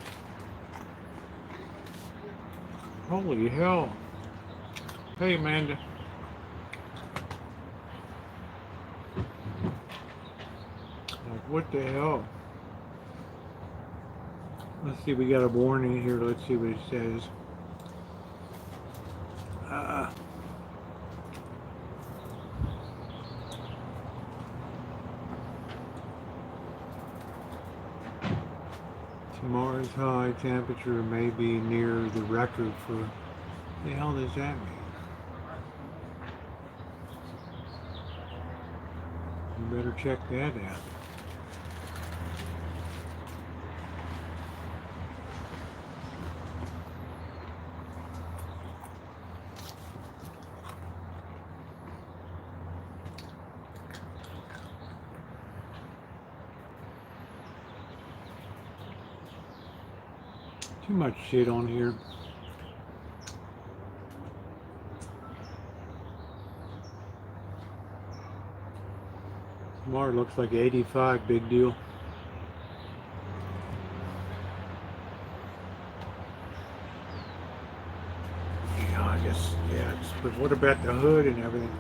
Holy hell. Hey, Amanda. Like, what the hell? Let's see, we got a warning here. Let's see what it says. Tomorrow's high temperature may be near the record for... What the hell does that mean? You better check that out. Too much shit on here. Tomorrow looks like 85, big deal. Yeah, I guess, yeah, but what about the hood and everything?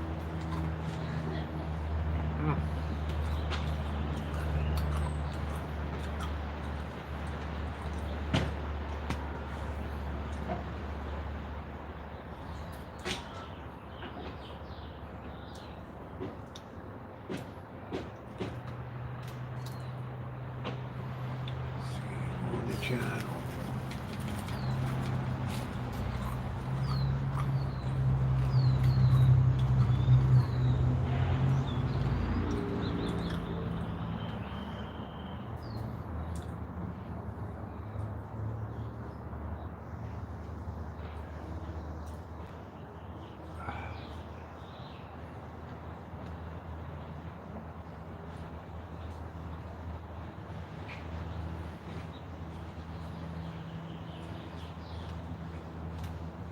Channel.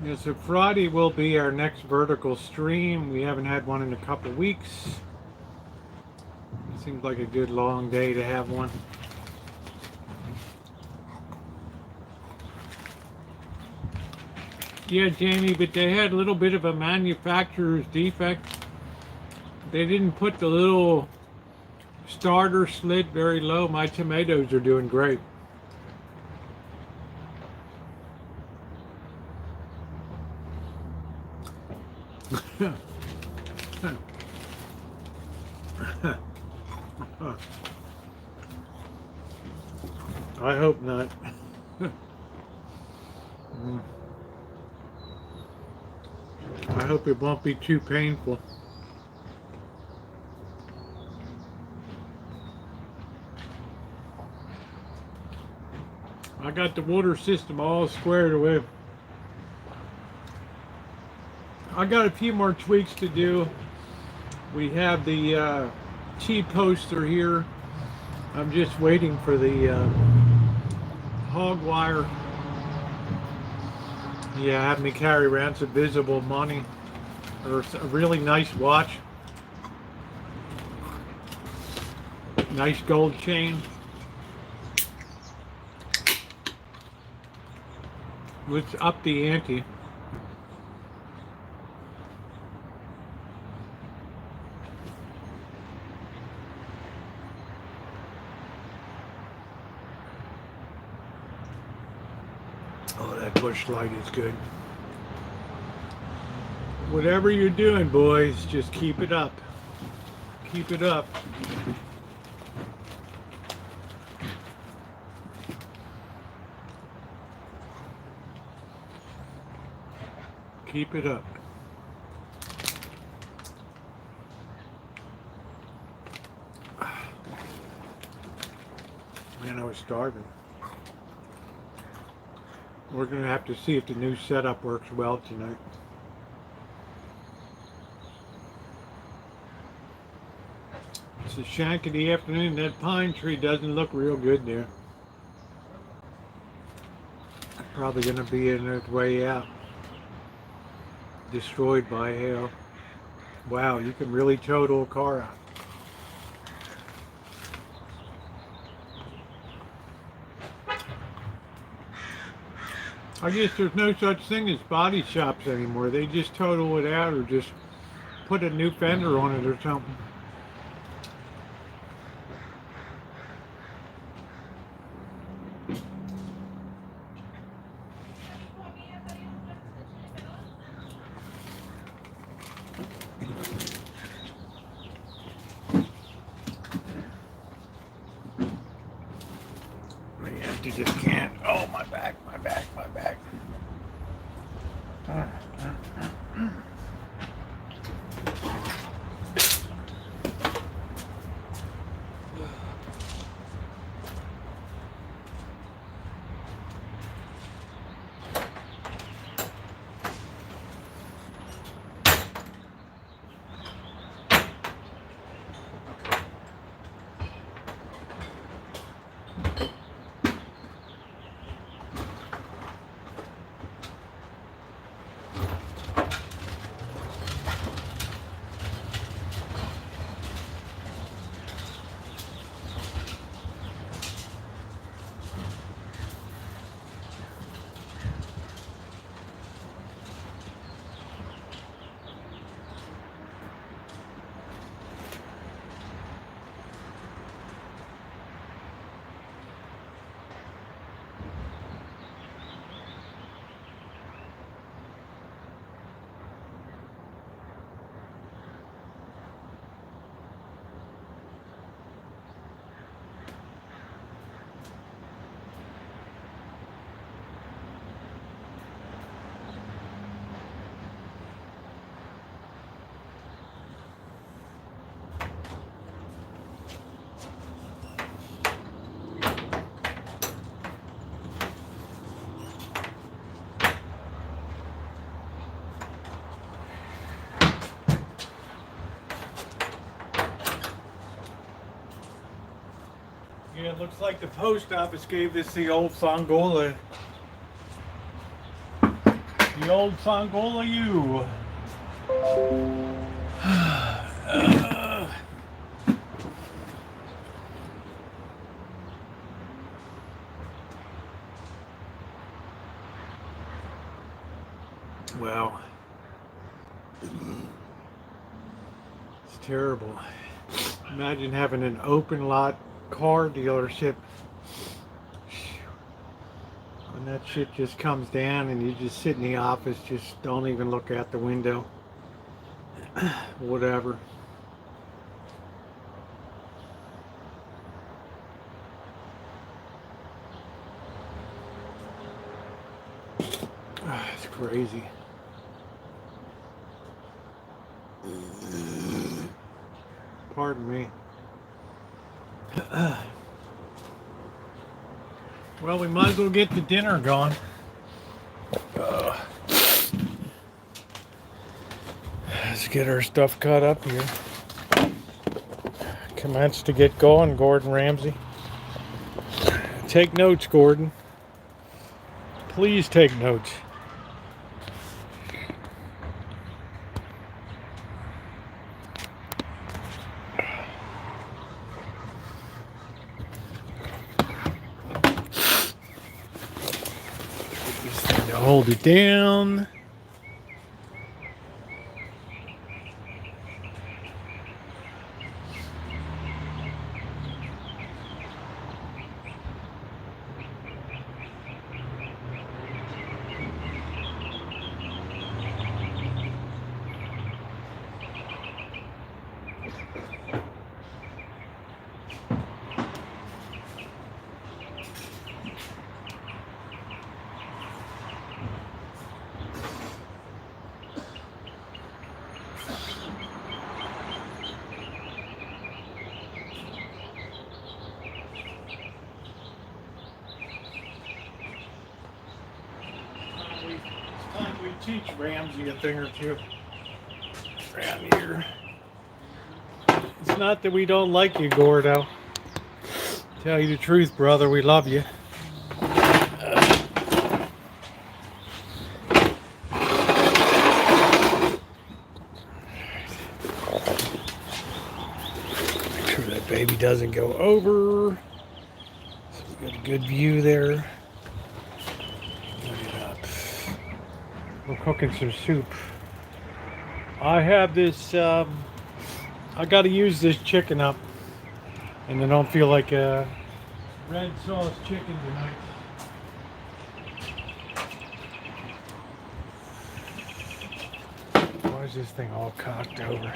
Yeah, so Friday will be our next vertical stream. We haven't had one in a couple weeks. It seems like a good long day to have one. Yeah, Jamie, but they had a little bit of a manufacturer's defect. They didn't put the little starter slit very low. My tomatoes are doing great. Huh. I hope not. Mm. I hope it won't be too painful. I got the water system all squared away. I got a few more tweaks to do. We have the T-poster here. I'm just waiting for the hog wire. Yeah, have me carry around some visible money or a really nice watch. Nice gold chain. Let's up the ante. Oh, that bush light is good. Whatever you're doing, boys, just keep it up. Keep it up. Keep it up. Man, I was starving. We're going to have to see if the new setup works well tonight. It's a shank of the afternoon. That pine tree doesn't look real good there. Probably going to be in its way out. Destroyed by hail. Wow, you can really total a car out. I guess there's no such thing as body shops anymore. They just total it out or just put a new fender on it or something. Let me empty this can. Oh, my back, my back, my back. Yeah, it looks like the post office gave this the old Fongola. The old Fongola U. Wow. It's terrible. Imagine having an open lot car dealership. When that shit just comes down and you just sit in the office, just don't even look out the window. Whatever. It's crazy. Pardon me. Well, we might as well get the dinner going. Let's get our stuff cut up here. Commence to get going, Gordon Ramsay. Take notes, Gordon. Please take notes. Just need to hold it down. It's time we teach Ramsey a thing or two around here. It's not that we don't like you, Gordo. Tell you the truth, brother, we love you. Make sure that baby doesn't go over. So we got a good view there. Look it up. We're cooking some soup. I have this, I got to use this chicken up. And I don't feel like a red sauce chicken tonight. Why is this thing all cocked over?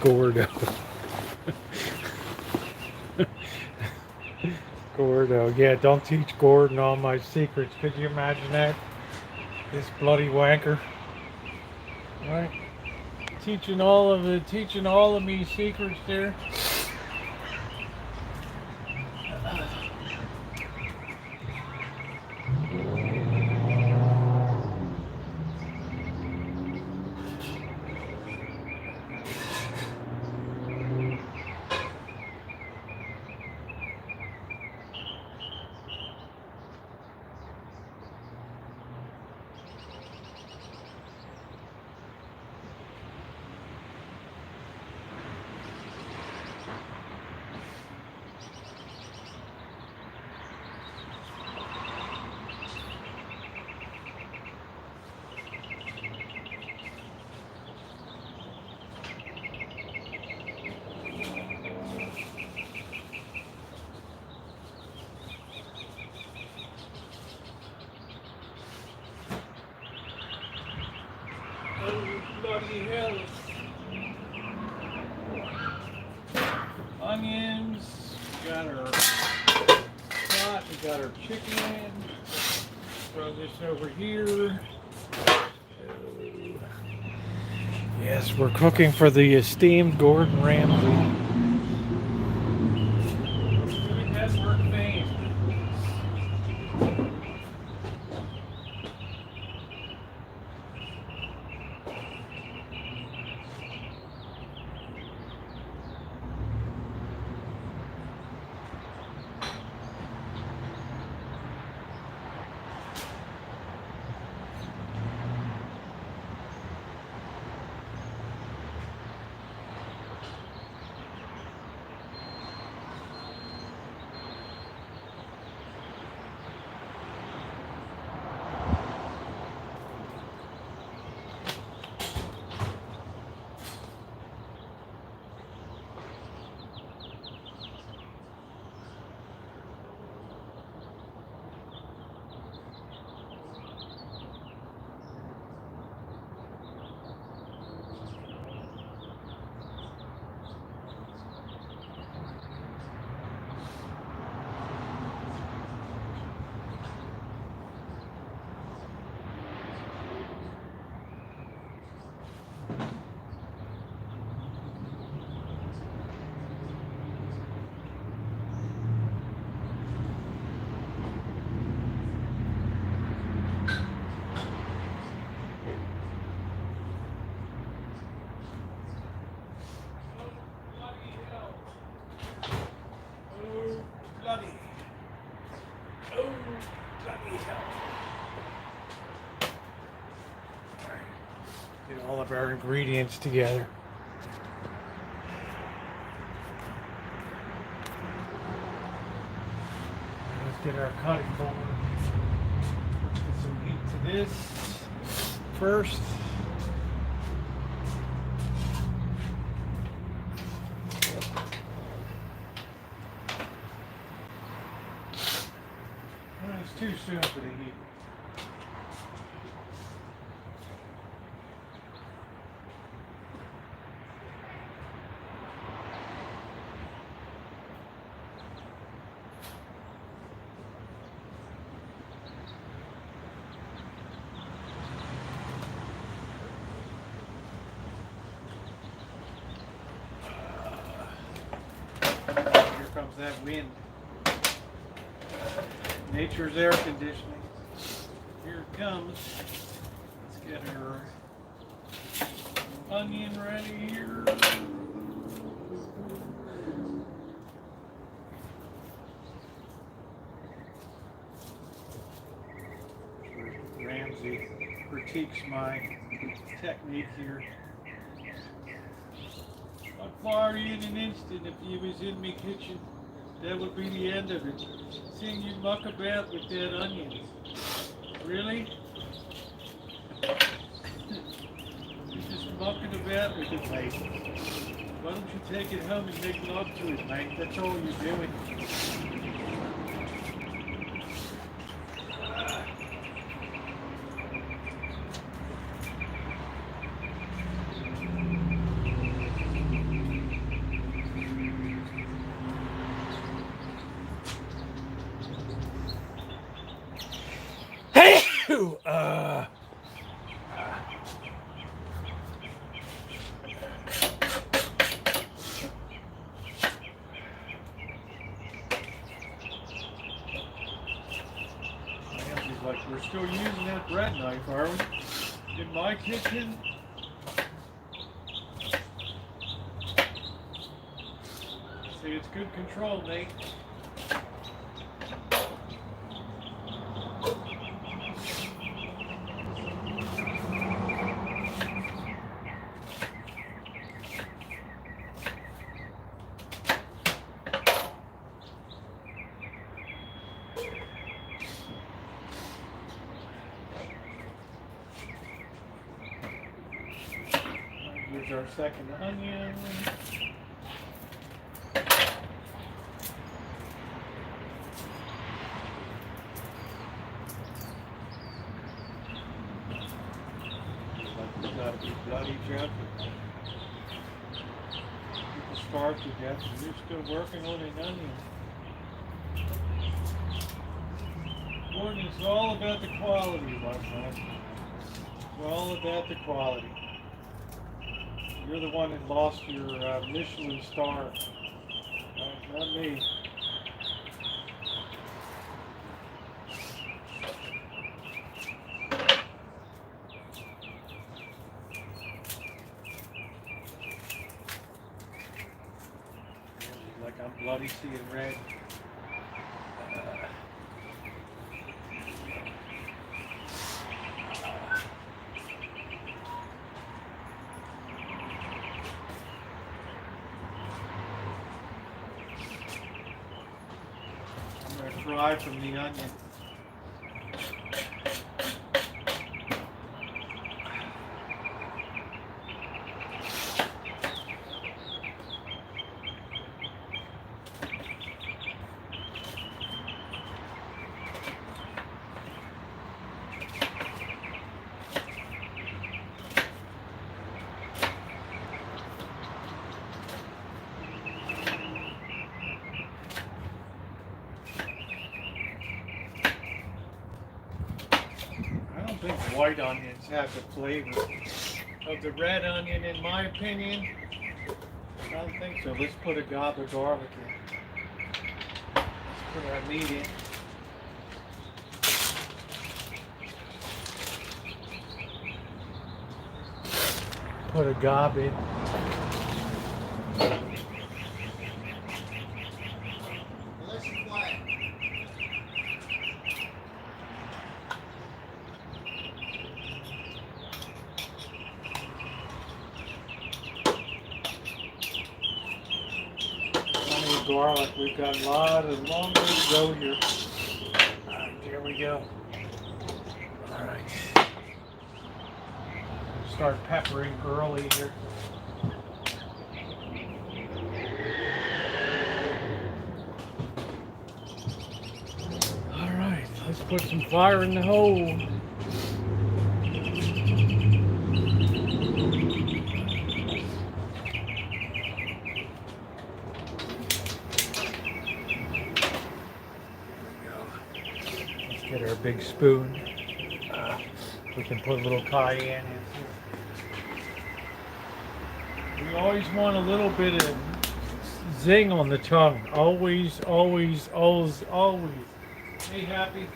Gordo. Gordo. Yeah, don't teach Gordon all my secrets. Could you imagine that? This bloody wanker. Right? Teaching all of me secrets there. Bloody hell. Onions, we got our pot, we got our chicken. Throw this over here. Yes, we're cooking for the esteemed Gordon Ramsay. Food Network fame. all of our ingredients together. Let's get our cutting board. Get some heat to this first. It's too soon for the heat. Here comes that wind. Nature's air conditioning. Here it comes. Let's get our onion ready here. Ramsey critiques my technique here. I'd fire you in an instant if you was in me kitchen. That would be the end of it. Seeing you muck about with that onions. Really? You're just mucking about with it, mate. Why don't you take it home and make love to it, mate? That's all you're doing. Like, we're still using that bread knife, are we? In my kitchen? See, it's good control, Nate. Here's our second onion. Like, we gotta be bloody jumping. People starve to death and you're still working on an onion. Gordon, it's all about the quality, my friend. It's all about the quality. You're the one that lost your Michelin star, not me. Like I'm bloody seeing red. Fry from the onion. I think white onions have the flavor of the red onion, in my opinion. I don't think so. Let's put a gob of garlic in. Let's put our meat in. Put a gob in. garlic. We've got a long way to go here. Alright, there we go. Alright. Start peppering early here. Alright, let's put some fire in the hole. Get our big spoon. We can put a little cayenne in here. We always want a little bit of zing on the tongue. Always, always, always, always. Hey, Happy.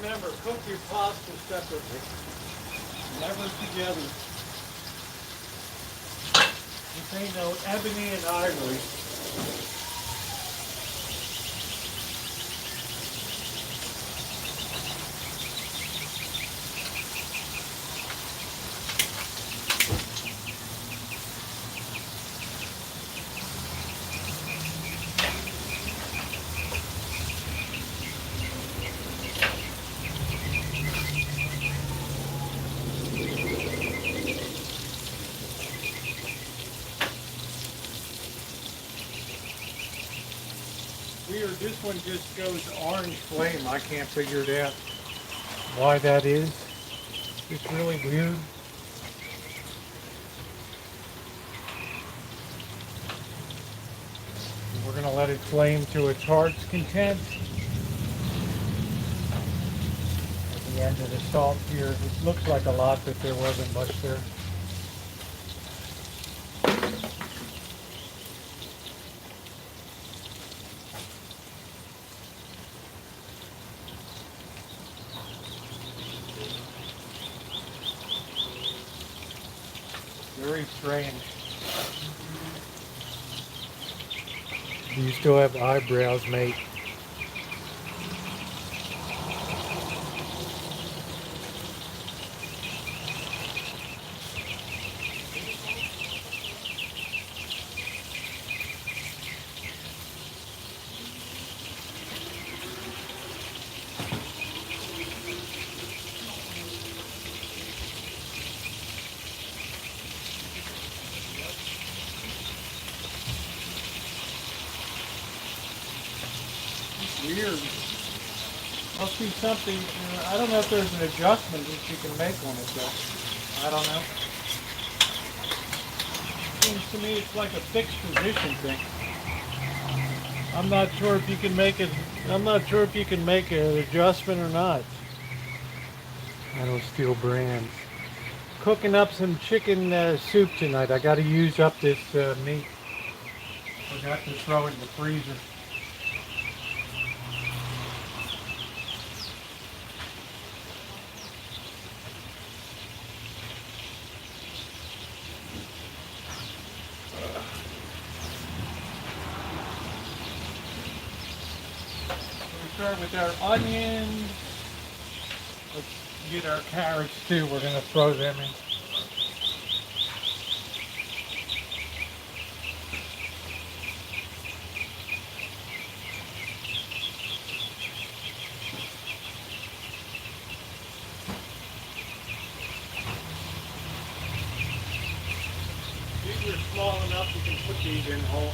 Remember, cook your pasta separately, never together. This ain't no ebony and ivory. Weird, this one just goes orange flame. I can't figure it out why that is. It's really weird. We're going to let it flame to its heart's content. At the end of the salt here, it looks like a lot, but there wasn't much there. Very strange. You still have eyebrows, mate. Weird. Must be something. I don't know if there's an adjustment that you can make on it though. I don't know. Seems to me it's like a fixed position thing. I'm not sure if you can make it. I'm not sure if you can make an adjustment or not. I don't steal brands. Cooking up some chicken soup tonight. I got to use up this meat. Forgot to throw it in the freezer. Start with our onions. Let's get our carrots too. We're going to throw them in. These are small enough you can put these in whole.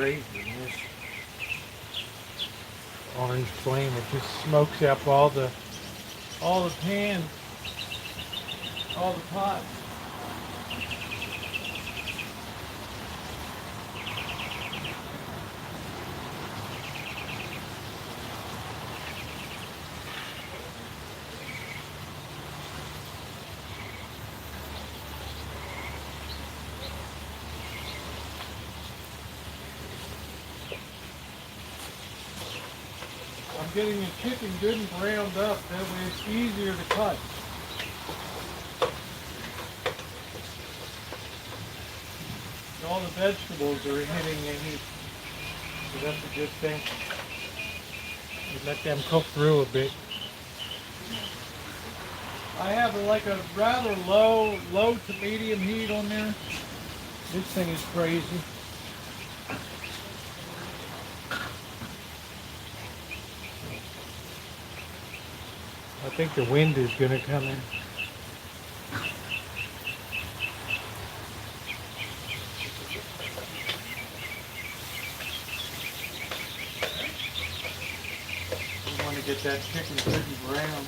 crazy. And this orange flame, it just smokes up all the pan, all the pots. I'm getting the chicken good and browned up, that way it's easier to cut. All the vegetables are hitting the heat, so that's a good thing. You let them cook through a bit. I have like a rather low to medium heat on there. This thing is crazy. I think the wind is going to come in. We want to get that chicken good and brown.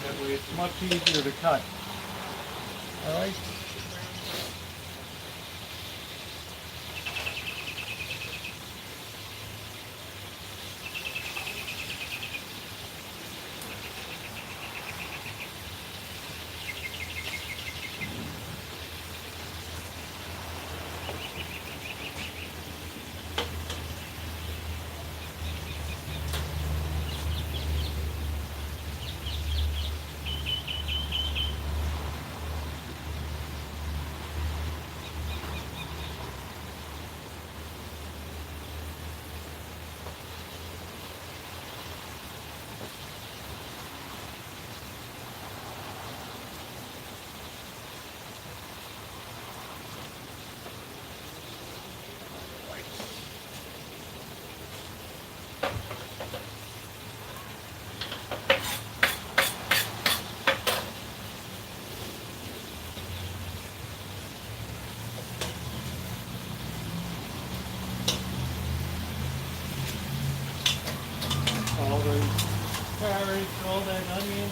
That way it's much easier to cut. All right. All those carrots, all that onion,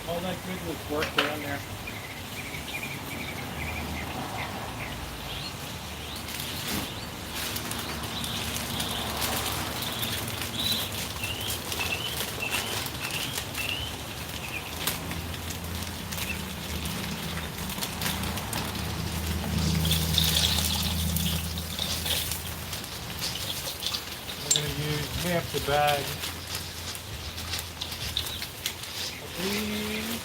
all that goodness worked down there. I'm going to use half the bag of these.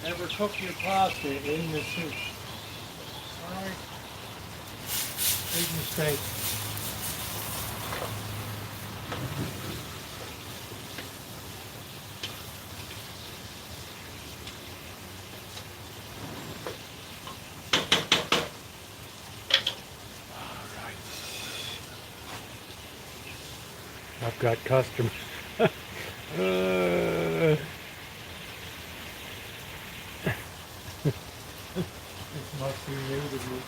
Never cook your pasta in the soup. Alright. Big mistake. I've got customers. This must be new to me.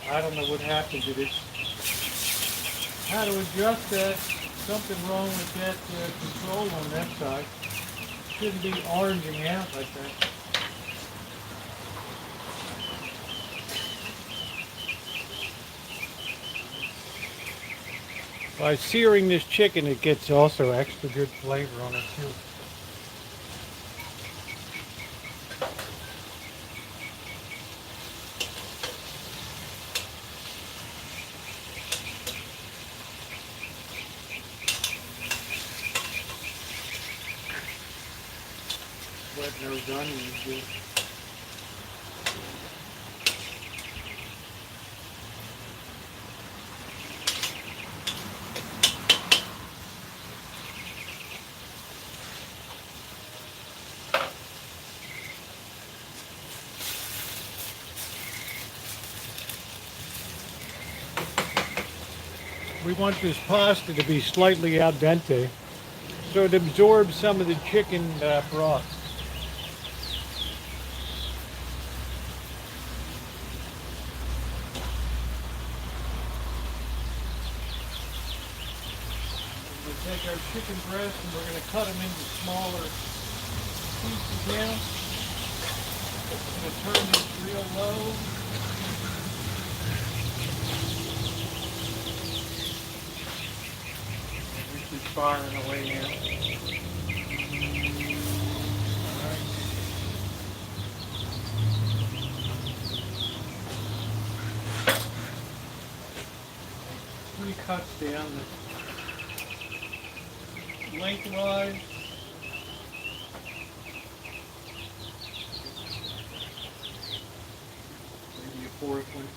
I don't know what happened to this. How to adjust that. Something wrong with that control on that side. Shouldn't be oranging out like that. By searing this chicken, it gets also extra good flavor on it too. Red nose onions good. We want this pasta to be slightly al dente, so it absorbs some of the chicken broth. We'll take our chicken breasts and we're going to cut them into smaller pieces now. I'm going to turn this real low. She's firing away now. Alright. 3 cuts down the lengthwise. Maybe a 4th one.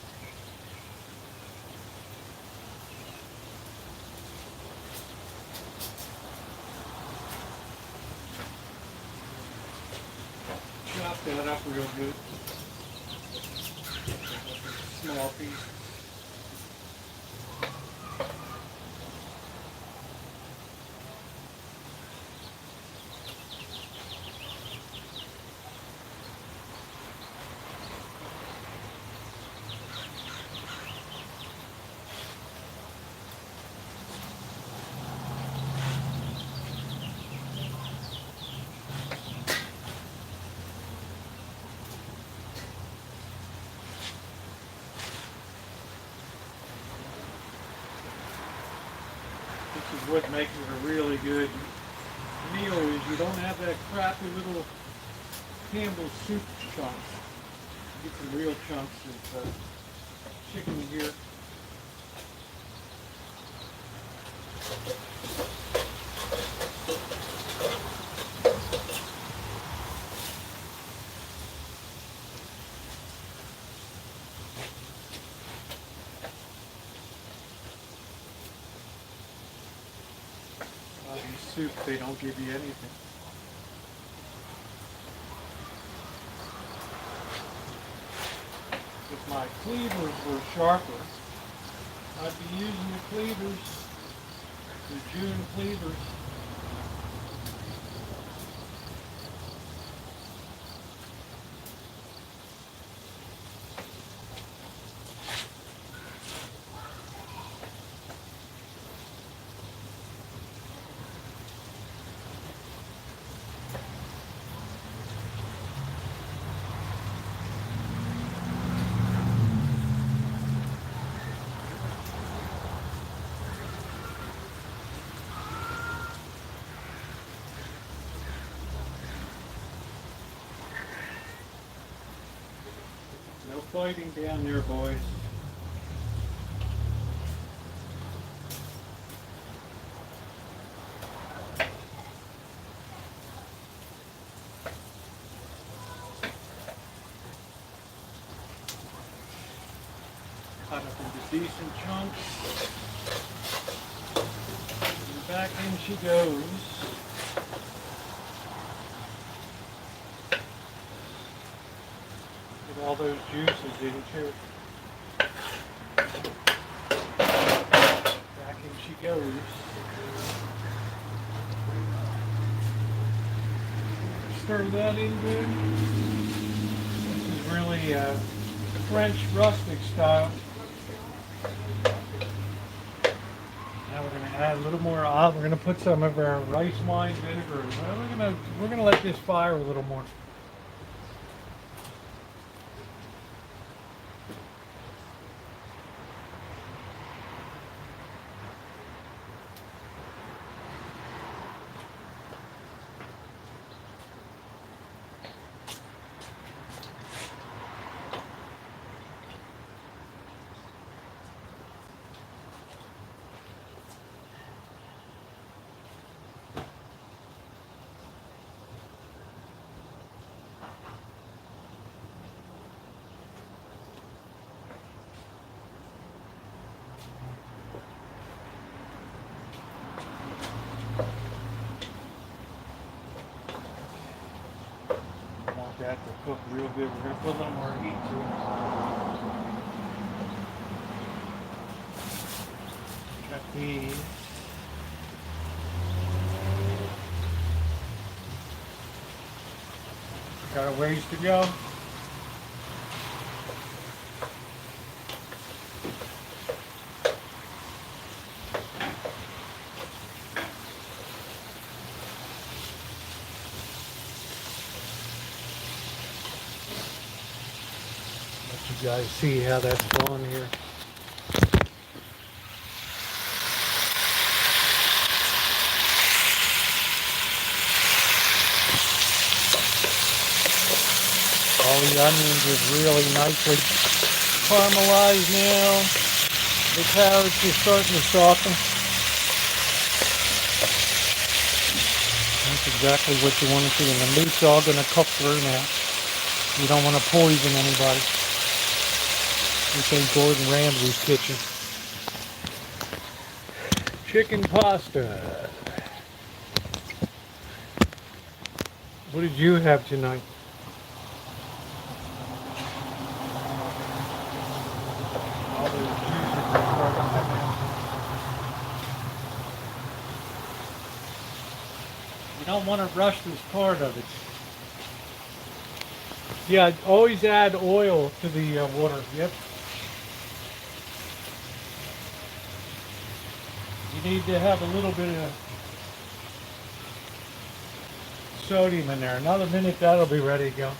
Chop that up real good. Small piece. This is what makes it a really good meal is you don't have that crappy little Campbell's soup chunks. You get some real chunks of chicken here. Soup, they don't give you anything. If my cleavers were sharper, I'd be using the cleavers, the June cleavers. No fighting down there, boys. Cut up into decent chunks. And back in she goes. Get all those juices into. Back in she goes. Stir that in good. This is really French rustic style. Now we're going to add a little more olive. We're going to put some of our rice wine vinegar. Well, we're going to let this fire a little more. that to cook real good. We're going to put a little more heat to it. Got these. Got a ways to go. Let you guys see how that's going here. All the onions is really nicely caramelized now. The carrots are starting to soften. That's exactly what you want to see. And the meat's all going to cook through now. You don't want to poison anybody. This ain't Gordon Ramsay's kitchen. Chicken pasta. What did you have tonight? You don't want to rush this part of it. Yeah, always add oil to the water. Yep. You need to have a little bit of sodium in there. Another minute, that'll be ready to go.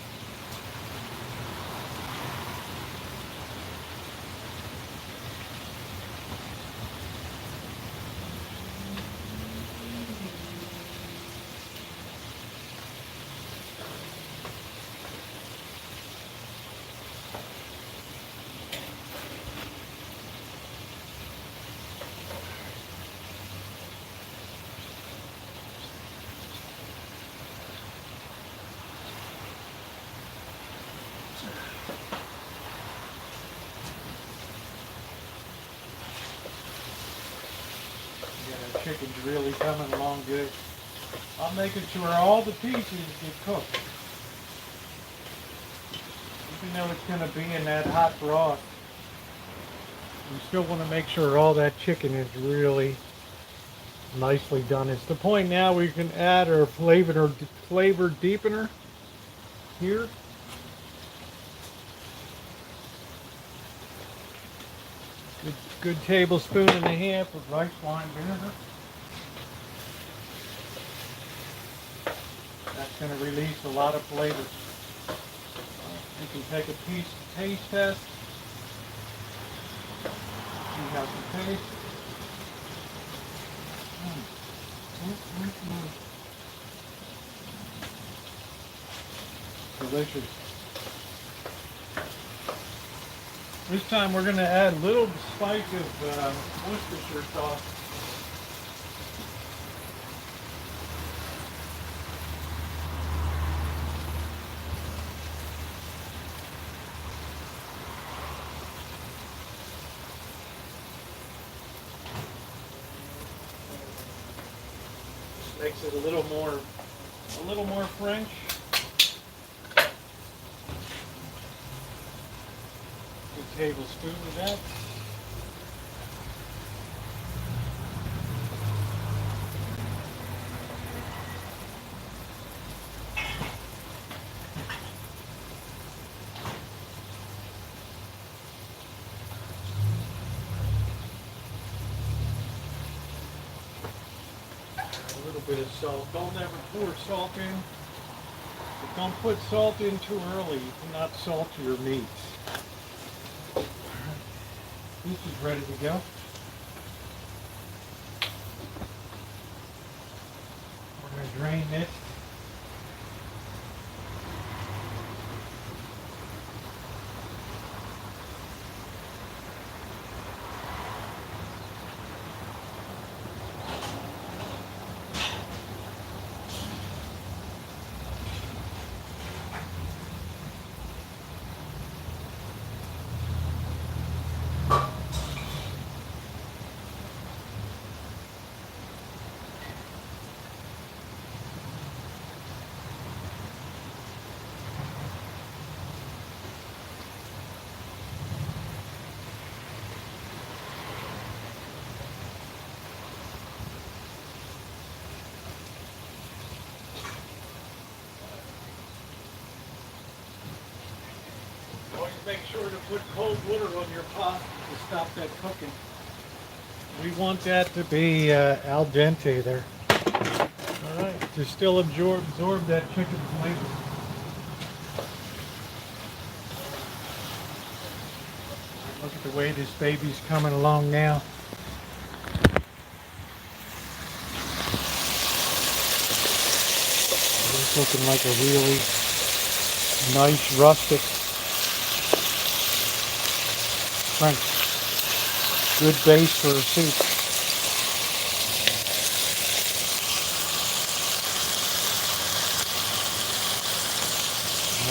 Chicken's really coming along good. I'm making sure all the pieces get cooked. Even though it's going to be in that hot broth, you still want to make sure all that chicken is really nicely done. It's the point now we can add our flavor deepener here. Good tablespoon and a half of rice wine vinegar. That's going to release a lot of flavors. You can take a taste test. See how it tastes. Delicious. This time we're going to add a little spike of Worcestershire sauce. Makes it a little more French. A tablespoon of that. A little bit of salt. Don't ever pour salt in. But don't put salt in too early. You cannot salt your meats. This is ready to go. We're going to drain this. make sure to put cold water on your pot to stop that cooking. We want that to be al dente there. All right, to still absorb that chicken flavor. Look at the way this baby's coming along now. It's looking like a really nice rustic French. Good base for a soup.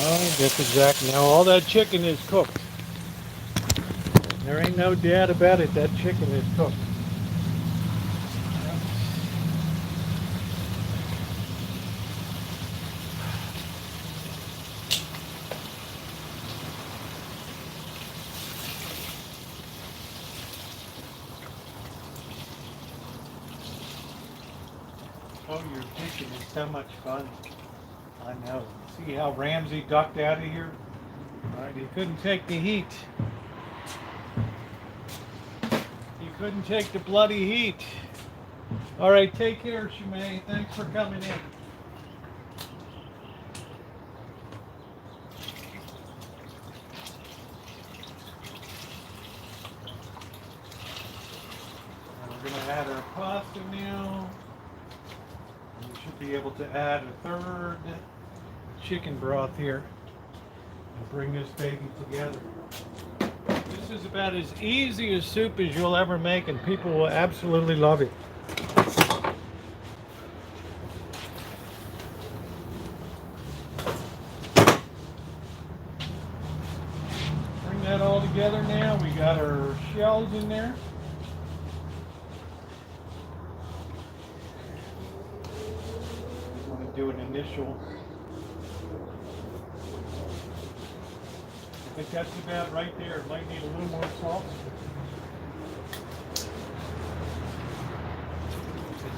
Oh, that's exactly. Now all that chicken is cooked. There ain't no doubt about it. That chicken is cooked. Oh, your fishing is so much fun. I know. See how Ramsey ducked out of here? All right, he couldn't take the heat. He couldn't take the bloody heat. All right, take care, Shimei. Thanks for coming in. We're going to add our pasta now. We should be able to add a third chicken broth here and bring this baby together. This is about as easy a soup as you'll ever make, and people will absolutely love it. Bring that all together now. We got our shells in there. Do an initial. I think that's about right there. It might need a little more salt. It's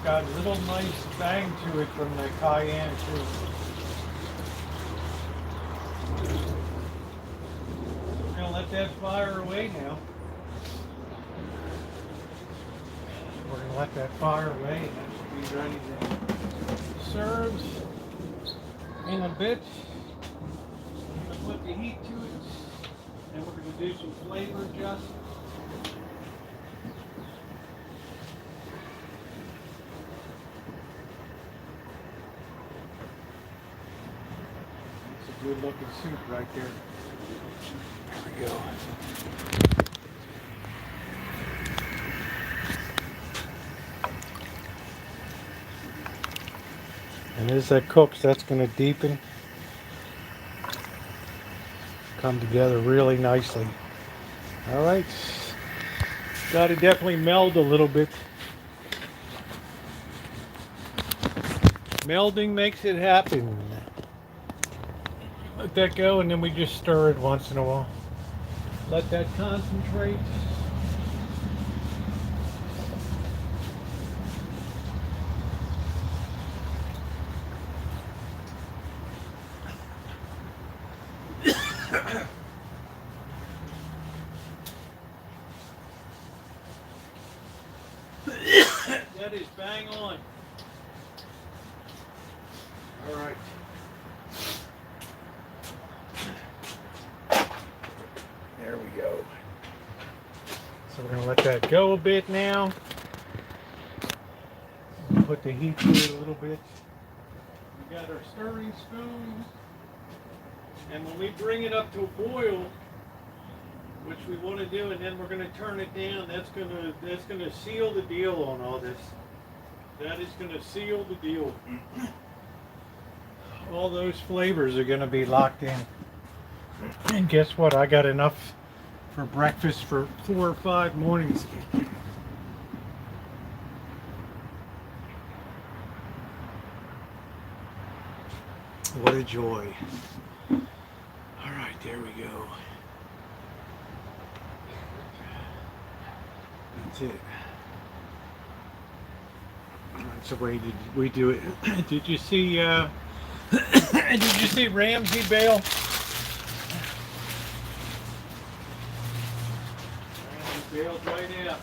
got a little nice bang to it from the cayenne too. We're gonna let that fire away now. We're gonna let that fire away, and that should be ready to serves in a bit. We're going to put the heat to it, and we're going to do some flavor adjustments. It's a good looking soup right there. There we go. And as that cooks, that's going to deepen, come together really nicely. All right, got to definitely meld a little bit. Melding makes it happen. Let that go, and then we just stir it once in a while. Let that concentrate. That is bang on. All right. There we go. So we're going to let that go a bit now. Put the heat to it a little bit. We got our stirring spoon. And when we bring it up to a boil, which we want to do, and then we're going to turn it down, that's going to seal the deal on all this. That is going to seal the deal. All those flavors are going to be locked in. And guess what? I got enough for breakfast for 4 or 5 mornings. What a joy. All right, there we go. That's it. That's the way we do it. Did you see? Did you see Ramsey bail? Bailed right out.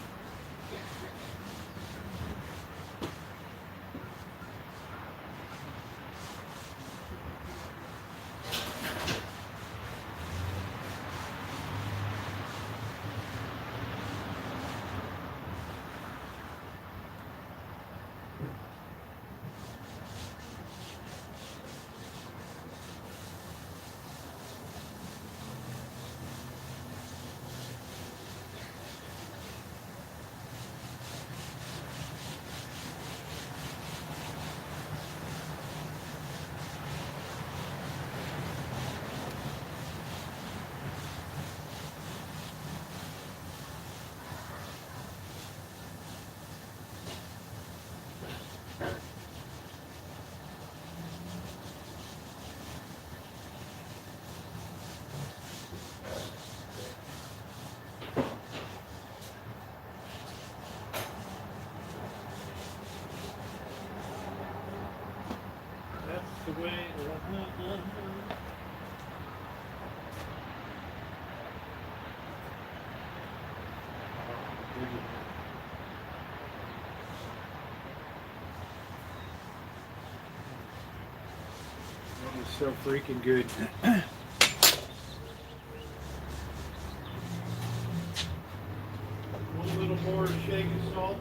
That's the way. That is so freaking good. One little more shake of salt.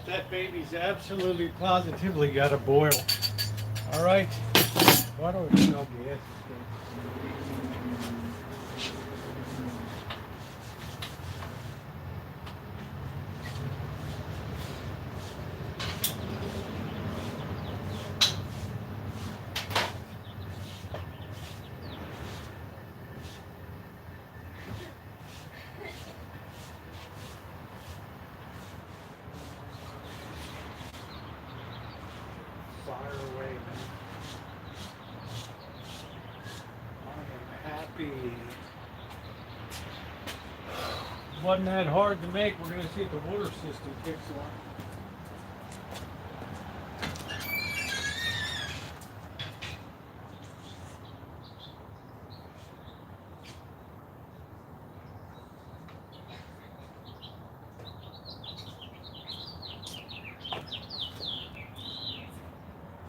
That baby's absolutely positively got to boil. All right. Why don't we smell gas? Fire away, man. I am happy. Wasn't that hard to make. We're going to see if the water system kicks on.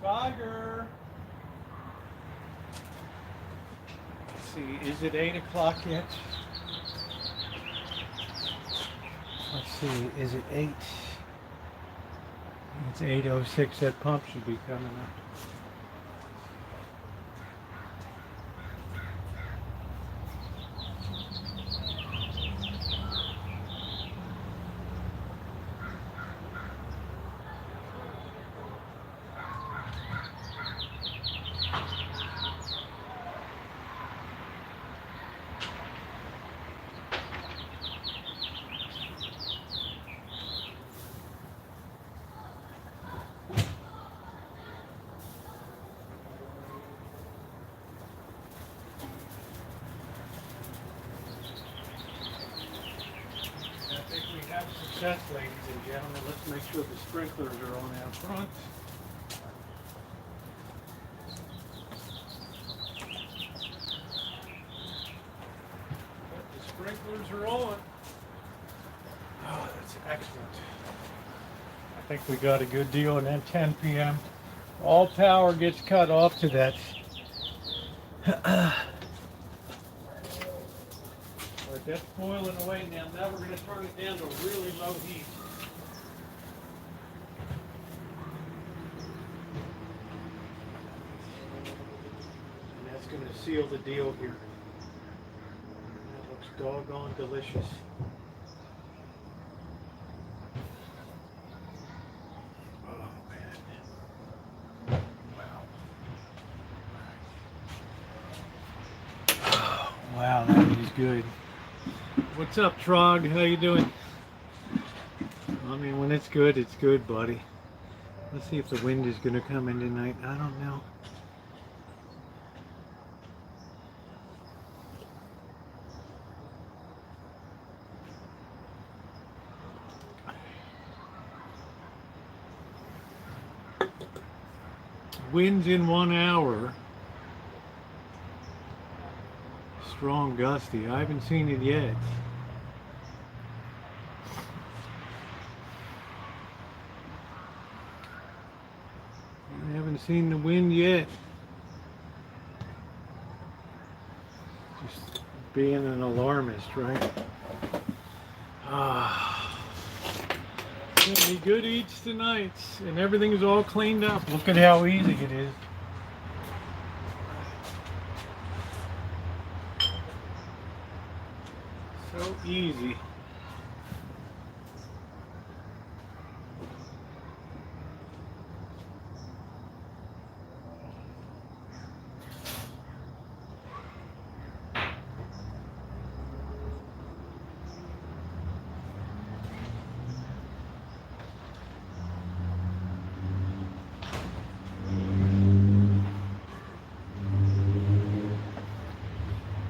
Tiger. Let's see, is it 8 o'clock yet? Let's see, is it 8? It's 8:06. That pump should be coming up. Success, ladies and gentlemen. Let's make sure the sprinklers are on out front. But the sprinklers are on. Oh, that's excellent. I think we got a good deal, and then 10 p.m. All power gets cut off to that. Alright, that's boiling away now. Now we're going to turn it down to really low heat. And that's going to seal the deal here. That looks doggone delicious. Oh, man. Wow. Wow, that is good. What's up, Trog? How you doing? I mean, when it's good, buddy. Let's see if the wind is going to come in tonight. I don't know. Winds in 1 hour. Strong gusty. I haven't seen it yet. I haven't seen the wind yet. Just being an alarmist, right? Gonna be good eats tonight, and everything is all cleaned up. Look at how easy it is. So easy.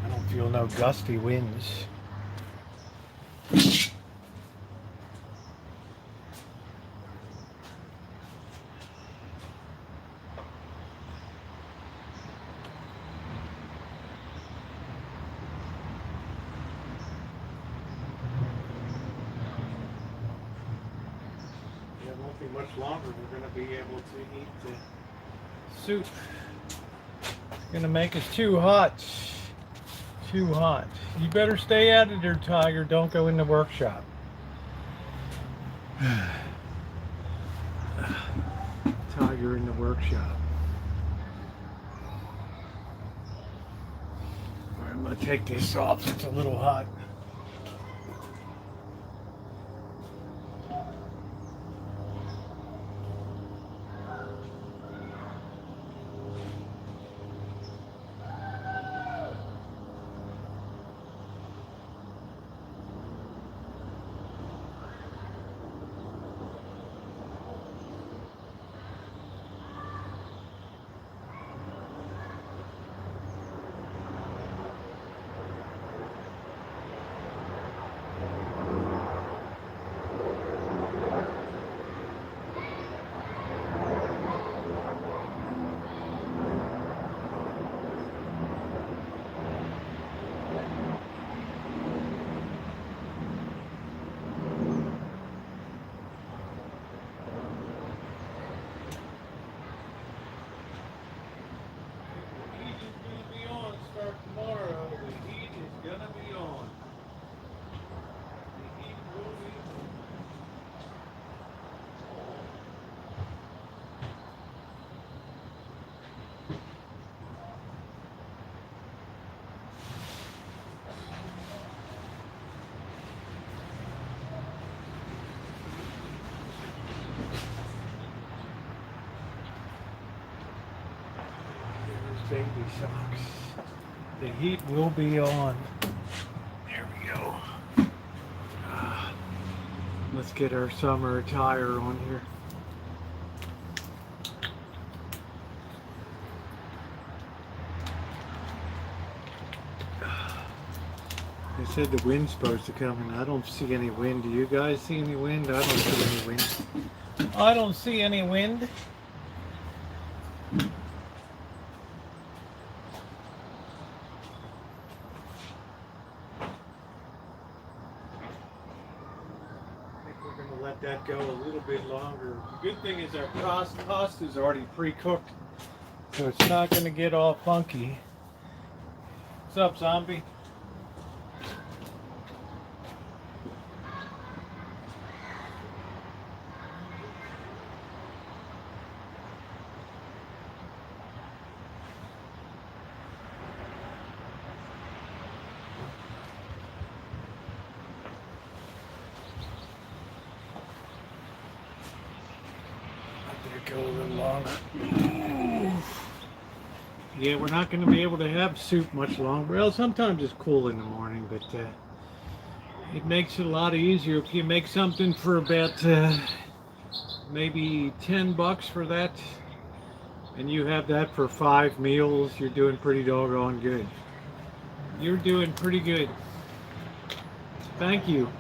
I don't feel no gusty winds. It won't be much longer. We're going to be able to eat the soup. It's going to make us too hot. Too hot. You better stay out of there, Tiger. Don't go in the workshop. Tiger in the workshop. All right, I'm going to take this off. It's a little hot. Tomorrow, the heat is gonna be on. The heat will be on. There's baby socks. The heat will be on. There we go. Let's get our summer attire on here. They said the wind's supposed to come, and I don't see any wind. Do you guys see any wind? I don't see any wind. I don't see any wind. let that go a little bit longer. The good thing is our pasta is already pre-cooked, so it's not going to get all funky. What's up, zombie? Go a little longer. Yeah, we're not going to be able to have soup much longer. Well, sometimes it's cool in the morning, but it makes it a lot easier if you make something for about maybe $10 for that, and you have that for 5 meals. You're doing pretty doggone good. You're doing pretty good. Thank you.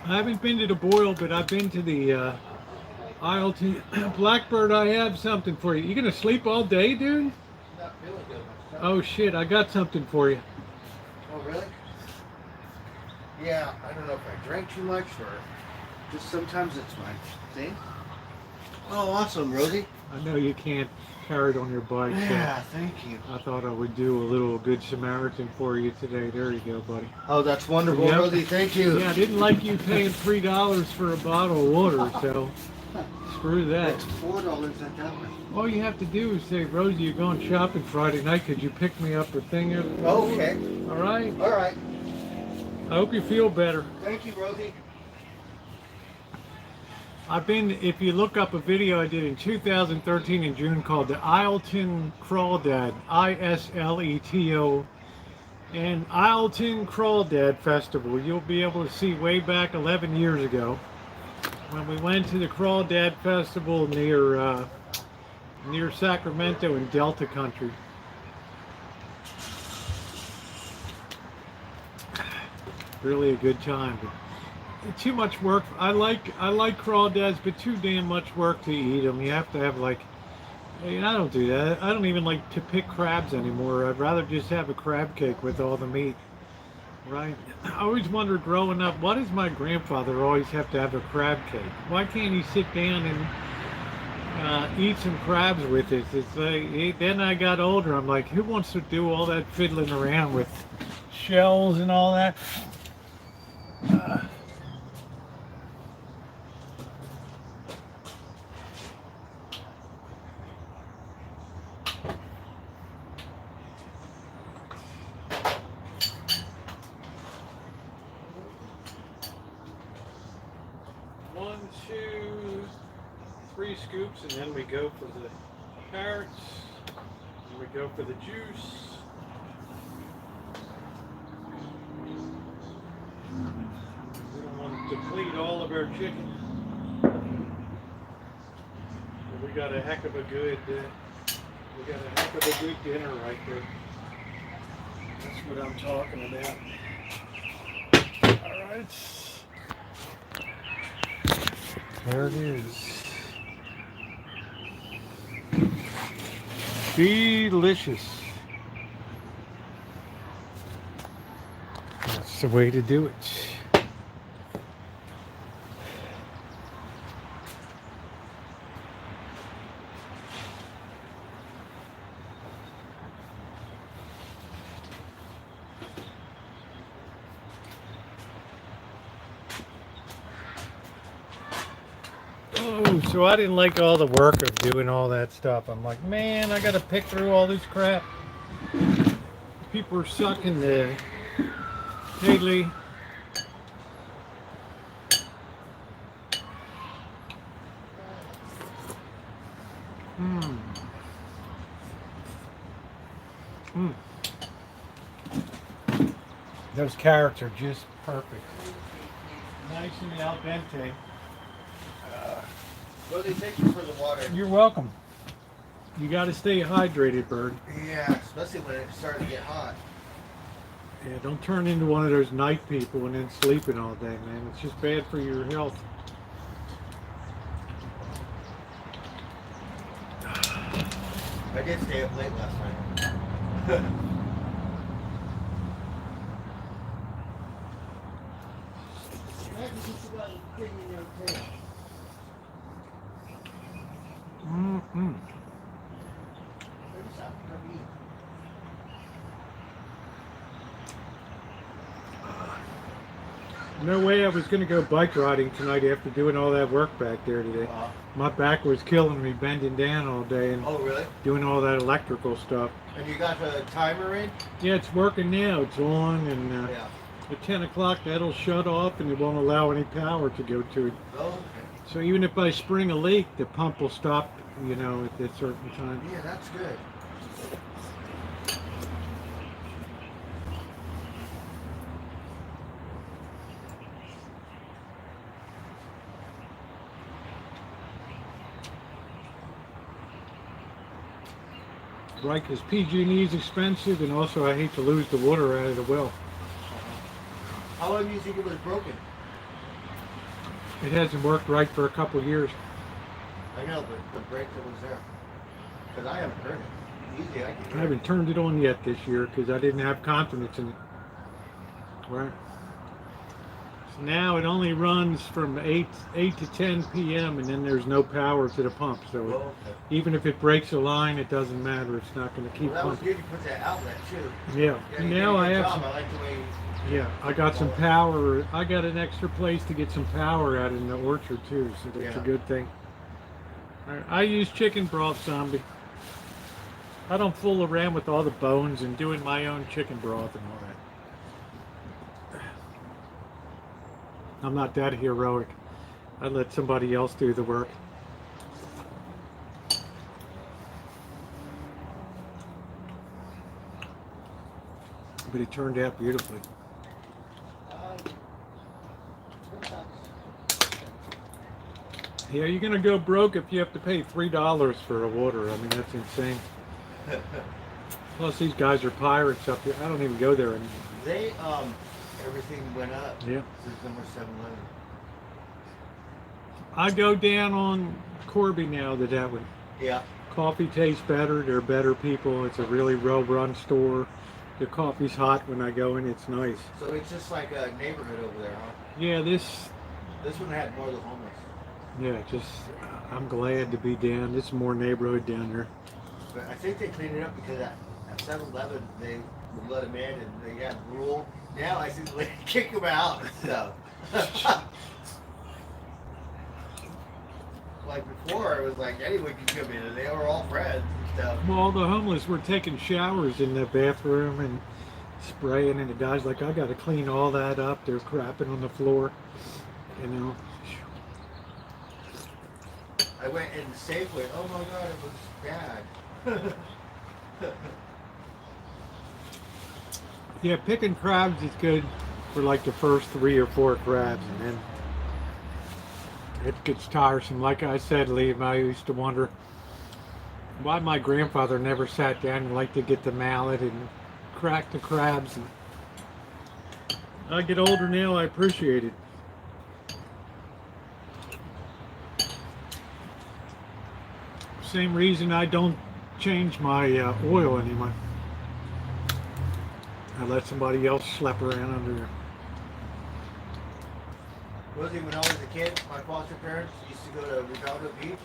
I haven't been to the Boyle, but I've been to the Isleton. Blackbird, I have something for you. You gonna sleep all day, dude? Not feeling good myself. Oh shit, I got something for you. Oh really? Yeah, I don't know if I drank too much or just sometimes it's my thing. Oh, awesome, Rosie. I know you can't carry it on your bike. Yeah, thank you. So I thought I would do a little Good Samaritan for you today. There you go, buddy. Oh, that's wonderful, Yep. Rosie. Thank you. Yeah, I didn't like you paying $3 for a bottle of water, so screw that. That's $4 at that one. All you have to do is say, Rosie, you're going shopping Friday night. Could you pick me up a thing? Okay. All right. All right. I hope you feel better. Thank you, Rosie. I've been, if you look up a video I did in 2013 in June called the Isleton Crawdad, ISLETO, and Isleton Crawdad Festival. You'll be able to see way back 11 years ago when we went to the Crawdad Festival near Sacramento in Delta Country. Really a good time. But too much work. I like crawdads, but too damn much work to eat them. You have to have like, I don't do that. I don't even like to pick crabs anymore. I'd rather just have a crab cake with all the meat. Right? I always wondered growing up, why does my grandfather always have to have a crab cake? Why can't he sit down and eat some crabs with it? It's like, then I got older, I'm like, who wants to do all that fiddling around with shells and all that? One, 2, 3 scoops, and then we go for the carrots, and we go for the juice. We don't want to deplete all of our chicken. But we got a heck of a good, dinner right there. That's what I'm talking about. All right. There it is. Delicious. That's the way to do it. Oh, so I didn't like all the work of doing all that stuff. I'm like, man, I gotta pick through all this crap. People are sucking the Haley. Those carrots are just perfect. Nice and al dente. Rosie, thank you for the water. You're welcome. You got to stay hydrated, bird. Yeah, especially when it's starting to get hot. Yeah, don't turn into one of those night people and then sleeping all day, man. It's just bad for your health. I did stay up late last night. just about as pretty in there too. Mm-mm. There's something to eat. No way I was going to go bike riding tonight after doing all that work back there today. My back was killing me bending down all day and Oh, really? doing all that electrical stuff. And you got the timer in? Yeah, it's working now. It's on, and Yeah. at 10 o'clock that'll shut off and it won't allow any power to go to it. Oh, okay. So even if I spring a leak, the pump will stop, you know, at a certain time. Yeah, that's good. Right, because PG&E is expensive, and also I hate to lose the water out of the well. How long do you think it was broken? It hasn't worked right for a couple of years. I know, but the break that was there. Because I haven't heard it. Usually I can I hear haven't turned it on yet this year because I didn't have confidence in it. Right. So now it only runs from 8 to 10 p.m. and then there's no power to the pump. So Well, okay. even if it breaks a line, it doesn't matter. It's not going to keep Well, that was pumping. good. You put that outlet too. Yeah. Yeah, And you did now a I good have job. some, I like the way. yeah, I got some power. I got an extra place to get some power out in the orchard too, so that's a Yeah. good thing. I use chicken broth, zombie. I don't fool around with all the bones and doing my own chicken broth and all that. I'm not that heroic. I let somebody else do the work. But it turned out beautifully. Yeah, you're gonna go broke if you have to pay $3 for a water. I mean, that's insane. Plus, these guys are pirates up here. I don't even go there anymore. They everything went up. Yeah. Since number 7-Eleven. I go down on Corby now to that one. Yeah. Coffee tastes better. They're better people. It's a really well-run store. The coffee's hot when I go in. It's nice. So it's just like a neighborhood over there, huh? Yeah, this. This one had more of the homeless. Yeah, just. I'm glad to be down. This is more neighborhood down there. But I think they cleaned it up because at 7-Eleven they would let them in and they had rule. Now I see they kick them out and stuff. Like before, it was like anyone could come in and they were all friends and stuff. Well, all the homeless were taking showers in the bathroom and spraying, and the guy's like, I got to clean all that up. They're crapping on the floor, you know. I went in Safeway. Oh my God, it was bad. Yeah, picking crabs is good for like the first 3 or 4 crabs, and then it gets tiresome. Like I said, Liam, I used to wonder why my grandfather never sat down and liked to get the mallet and crack the crabs. And I get older now, I appreciate it. Same reason I don't change my oil anymore. I let somebody else schlep around under there. Rosie, when I was a kid, my foster parents used to go to Redondo Beach.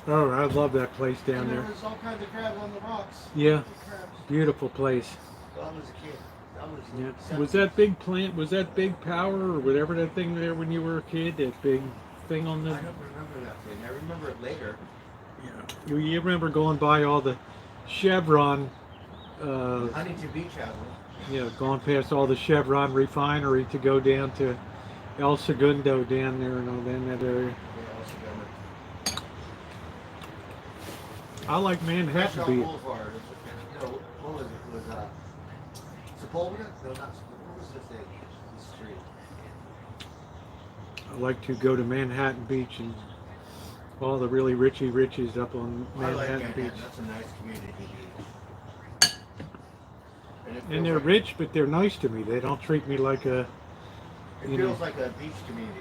Oh, I love that place down And there there. was all kinds of crabs on the rocks. Yeah, Crabs. beautiful place. Well, I was a kid. I was Yeah. Was that big plant, was that big power or whatever that thing there when you were a kid, that big thing on the... I don't remember that thing. I remember it later. Yeah. You remember going by all the Chevron, Huntington Beach had one. yeah, going past all the Chevron refinery to go down to El Segundo down there and all that in that area. Yeah, also got it. I like Manhattan Restaurant Beach. Boulevard. You know, what was it? It was Sepulveda? No, not Sepulveda. What was the thing? The street. I like to go to Manhattan Beach and all the really richies up on I like Manhattan Beach. That's a nice community. It And they're feels like- rich, but they're nice to me. They don't treat me like a... It you know. feels like a beach community.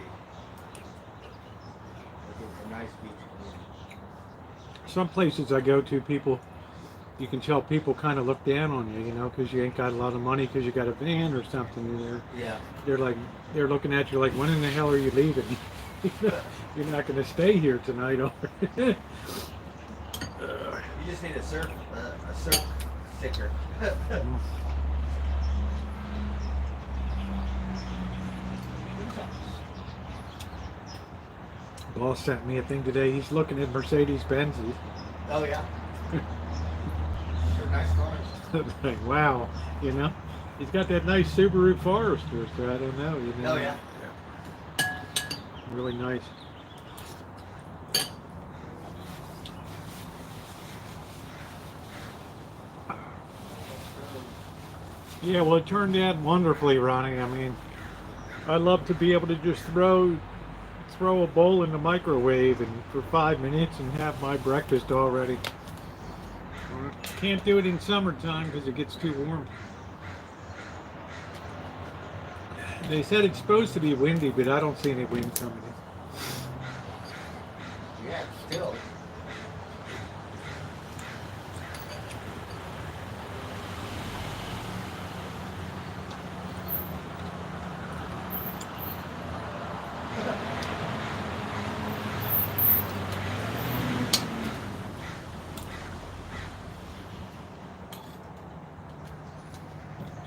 Like a nice beach community. Some places I go to, people you can tell people kind of look down on you, you know, because you ain't got a lot of money because you got a van or something. And Yeah. they're looking at you like, when in the hell are you leaving? You're not going to stay here tonight, are you? You just need a surf sticker. Boss sent me a thing today. He's looking at Mercedes Benzes. Oh yeah. They're nice cars. Like, wow, you know, he's got that nice Subaru Forester, so I don't know, you know. Oh yeah. Really nice. Yeah, well, it turned out wonderfully, Ronnie. I mean, I love to be able to just throw a bowl in the microwave and for 5 minutes and have my breakfast already. Can't do it in summertime because it gets too warm. They said it's supposed to be windy, but I don't see any wind coming in. Yeah, still.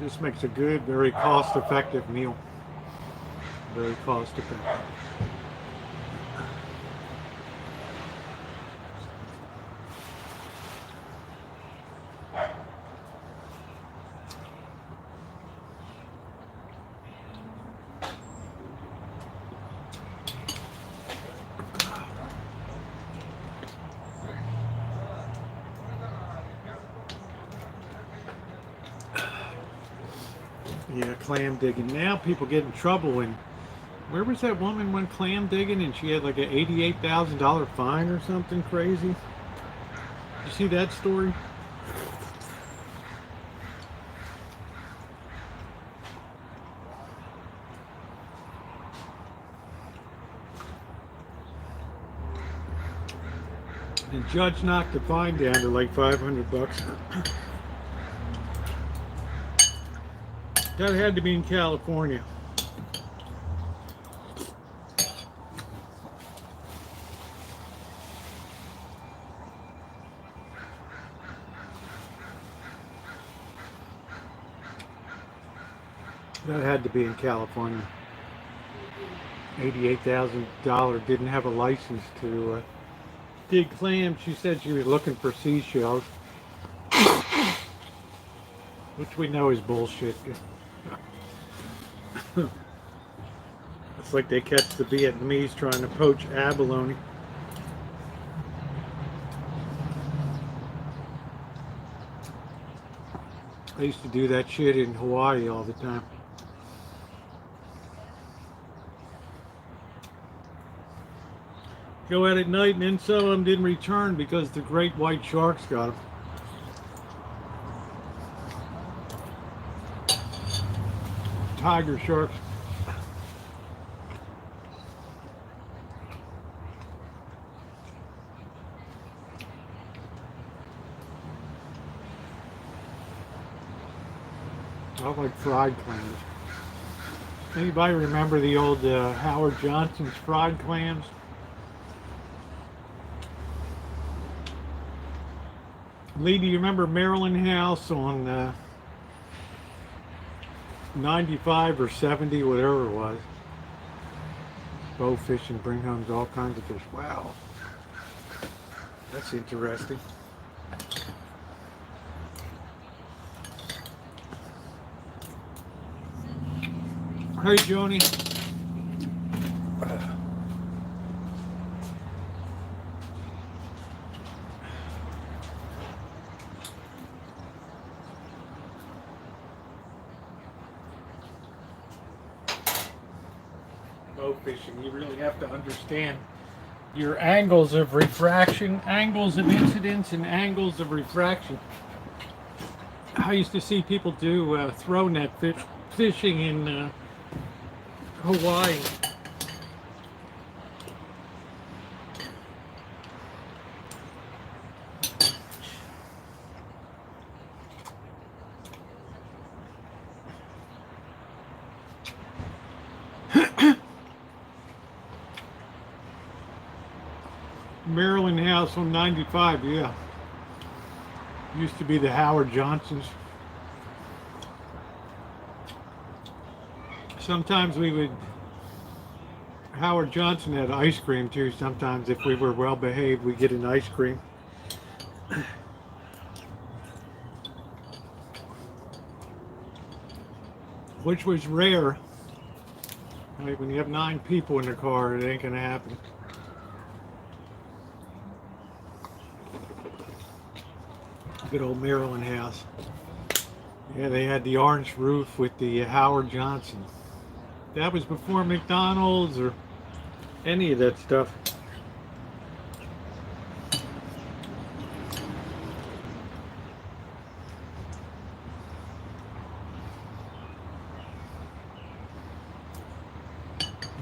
Just makes a good, very cost-effective meal. Very cost-effective. Yeah, clam digging. Now people get in trouble. And where was that woman went clam digging and she had like an $88,000 fine or something crazy? You see that story? The judge knocked the fine down to like $500. That had to be in California. That had to be in California. $88,000, didn't have a license to dig clams. She said she was looking for seashells, which we know is bullshit. It's like they catch the Vietnamese trying to poach abalone. I used to do that shit in Hawaii all the time. Go out at night and then some of them didn't return because the great white sharks got them. Tiger sharks. I like fried clams. Anybody remember the old Howard Johnson's fried clams? Lee, do you remember Maryland House on 95 or 70, whatever it was? Bow fish and bring home all kinds of fish. Wow. That's interesting. Hey, Joni. Bow fishing, you really have to understand your angles of refraction, angles of incidence, and angles of refraction. I used to see people do throw net fishing in Hawaii. Maryland House on 95, yeah. Used to be the Howard Johnsons. Sometimes we would, Howard Johnson had ice cream too. Sometimes if we were well behaved, we'd get an ice cream. Which was rare. Like when you have 9 people in the car, it ain't gonna happen. Good old Maryland house. Yeah, they had the orange roof with the Howard Johnson. That was before McDonald's or any of that stuff.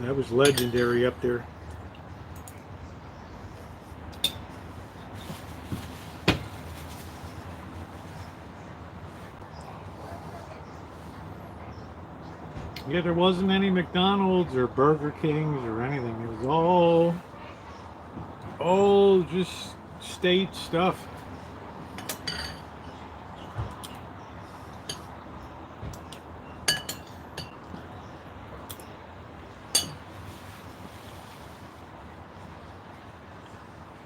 That was legendary up there. Yeah, there wasn't any McDonald's or Burger Kings or anything. It was all just state stuff.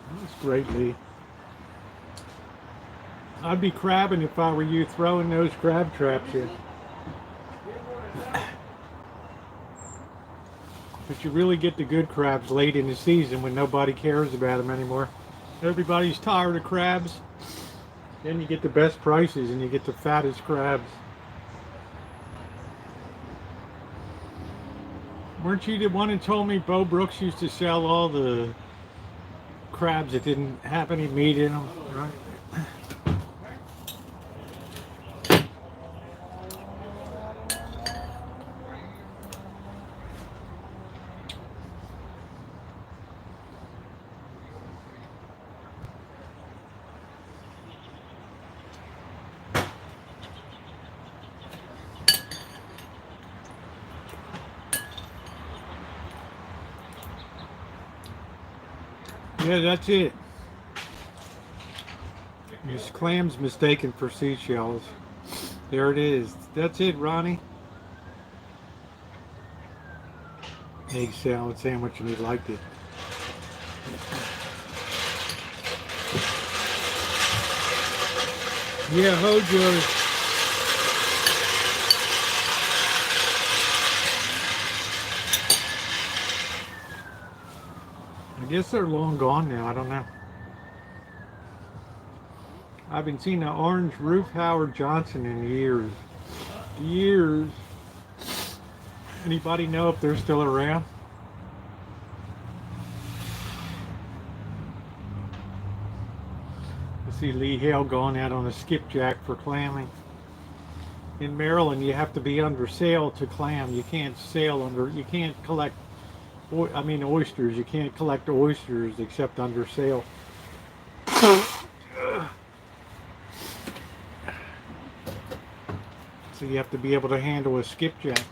That's great, Lee. I'd be crabbing if I were you, throwing those crab traps in. But you really get the good crabs late in the season when nobody cares about them anymore. Everybody's tired of crabs. Then you get the best prices and you get the fattest crabs. Weren't you the one who told me Bo Brooks used to sell all the crabs that didn't have any meat in them, right? Yeah, that's it. This clam's mistaken for seashells. There it is. That's it, Ronnie. Egg salad sandwich, and he liked it. Yeah, Hojo's. I guess they're long gone now. I don't know. I haven't seen an orange roof Howard Johnson in years. Years. Anybody know if they're still around? I see Lee Hale going out on a skipjack for clamming. In Maryland, you have to be under sail to clam. You can't sail under, you can't collect, I mean oysters. You can't collect oysters except under sail. So you have to be able to handle a skipjack.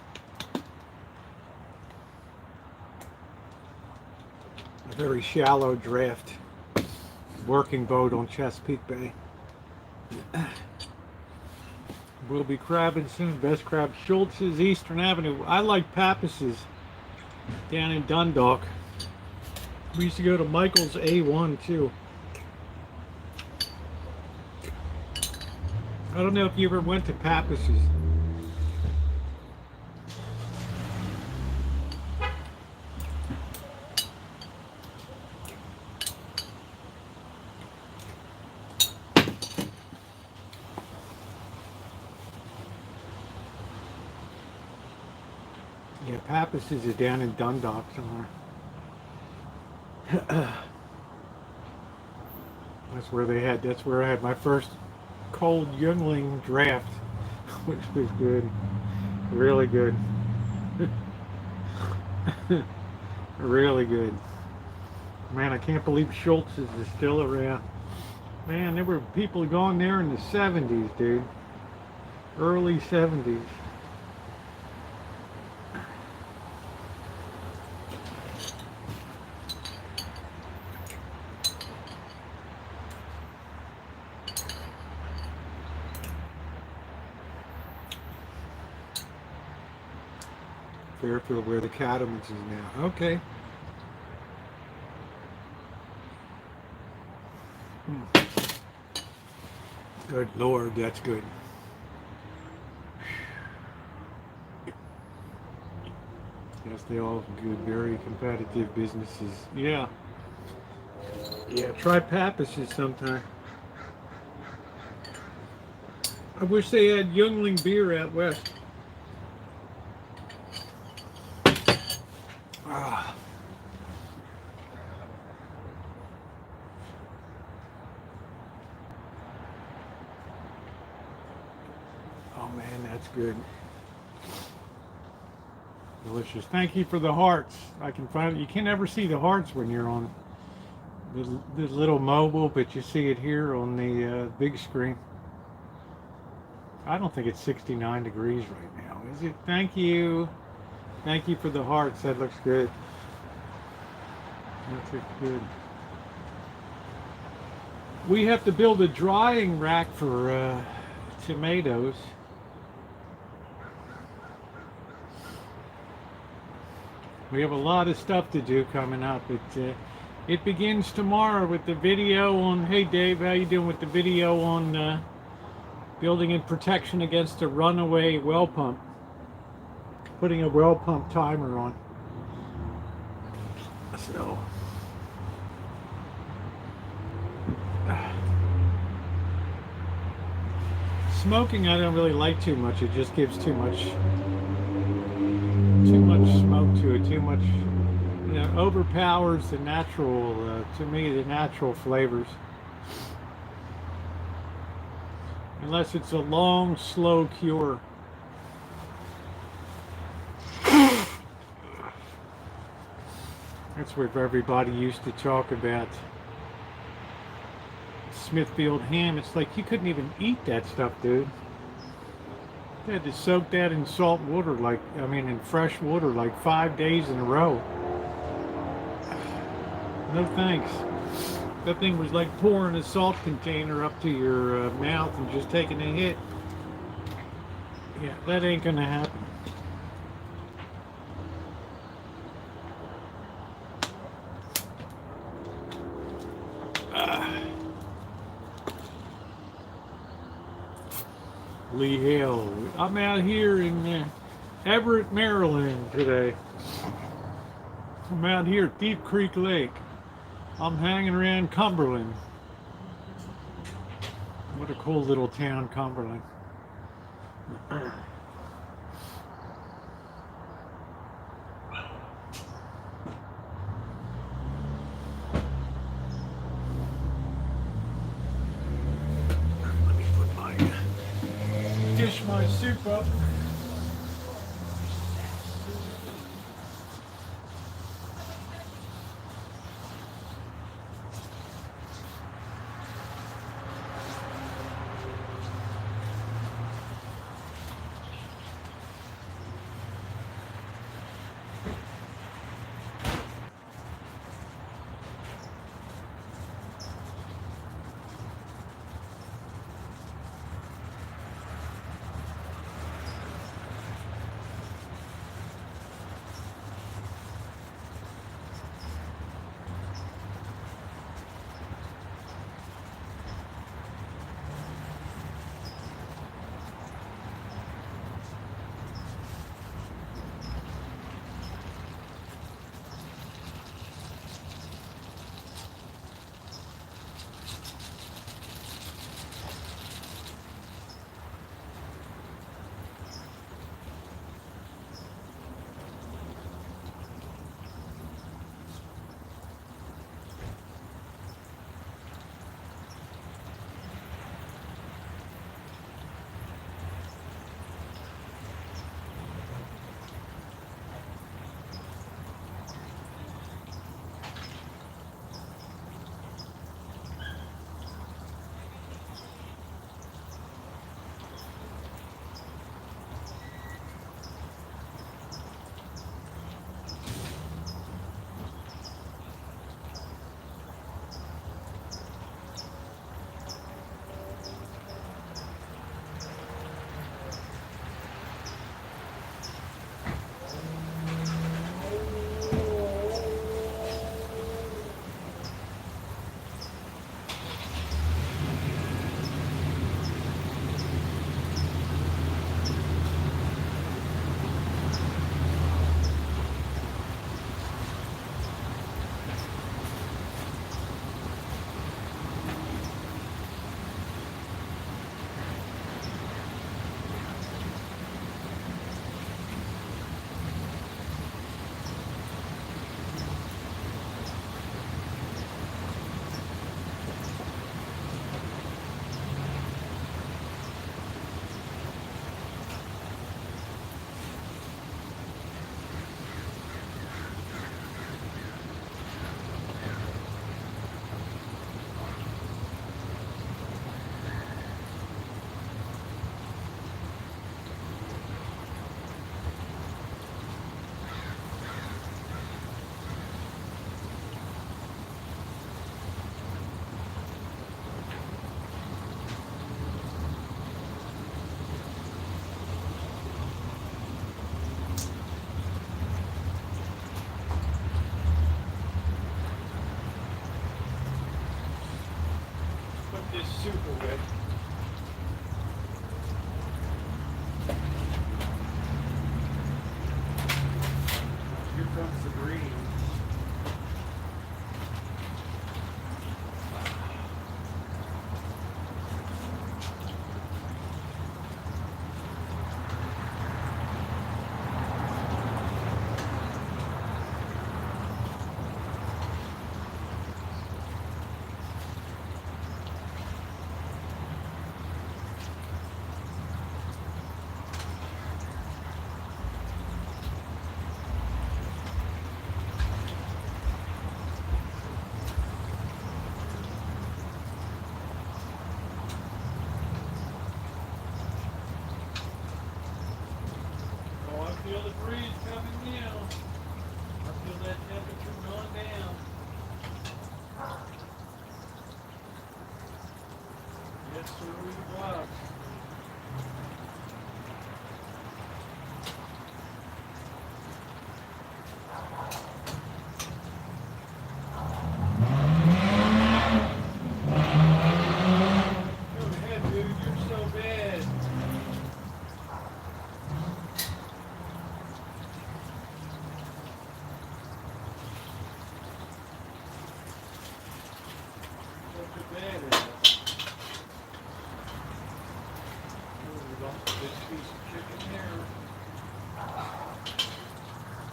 A very shallow draft working boat on Chesapeake Bay. We'll be crabbing soon. Best crab, Schultz's, Eastern Avenue. I like Pappas's down in Dundalk. We used to go to Michael's A1 too. I don't know if you ever went to Pappas's. Yeah, Pappas's is down in Dundalk somewhere. That's where I had my first cold youngling draft, which was good. Really good. Really good. Man, I can't believe Schultz's is still around. Man, there were people going there in the 70s, dude. Early 70s. Fairfield, where the Cattleman's is now. Okay. Good Lord, that's good. Yes, they all good, very competitive businesses. Yeah. Yeah, try Pappas's sometime. I wish they had Youngling beer out west. Ah. Oh man, that's good. Delicious. Thank you for the hearts. I can find you can never see the hearts when you're on the little mobile, but you see it here on the big screen. I don't think it's 69 degrees right now, is it? Thank you. Thank you for the hearts. That looks good. That looks good. We have to build a drying rack for tomatoes. We have a lot of stuff to do coming up. It begins tomorrow with the video on, hey Dave, how you doing, with the video on building in protection against a runaway well pump. Putting a well pump timer on. So. Smoking I don't really like too much. It just gives too much smoke to it. Too much, you know, overpowers the natural, to me, the natural flavors. Unless it's a long, slow cure. That's where everybody used to talk about Smithfield ham. It's like you couldn't even eat that stuff, dude. You had to soak that in salt water, in fresh water, like 5 days in a row. No thanks. That thing was like pouring a salt container up to your mouth and just taking a hit. Yeah, that ain't gonna happen. Lee Hale. I'm out here in Everett, Maryland today. I'm out here at Deep Creek Lake. I'm hanging around Cumberland. What a cool little town, Cumberland. Let me put dish my soup up. this super wet. Here comes the green. Oh, I feel the breeze coming down. I feel that temperature going down. Yes, sir, we was. Go ahead, dude. You're so bad. Such a bad ass. Oh, we lost a good piece of chicken there.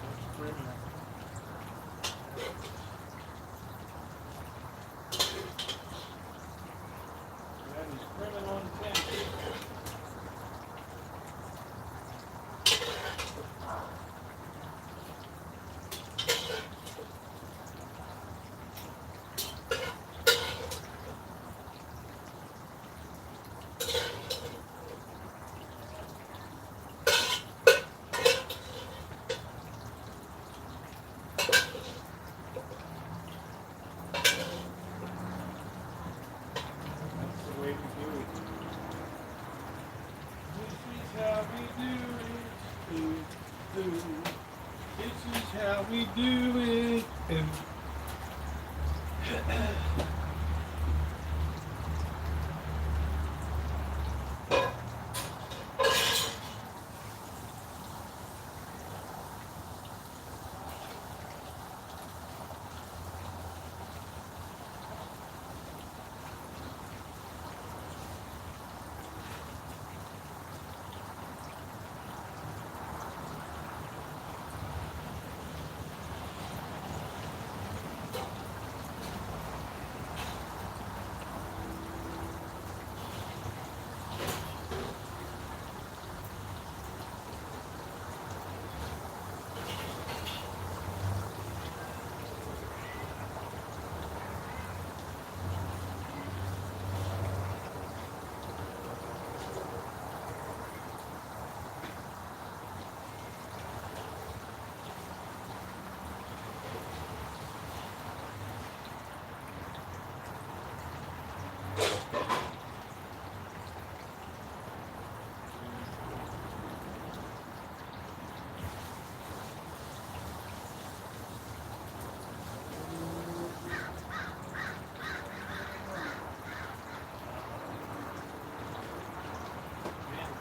That's criminal. That is criminal intent. That's the way we do it. This is how we do it. Ooh, ooh. This is how we do it. And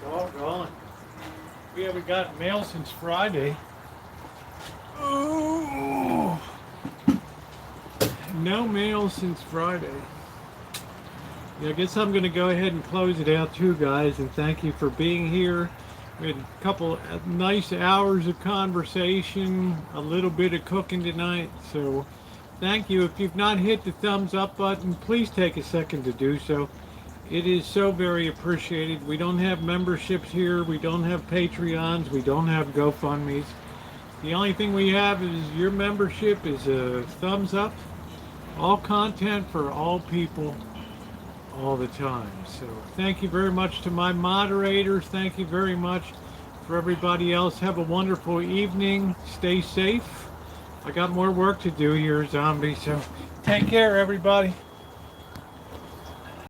doggone. We haven't got mail since Friday. Oh, no mail since Friday. Yeah, I guess I'm going to go ahead and close it out too, guys, and thank you for being here. We had a couple nice hours of conversation, a little bit of cooking tonight, so thank you. If you've not hit the thumbs up button, please take a second to do so. It is so very appreciated. We don't have memberships here. We don't have Patreons. We don't have GoFundMes. The only thing we have is your membership is a thumbs up. All content for all people all the time. So thank you very much to my moderators. Thank you very much for everybody else. Have a wonderful evening. Stay safe. I got more work to do here, zombie. So take care, everybody.